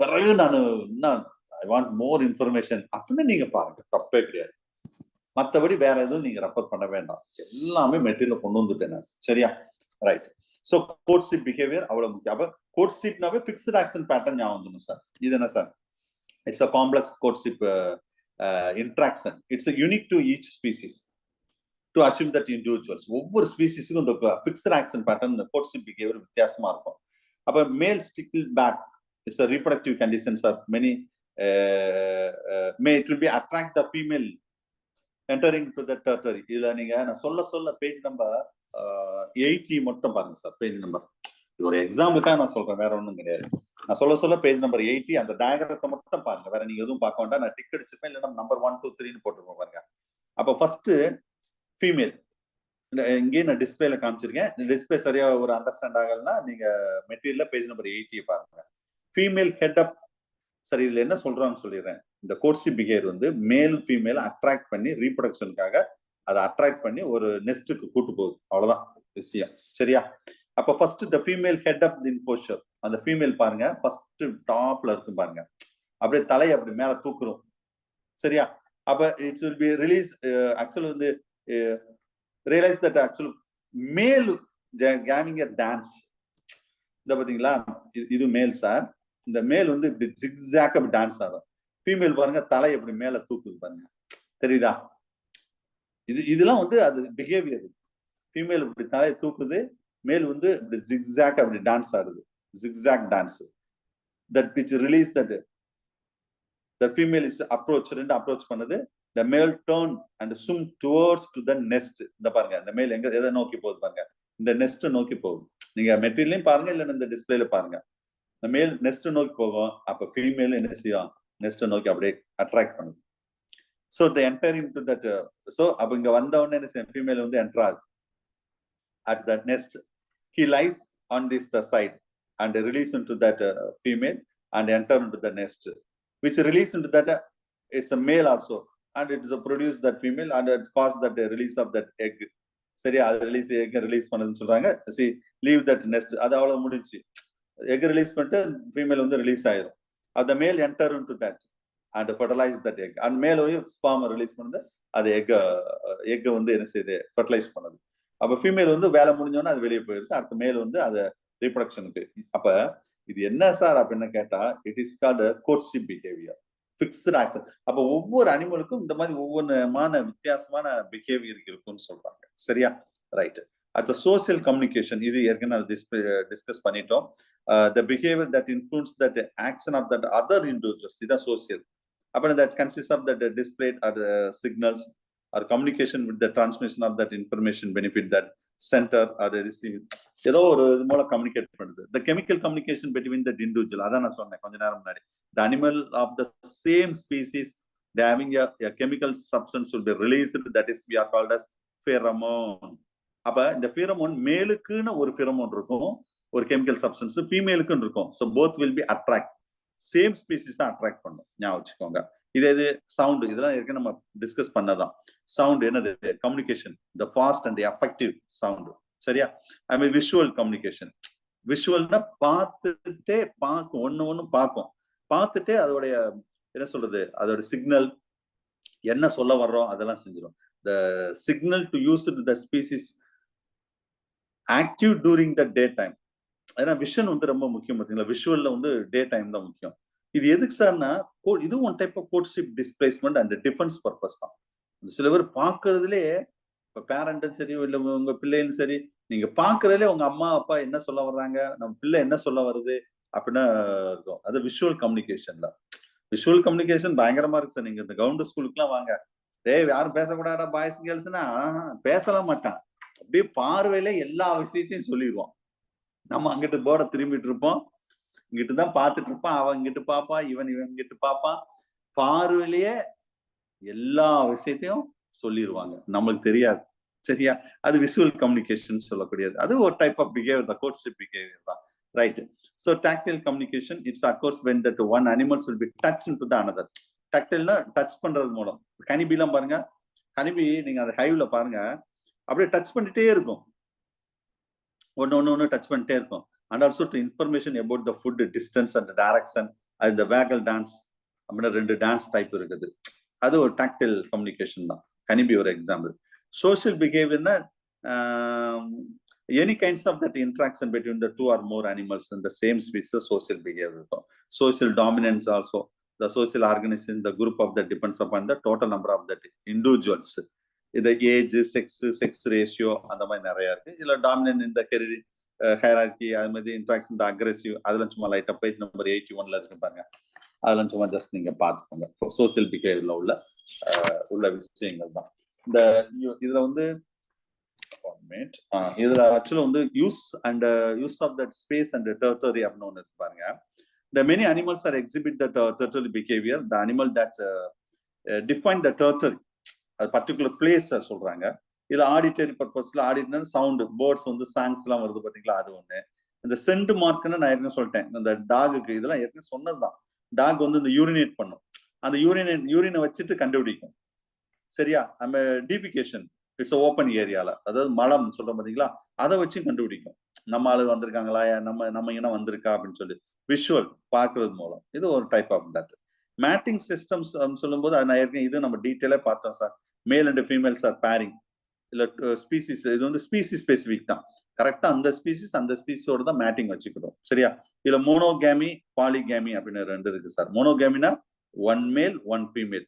Speaker 1: பிறகு நான் ஐ வாண்ட் மோர் இன்ஃபர்மேஷன் அப்படின்னு நீங்க பாருங்க, தப்பே கிடையாது. மற்றபடி வேற எதுவும் நீங்க ரெஃபர் பண்ண வேண்டாம். எல்லாமே மெட்டீரியல் கொண்டு வந்துட்டேன் நான். சரியா? ரைட். ஸோ கோட்ஷிப் பிஹேவியர் அவ்வளவு முக்கியம். அப்ப கோட்ஷிப்னாவே பிக்ஸ்ட் ஆக்ஷன் பேட்டர்ன் ஞாபகம் வந்துடும் சார். இது என்ன sir? It's a complex courtship interaction. It's unique to each species to achieve that individuals. ஒவ்வொரு ஸ்பீசிஸுக்கும் இந்த fixed action pattern courtship behaviour வித்தியாசமா இருக்கும். அப்ப male stickleback, it's a reproductive conditions of many it will be attract the female entering to the territory. இதுல நீங்க நான் சொல்ல பேஜ் நம்பர் 80 மட்டும் பாருங்க சார். பேஜ் நம்பர் இது ஒரு எக்ஸாம்பிளுக்காக நான் சொல்றேன், வேற ஒன்றும் கிடையாது. நான் சொல்ல பேஜ் நம்பர் 80 அந்த டயக்ராத்தை மட்டும் பாருங்க, வேற நீங்க எதுவும் பார்க்க வேண்டாம். நான் டிக் அடிச்சிருப்பேன், இல்லைன்னா நம்பர் 1 2 3 போட்டுருப்போம் பாருங்க. அப்ப ஃபர்ஸ்ட் ஃபீமேல் இங்கே நான் டிஸ்பிளேல காமிச்சிருக்கேன். டிஸ்பிளே சரியா ஒரு அண்டர்ஸ்டாண்ட் ஆகலன்னா நீங்க மெட்டீரியல்ல பேஜ் நம்பர் 80 பாருங்க. ஃபீமேல் ஹெட் அப். சரி, இதுல என்ன சொல்றான்னு சொல்லிடுறேன். இந்த கோட்ஷிப் பிஹேவியர் வந்து மேலும் ஃபீமேல் அட்ராக்ட் பண்ணி ரீப்ரொடக்ஷனுக்காக அதை அட்ராக்ட் பண்ணி ஒரு நெஸ்ட்டுக்கு கூட்டு போகுது. அவ்வளவுதான் விஷயம். சரியா? அப்ப first the female head up in poster. அந்த ஃபீமேல் பாருங்க ஃபர்ஸ்ட் டாப்ல இருக்கும் பாருங்க, அப்படியே தலையை அப்படி மேல தூக்குறோம். சரியா? அப்ப it's will be release actual வந்து ரியலைஸ் தட் ஆக்சுவல் மேல் ஹேவிங் எ டான்ஸ். இந்த பாத்தீங்களா, இது மேல் சார். இந்த மேல் வந்து இப்படி ஜிக்ஸாக் அப்படி டான்ஸ் ஆகும். ஃபீமேல் பாருங்க தலை எப்படி மேல தூக்குது பாருங்க, தெரியுதா? இதெல்லாம் வந்து அது பிஹேவியர். ஃபீமேல் இப்படி தலையை தூக்குது, மேல் வந்து இப்படி ஜிக்ஸாக் அப்படி டான்ஸ் ஆடுது. Zigzag dance. That which release that the female is approach பண்ணுது. the male turn and swim towards to the nest. இந்த பாருங்க இந்த மேல் எதை நோக்கி போகுது பாருங்க, இந்த நெஸ்ட் நோக்கி போகுது. நீங்க மெட்டீரியலையும் பாருங்க, இல்லைன்னா இந்த டிஸ்பிளேல பாருங்க. இந்த மேல் நெஸ்ட் நோக்கி போகும். அப்ப ஃபீமேல் என்ன செய்யும்? நெஸ்ட் நோக்கி அப்படியே அட்ராக்ட் பண்ணுது. So the enter into that. So அப்ப இங்க வந்த உடனே என்ன செய்யும்? ஃபீமேல் வந்து என்டர் ஆகுது at the nest. He lies on this the side and release into that female and enter into the nest, which release into that it's a male also, and it is a produce that female and it cause that release of that egg. சரியா? அது release egg release பண்ணதுன்னு சொல்றாங்க. see leave that nest. அது அவ்வளவு முடிஞ்சு egg release பண்ணிட்டு female வந்து release ஆயிரும். அந்த மேல் enter into that and fertilize that egg. and மேல் வந்து ஸ்பெர்ம் ரிலீஸ் பண்ணுது, அது எக் வந்து என்ன செய்யுது? ஃபெர்டிலைஸ் பண்ணுது. அப்ப ஃபீமேல் வந்து வேலை முடிஞ்சோன்னா அது வெளியே போயிருது. அடுத்த மேல் வந்து அது ரீப்ரொடக்ஷனுக்கு. அப்ப இது என்ன சார் அப்படின்னு கேட்டா, it is called courtship behaviour, fixed action. அப்ப ஒவ்வொரு அனிமலுக்கும் இந்த மாதிரி ஒவ்வொருமான வித்தியாசமான பிஹேவியர் இருக்குன்னு சொல்றாங்க. சரியா? ரைட். அடுத்த சோசியல் கம்யூனிகேஷன். இது ஏற்கனவே டிஸ்கஸ் பண்ணிட்டோம். The behaviour that influence that action of that other individuals, இதுதான் சோசியல். அப்ப that consists of that displayed or signals or communication with the transmission of that information benefit that center or receive. ஏதோ ஒரு இது மூலம் communicate பண்ணுது. the chemical communication between the individual. அதான் நான் சொன்னேன் கொஞ்ச நேரம் முன்னாடி. the animal of the same species, they having a chemical substance will be released, that is we are called as pheromone. அப்ப இந்த pheromone மேலுக்குன்னு ஒரு pheromone இருக்கும், ஒரு chemical substance ஃபீமேலுக்குன்னு இருக்கும். so both will be attract. Same species தான் attract பண்ணும். ஞாபகம் வச்சுக்கோங்க. இது சவுண்ட், இதெல்லாம் ஏற்கனவே நம்ம டிஸ்கஸ் பண்ணதான். சவுண்ட் என்னது? Communication, the fast and effective sound. சரியா? ஐ மீன் விஷுவல் கம்யூனிகேஷன். விஷுவல்னா பார்த்துட்டே ஒண்ணு பார்க்கும். பார்த்துட்டே அதோடைய என்ன சொல்றது, அதோட சிக்னல் என்ன சொல்ல வர்றோம் அதெல்லாம் செஞ்சிடும். the signal to use the species active during the daytime. ஏன்னா விஷன் வந்து ரொம்ப முக்கியம் பார்த்தீங்களா, விஷுவல்ல வந்து டே டைம் தான் முக்கியம். இது எதுக்கு சார்னா, இது one type of courtship displacement and defence purpose தான். சில பேர் பார்க்கறதுலே, இப்போ பேரண்ட்டும் சரி இல்லை உங்க பிள்ளையும் சரி, நீங்க பார்க்கறதுலே உங்க அம்மா அப்பா என்ன சொல்ல வர்றாங்க, நம்ம பிள்ளை என்ன சொல்ல வருது அப்படின்னா இருக்கும். அது விஷுவல் கம்யூனிகேஷன்ல. விஷுவல் கம்யூனிகேஷன் பயங்கரமா இருக்கு சார். நீங்க இந்த கவர்மெண்ட் ஸ்கூலுக்குலாம் வாங்க, யாரும் பேசக்கூடாதா பாய்ஸ் கேர்ள்ஸ்னா பேசலாம் மாட்டான். அப்படியே பார்வையில எல்லா விஷயத்தையும் சொல்லிடுவான். நம்ம அங்கிட்டு போர்டை திரும்பிட்டு இருப்போம், இங்கிட்டு தான் பார்த்துட்டு இருப்பான், அவன் இங்கிட்டு பார்ப்பான், இவன் இங்கிட்டு பார்ப்பான். பார்வையிலேயே எல்லா விஷயத்தையும் சொல்லிடுவாங்க, நம்மளுக்கு தெரியாது. சரியா? அது விஷுவல் கம்யூனிகேஷன் சொல்லக்கூடியது. அது ஒரு டைப் ஆஃப் பிஹேவியர் தான், கோட்ஷிப் பிஹேவியர் தான். Right. So tactile communication it's occurs when that one animals will be touched into the another. டாக்டைல்னா டச் பண்றது மூலம். கனிபிலாம் பாருங்க, கனிபி நீங்க அந்த ஹைவ்ல பாருங்க, அப்படியே டச் பண்ணிட்டே இருக்கும், ஒன்னு டச் பண்ணிட்டே இருக்கும். And also to information about the food distance and direction. அது இந்த வேகல் டான்ஸ் அப்படின்னா 2 டான்ஸ் டைப் இருக்குது. அது ஒரு டாக்டைல் கம்யூனிகேஷன் தான். கனிபி ஒரு எக்ஸாம்பிள். சோஷியல் பிஹேவியர்னா any kinds of that interaction between the 2 or more animals in the same species, social behaviour இருக்கும். Social dominance also, the social organism, the group of that depends upon the total number of that individuals. இந்த age, sex ratio அந்த மாதிரி நிறைய இருக்கு. இதுல dominant இந்த hierarchy, அது மாதிரி இன்ட்ராக்ஷன், இந்த அக்ரெசிவ், அதெல்லாம் சும்மா லைட்டா பேஜ் நம்பர் 81ல இருக்கு பாருங்க, அதெல்லாம் சும்மா ஜஸ்ட் நீங்க பாத்துக்கோங்க. சோசியல் பிஹேவியர்ல உள்ள விஷயங்கள் தான். இந்த இதுல வந்து இதுல ஆக்சுவலா வந்து use of that space and territory அப்படின்னு ஒண்ணு இருக்கு பாருங்க. The many animals are exhibit that territorial behavior. The animal that define the territory, a particular place சொல்றாங்க. இதுல ஆடிட்டரி பர்பஸ்ல, ஆடிட்னா சவுண்ட், பேர்ட்ஸ் வந்து சாங்ஸ் எல்லாம் வருது பாத்தீங்களா, அது ஒண்ணு. இந்த சென்ட் மார்க்னு நான் ஏற்கனவே சொல்லிட்டேன், இந்த டாகுக்கு இதெல்லாம் ஏற்கனவே சொன்னதுதான். டாக் வந்து இந்த யூரினேட் பண்ணும், அந்த யூரினை வச்சுட்டு கண்டுபிடிக்கும். சரியா? நம்ம டிஃபிகேஷன், இட்ஸ் ஓப்பன் ஏரியால, அதாவது மலம் சொல்றோம் பாத்தீங்களா, அதை வச்சு கண்டுபிடிக்கும் நம்ம ஆளு வந்திருக்காங்களா, நம்ம இனம் வந்திருக்கா அப்படின்னு சொல்லி. விஷுவல் பார்க்கறது மூலம். இது ஒரு type of that. Mating systems சொல்லும்போது அது நான் ஏற்கனவே இது நம்ம டீட்டெயிலா பார்த்தோம் sir. Male and females are pairing, இல்ல ஸ்பீசிஸ், இது வந்து ஸ்பீசிஸ் ஸ்பெசிபிக் தான். கரெக்டா அந்த ஸ்பீசிஸோட தான் மேட்டிங் வச்சுக்கிறோம். சரியா? இதுல மோனோகேமி, பாலிகேமி அப்படின்னு 2 இருக்கு சார். மோனோகேமினா 1 மேல் 1 ஃபீமேல்,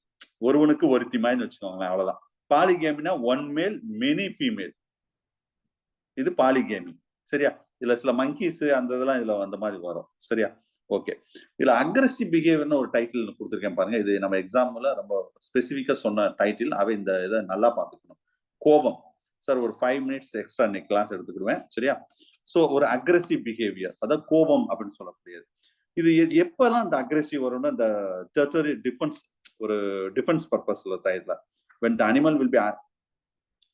Speaker 1: ஒருவனுக்கு ஒருத்தி மாதிரி வச்சுக்கோங்களேன், அவ்வளவுதான். பாலிகேமினா 1 மேல் மெனி ஃபீமேல், இது பாலிகேமி. சரியா? இதுல சில மங்கீஸ் அந்த இதெல்லாம் இதுல அந்த மாதிரி வரும். சரியா? ஓகே. இதுல அக்ரெசிவ் பிஹேவியர்னு ஒரு டைட்டில் கொடுத்துருக்கேன் பாருங்க. இது நம்ம எக்ஸாம்ல ரொம்ப ஸ்பெசிஃபிக்கா சொன்ன டைட்டில். அவை இந்த இதை நல்லா பார்த்துக்கணும். கோபம் சார், ஒரு 5 minutes எக்ஸ்ட்ரா இன்னைக்கு கிளாஸ் எடுத்துக்கிடுவேன். சரியா? ஸோ ஒரு அக்ரெசிவ் பிஹேவியர், அதாவது கோபம் அப்படின்னு சொல்லக்கூடியது. இது எப்பெல்லாம் இந்த அக்ரெசிவ் வரும்னா, இந்த டெரிட்டரி டிஃபென்ஸ், ஒரு டிஃபென்ஸ் பர்பஸ்ல இதுல when the animal will be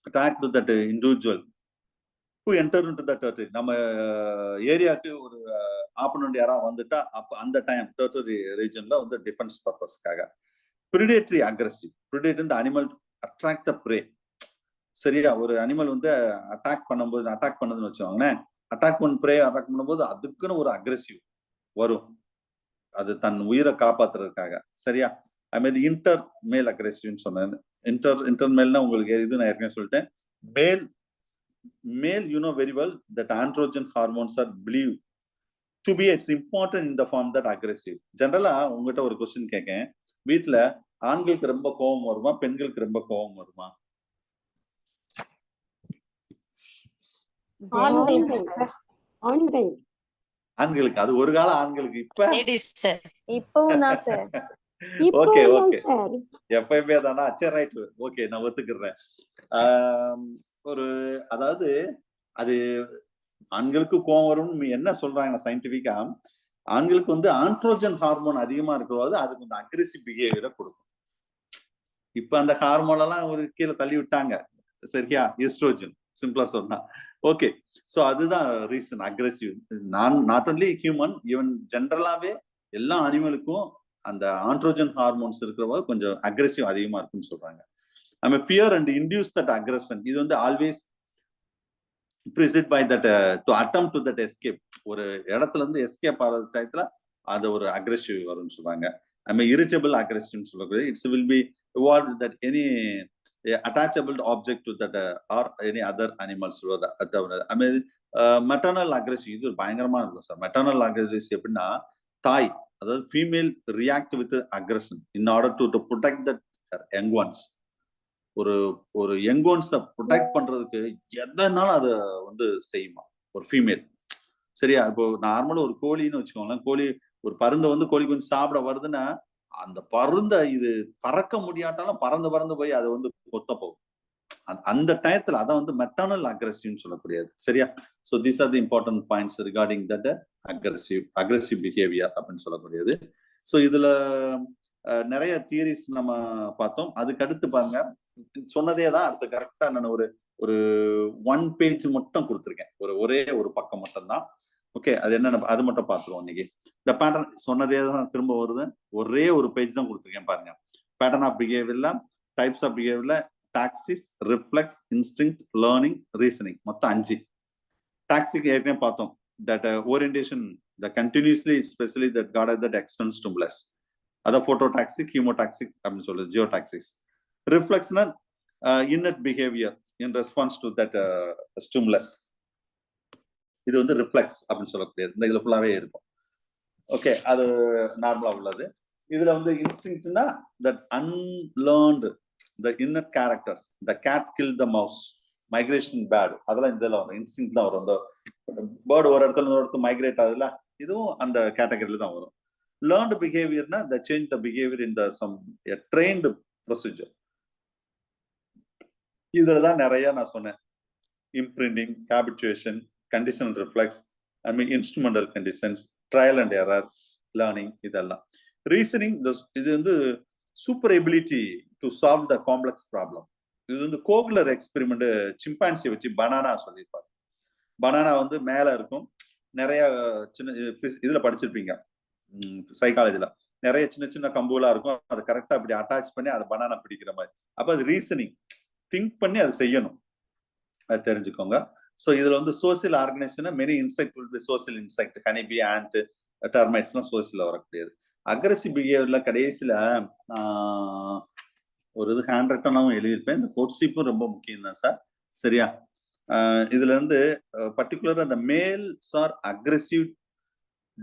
Speaker 1: attacked with that individual who enter into the territory. நம்ம ஏரியாவுக்கு ஒரு ஆப்போனன்ட் யாராவது வந்துட்டா, அப்ப அந்த டைம் டெரிட்டரி ரீஜன்ல வந்து டிஃபென்ஸ் பர்பஸ்க்காக. பிரிடேட்டரி அக்ரெசிவ், பிரிடேட்டரி இந்த அனிமல் அட்ராக்ட் த ப்ரே. சரியா? ஒரு அனிமல் வந்து அட்டாக் பண்ணுதுன்னு வச்சுக்கோங்களேன், அட்டாக் பண்ணும்போது அதுக்குன்னு ஒரு அக்ரெசிவ் வரும், அது தன் உயிரை காப்பாத்துறதுக்காக. சரியா? அது மாதிரி இன்டர் மேல் அக்ரெசிவ்னு சொன்னேன். இன்டர் மேல்னா உங்களுக்கு இது நான் ஏற்கனவே சொல்லிட்டேன். Male, you know very well that androgen hormones are believed to be it's important in the form that aggressive. ஜெனரலா உங்ககிட்ட ஒரு क्वेश्चन கேட்கேன், வீட்ல ஆண்களுக்கு ரொம்ப கோபம் வருமா, பெண்களுக்கு ரொம்ப கோபம் வருமா? ஆண்களுக்கு. அது ஒரு கால ஆண்களுக்கு,
Speaker 3: இப்பவும் தான் சார்.
Speaker 1: ஓகே எப்பயுமே தானா? சரி, ரைட், ஓகே, நான் ஒத்துக்கிறேன். ஒரு அதாவது அது ஆண்களுக்கு கோவம் வரும்னு என்ன சொல்றாங்க சயின்டிபிக்கா, ஆண்களுக்கு வந்து ஆண்ட்ரோஜன் ஹார்மோன் அதிகமா இருக்கிறது அது கொஞ்சம் அக்ரெசிவ் பிஹேவியரை கொடுக்கும். இப்ப அந்த ஹார்மோன் எல்லாம் ஒரு கீழே தள்ளி விட்டாங்க. சரியா? ஈஸ்ட்ரோஜன் சிம்பிளா சொன்னா. ஓகே. சோ அதுதான் reason aggressive. Not only human, even ஜென்ரலாவே எல்லா அனிமலுக்கும் அந்த ஆண்ட்ரோஜன் ஹார்மோன்ஸ் இருக்கிறவங்க கொஞ்சம் அக்ரெசிவ் அதிகமா இருக்குன்னு சொல்றாங்க. நம்ம fear and induce that aggression. இது வந்து always preceded by that to attempt to that escape. ஒரு இடத்துல இருந்து எஸ்கேப் ஆகிற டயத்துல அது ஒரு அக்ரெசிவ் வரும்னு சொல்றாங்க. நம்ம irritable aggression சொல்லக்கூடிய it's will be evolved that any attachable object to that or any other animals. I mean, maternal aggression இது பயங்கரமா இருக்கும் சார். maternal aggression எப்படின்னா தாய் அதாவது female react with aggression in order to protect the young ones. ஒரு young ones protect பண்றதுக்கு எதனாலும் அதை வந்து செய்யுமா ஒரு ஃபீமேல். சரியா? இப்போ நார்மலா ஒரு கோழின்னு வச்சுக்கோங்களேன். கோழி ஒரு பருந்தை வந்து கோழி கொஞ்சம் சாப்பிட வருதுன்னா அந்த பருந்தை இது பறக்க முடியாட்டாலும் பறந்து போய் அதை வந்து கொத்த போகும். அந்த டயத்துல அதை வந்து மெட்டர்னல் அக்ரெசிவ்னு சொல்லக்கூடியது. சரியா? So these are the important points regarding that aggressive behaviour அப்படின்னு சொல்லக்கூடியது. ஸோ இதுல நிறைய தியரிஸ் நம்ம பார்த்தோம். அதுக்கு அடுத்து பாருங்க, சொன்னதே தான் அடுத்து கரெக்டா நான் ஒரு 1 பேஜ் மட்டும் கொடுத்துருக்கேன். ஒரே ஒரு பக்கம் மட்டும் தான். ஓகே, அது என்னென்ன அது மட்டும் பார்த்துருவோம் இன்னைக்கு. இந்த பேட்டர்ன் சொன்னதே தான் திரும்ப வருது. ஒரே ஒரு பேஜ் தான் கொடுத்துருக்கேன் பாருங்க. பேட்டர்ன் ஆஃப் பிஹேவியர்ல, டைப்ஸ் ஆஃப் பிஹேவியர்ல taxis, reflex, instinct, learning, reasoning மொத்தம் 5. டாக்ஸிக் ஏற்கனவே பார்த்தோம். That orientation the continuously specially that got that external stimulus. அதான் போட்டோடாக்சிக், ஹீமோடாக்சிக் அப்படின்னு சொல்றது. ஜியோடாக்சிக்ஸ். ரிஃப்ளெக்ஸ்னா innate behaviour in response to that stimulus. இது வந்து ரிஃப்ளெக்ஸ் அப்படின்னு சொல்லக்கூடியது. இந்த இதுல ஃபுல்லாவே இருக்கும். ஓகே, அது நார்மலா உள்ளது. இதுல வந்து இன்ஸ்டிங்க்ட்னா that unlearned the inner characters. The cat kill the mouse, migration bird, அதெல்லாம் இதுல வரும். இன்ஸ்டிங்க்ட் தான் வரும். அந்த பேர்டு ஒரு இடத்துல ஒரு இடத்துல மைக்ரேட் ஆகுதுல, இதுவும் அந்த கேட்டகரியில தான் வரும். லேர்ன்டு பிஹேவியர்னா the change the behaviour in the some trained procedure. இதுல தான் நிறைய நான் சொன்னேன். Imprinting, habituation, conditional reflex, I mean instrumental conditions, trial and error, learning, இதெல்லாம். Reasoning, இது வந்து super ability to solve the complex problem. இது வந்து கோகுலர் எக்ஸ்பெரிமெண்ட் சிம்பான்சி வச்சு பனானா சொல்லியிருப்பாரு. பனானா வந்து மேல இருக்கும், நிறைய சின்ன இதுல படிச்சிருப்பீங்க சைக்காலஜில, நிறைய சின்ன சின்ன கம்புகளா இருக்கும். அதை கரெக்டா அப்படி அட்டாச் பண்ணி அதை பனானா பிடிக்கிற மாதிரி. அப்ப அது ரீசனிங், திங்க் பண்ணி அதை செய்யணும், அது தெரிஞ்சுக்கோங்க. ஸோ இதுல வந்து social organisation, many insect will be social insect, honeybee, ant, டெர்மைட்ஸ்லாம் சோசியல் வரக்கூடியது. அக்ரெசிவ் பிஹேவியர்ல கடைசியில ஒரு இது ஹேண்ட் ரைட்டனாகவும் எழுதியிருப்பேன். இந்த கோட்ஷிப்பும் ரொம்ப முக்கியம் தான் சார். சரியா? இதுல இருந்து பர்டிகுலரா இந்த males are aggressive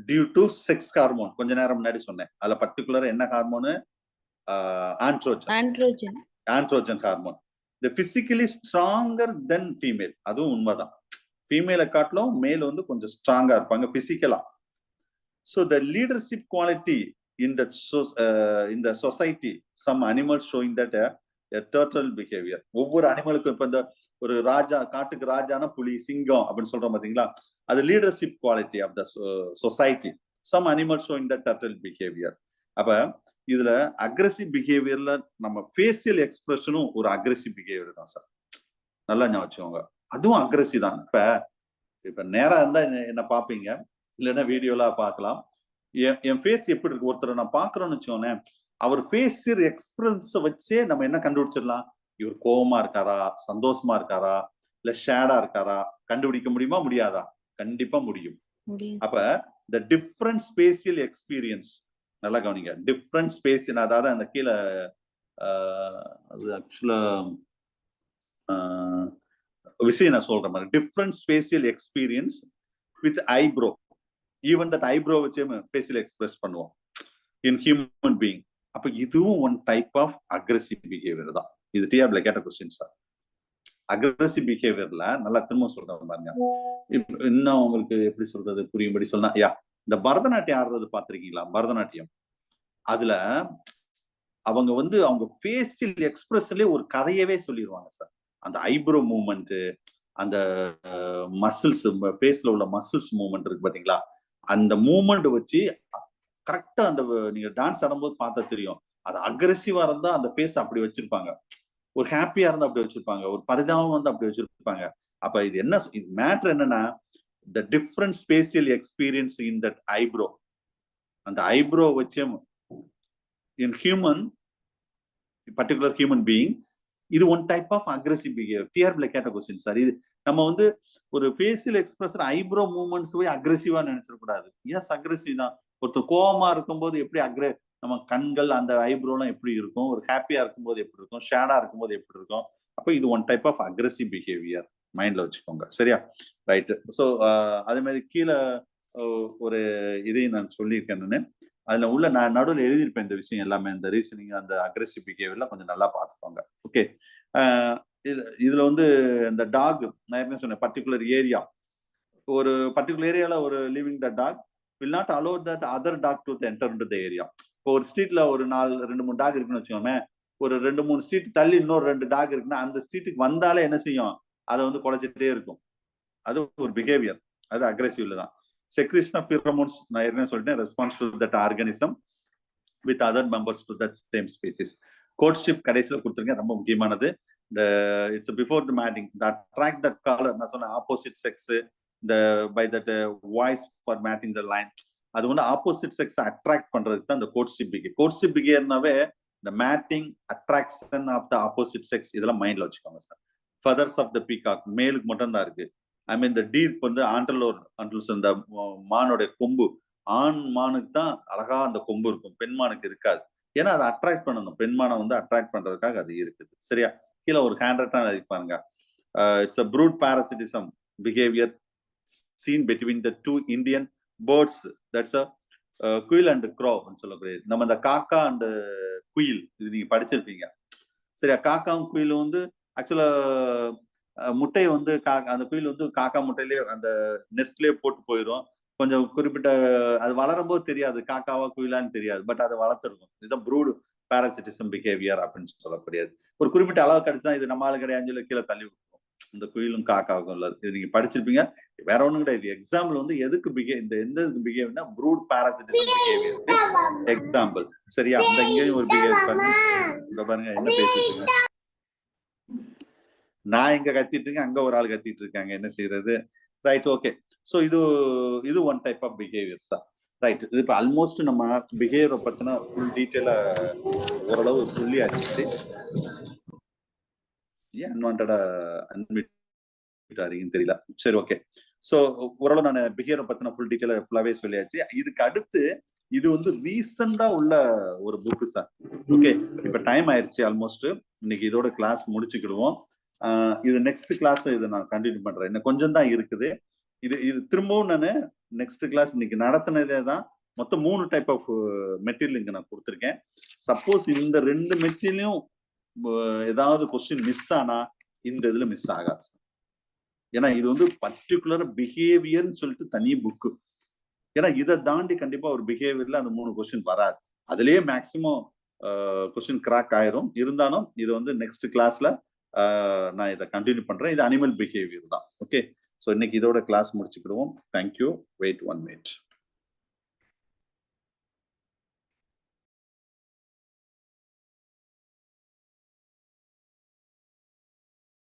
Speaker 1: due to sex hormone கொஞ்ச நேரம் முன்னாடி சொன்னேன். அதுல பர்டிகுலரா என்ன hormone? Androgen hormone. The physically stronger than female, அதுவும் உண்மைதான். ஃபீமேலை காட்டிலும் மேல் வந்து கொஞ்சம் ஸ்ட்ராங்கா இருப்பாங்க பிசிக்கலா. So the leadership quality in the society, some animals showing that a turtle behavior. ஒவ்வொரு அனிமலுக்கும் இப்ப இந்த ஒரு ராஜா, காட்டுக்கு ராஜானா புலி, சிங்கம் அப்படின்னு சொல்றோம் பாத்தீங்களா, அது leadership quality of the society. Some animals showing that turtle behavior. அப்ப இதுல அக்ரெசிவ் பிஹேவியர்ல நம்ம ஃபேசியல் எக்ஸ்பிரஷனும் ஒரு அக்ரெசிவ் பிஹேவியர் தான் சார். நல்லா ஞாபகம் வச்சுக்கோங்க, அதுவும் அக்ரெசிவ் தான். இப்ப நேரா இருந்தா என்ன பாப்பீங்க, இல்லைன்னா வீடியோலாம் பார்க்கலாம். என் ஃபேஸ் எப்படி இருக்கு, ஒருத்தரை நான் பாக்குறோம்னு வச்சுக்கோங்க, அவர் ஃபேசியல் எக்ஸ்பிரன்ஸை வச்சே நம்ம என்ன கண்டுபிடிச்சிடலாம், இவர் கோபமா இருக்காரா, சந்தோஷமா இருக்காரா, இல்ல ஷேடா இருக்காரா, கண்டுபிடிக்க முடியுமா முடியாதா? கண்டிப்பா முடியும். அப்ப இந்த டிஃப்ரெண்ட் ஸ்பேசியல் எக்ஸ்பீரியன்ஸ் நல்லா கவனிங்க. டிஃப்ரெண்ட் ஸ்பேஸ், அதாவது அந்த கீழே அது ஆக்சுவலா விஷயம் நான் சொல்ற மாதிரி, different spatial experience with eyebrow. Even that eyebrow வச்சு ஃபேசியல் எக்ஸ்பிரஸ் பண்ணுவோம் இன் ஹியூமன் பீயிங். அப்ப இதுவும் one type of aggressive behaviour தான். இது டிஆர்ல கேட்ட கொஸ்டின் சார். அக்ரெசிவ் பிஹேவியர்ல நல்லா திரும்ப சொல்றேன் பாருங்க. இன்னும் உங்களுக்கு எப்படி சொல்றது புரியும்படி சொன்னா, இந்த பரதநாட்டியம் ஆடுறது பாத்திருக்கீங்களா? பரதநாட்டியம், அதுல அவங்க வந்து அவங்க ஃபேஷியல் எக்ஸ்பிரஷன்லயே ஒரு கதையவே சொல்லிடுவாங்க சார். அந்த ஐப்ரோ மூவ்மெண்ட், அந்த மசில்ஸ், ஃபேஸ்ல உள்ள மசில்ஸ் மூவ்மெண்ட் இருக்கு பாத்தீங்களா, அந்த மூவ்மெண்ட் வச்சு கரெக்டா அந்த நீங்க டான்ஸ் ஆடும்போது பார்த்தா தெரியும். அது அக்ரெசிவா இருந்தா அந்த ஃபேஸ் அப்படி வச்சிருப்பாங்க, ஒரு ஹாப்பியா இருந்தா அப்படி வச்சிருப்பாங்க, ஒரு பரிதாபம் வந்து அப்படி வச்சிருப்பாங்க. அப்ப இது என்ன, இது மேட்டர் என்னன்னா, the different spatial experience in that eyebrow. And the eyebrow which in human, particular human being, இது one type of aggressive behavior. TR கேட்ட கொஸ்டின் சார். இது நம்ம வந்து ஒரு ஃபேஷியல் எக்ஸ்பிரஷன் ஐப்ரோ மூவ்மெண்ட்ஸ் போய் அக்ரெசிவா நினைச்சிடக்கூடாது. எஸ் அக்ரெசிவ் தான். ஒருத்தர் கோவமா இருக்கும்போது எப்படி நம்ம கண்கள் அந்த ஐப்ரோலாம் எப்படி இருக்கும், ஒரு ஹாப்பியா இருக்கும்போது எப்படி இருக்கும், ஷேடா இருக்கும்போது எப்படி இருக்கும். அப்போ இது one type of aggressive behaviour, மைண்ட்ல வச்சுக்கோங்க. சரியா? ரைட். ஸோ அதே மாதிரி கீழே ஒரு இதையும் நான் சொல்லியிருக்கேன். நான் அதுல உள்ள நான் நடுவில் எழுதியிருப்பேன் இந்த விஷயம் எல்லாமே, இந்த ரீசனிங் அந்த அக்ரெசிவ் பிஹேவியர்ல கொஞ்சம் நல்லா பார்த்துக்கோங்க. ஓகே. இதுல வந்து இந்த டாக் நான் என்ன சொன்னேன், பர்டிகுலர் ஏரியா, ஒரு பர்டிகுலர் ஏரியால ஒரு living the dog will not allow that other dog to enter into the area. இப்போ ஒரு ஸ்ட்ரீட்ல ஒரு 2-3 டாக் இருக்குன்னு வச்சுக்கோமே, ஒரு 2-3 ஸ்ட்ரீட் தள்ளி இன்னொரு 2 டாக் இருக்குன்னா அந்த ஸ்ட்ரீட்டுக்கு வந்தாலே என்ன செய்யும், அதை வந்து குலைச்சிட்டே இருக்கும். அது ஒரு பிஹேவியர், அது அக்ரெசிவ்ல தான். செக்ரீஷன் ஆஃப் பிரோமோன்ஸ் நான் ஏற்கனவே சொல்லிட்டேன், response to that organism with other members to that same species. Courtship கடைசியில் கொடுத்துருக்கேன், ரொம்ப முக்கியமானது. It's before the matting, the attract that colour, நான் சொன்ன opposite sex, by that voice for matching the line, அது வந்து ஆப்போசிட் செக்ஸ் அட்ராக்ட் பண்றதுக்கு தான் இந்த கோட்ஷிப் பிஹேவியர். கோட்ஷிப் பிஹேவியர்னாவே இந்த mating, attraction of the opposite sex, இதெல்லாம் மைண்ட்ல வச்சுக்கோங்க sir. Feathers of the peacock மேலுக்கு மட்டும் தான் இருக்கு. ஐ மீன் இந்த டீர்க்கு வந்து ஆண்டலோர் இந்த மானுடைய கொம்பு, ஆண் மானுக்கு தான் அழகா அந்த கொம்பு இருக்கும், பெண் மானுக்கு இருக்காது. ஏன்னா அதை அட்ராக்ட் பண்ணணும், பெண் மானை வந்து அட்ராக்ட் பண்றதுக்காக அது இருக்குது. சரியா? கீழே ஒரு ஹேண்ட் ரைட்டா எழுதிப்பாருங்க. It's a brood parasitism behavior seen between the two Indian birds, that's a குயில் அண்ட் க்ரோ சொல்லக்கூடியது. நம்ம இந்த காக்கா அண்ட் குயில், இது நீங்க படிச்சிருப்பீங்க. சரியா? காக்காவும் குயிலும் வந்து ஆக்சுவலா முட்டையை வந்து அந்த குயில் வந்து காக்கா முட்டையிலேயே அந்த நெஸ்ட்லயே போட்டு போயிடும். கொஞ்சம் குறிப்பிட்ட அது வளரும் போது தெரியாது காக்காவா குயிலான்னு தெரியாது, பட் அதை வளர்த்துருக்கும். இதுதான் ப்ரூட் பாராசிட்டிசம் பிஹேவியர் அப்படின்னு சொல்லக்கூடியது. ஒரு குறிப்பிட்ட அளவு கிடைச்சா இது நம்ம ஆளு கிடையாது கீழே தள்ளி விட்டுரும். இந்த குயிலும் காக்காவுக்கும் உள்ளது, இது நீங்க படிச்சிருப்பீங்க. வேற ஒண்ணும் கிடையாது. எக்ஸாம்பிள் வந்து எதுக்கு எந்த பிஹேவியர்னா ப்ரூட் பாராசிட்டிசம் பிஹேவியருக்கு எக்ஸாம்பிள். சரியா? இந்த இங்கேயும் ஒரு பிஹேவியர் பாருங்க. இந்த பாருங்க என்ன பேசிட்டு, நான் இங்க கத்திட்டு இருக்கேன், அங்க ஒரு ஆள் கத்திட்டு இருக்காங்க, என்ன செய்யறது? ரைட். ஓகே. ஸோ இது ஒன் டைப் ஆஃப் பிஹேவியர்ஸ் தான். ரைட். இது இப்போ ஆல்மோஸ்ட் நம்ம பிஹேவியரை பத்தின ஃபுல் டீட்டெயிலா ஓரளவு சொல்லியாச்சு. ஏன் அன்வான்டா அன்மிட் ஆறீங்கன்னு தெரியல. சரி, ஓகே. ஸோ ஓரளவு நான் பிஹேவியரை பத்தின ஃபுல் டீட்டெயிலா ஃபுல்லாவே சொல்லியாச்சு. இதுக்கு அடுத்து இது வந்து ரீசெண்டா உள்ள ஒரு புக்கு சார். ஓகே. இப்ப டைம் ஆயிடுச்சு ஆல்மோஸ்ட். இன்னைக்கு இதோட கிளாஸ் முடிச்சுக்கிடுவோம். இது நெக்ஸ்ட் கிளாஸ் இது நான் கண்டினியூ பண்றேன். இன்னும் கொஞ்சம் தான் இருக்குது. இது திரும்பவும் நான் நெக்ஸ்ட் கிளாஸ் இன்னைக்கு நடத்தினதே தான். மொத்தம் 3 டைப் ஆஃப் மெட்டீரியல் இங்க நான் கொடுத்துருக்கேன். சப்போஸ் இந்த 2 மெட்டீரியலையும் ஏதாவது கொஸ்டின் மிஸ் ஆனா இந்த இதுல மிஸ் ஆகாது. ஏன்னா இது வந்து பர்டிகுலர் பிஹேவியர்னு சொல்லிட்டு தனி புக்கு. ஏன்னா இதை தாண்டி கண்டிப்பா ஒரு பிஹேவியர்ல அந்த 3 கொஸ்டின் வராது. அதுலயே மேக்சிமம் கொஸ்டின் கிராக் ஆயிரும். இருந்தாலும் இது வந்து நெக்ஸ்ட் கிளாஸ்ல நான் இதை கண்டினியூ பண்றேன். இது அனிமல் பிஹேவியர் தான். ஓகே. ஸோ இன்னைக்கு இதோட கிளாஸ் முடிச்சுக்கிடுவோம். தேங்க்யூ. Wait 1 minute.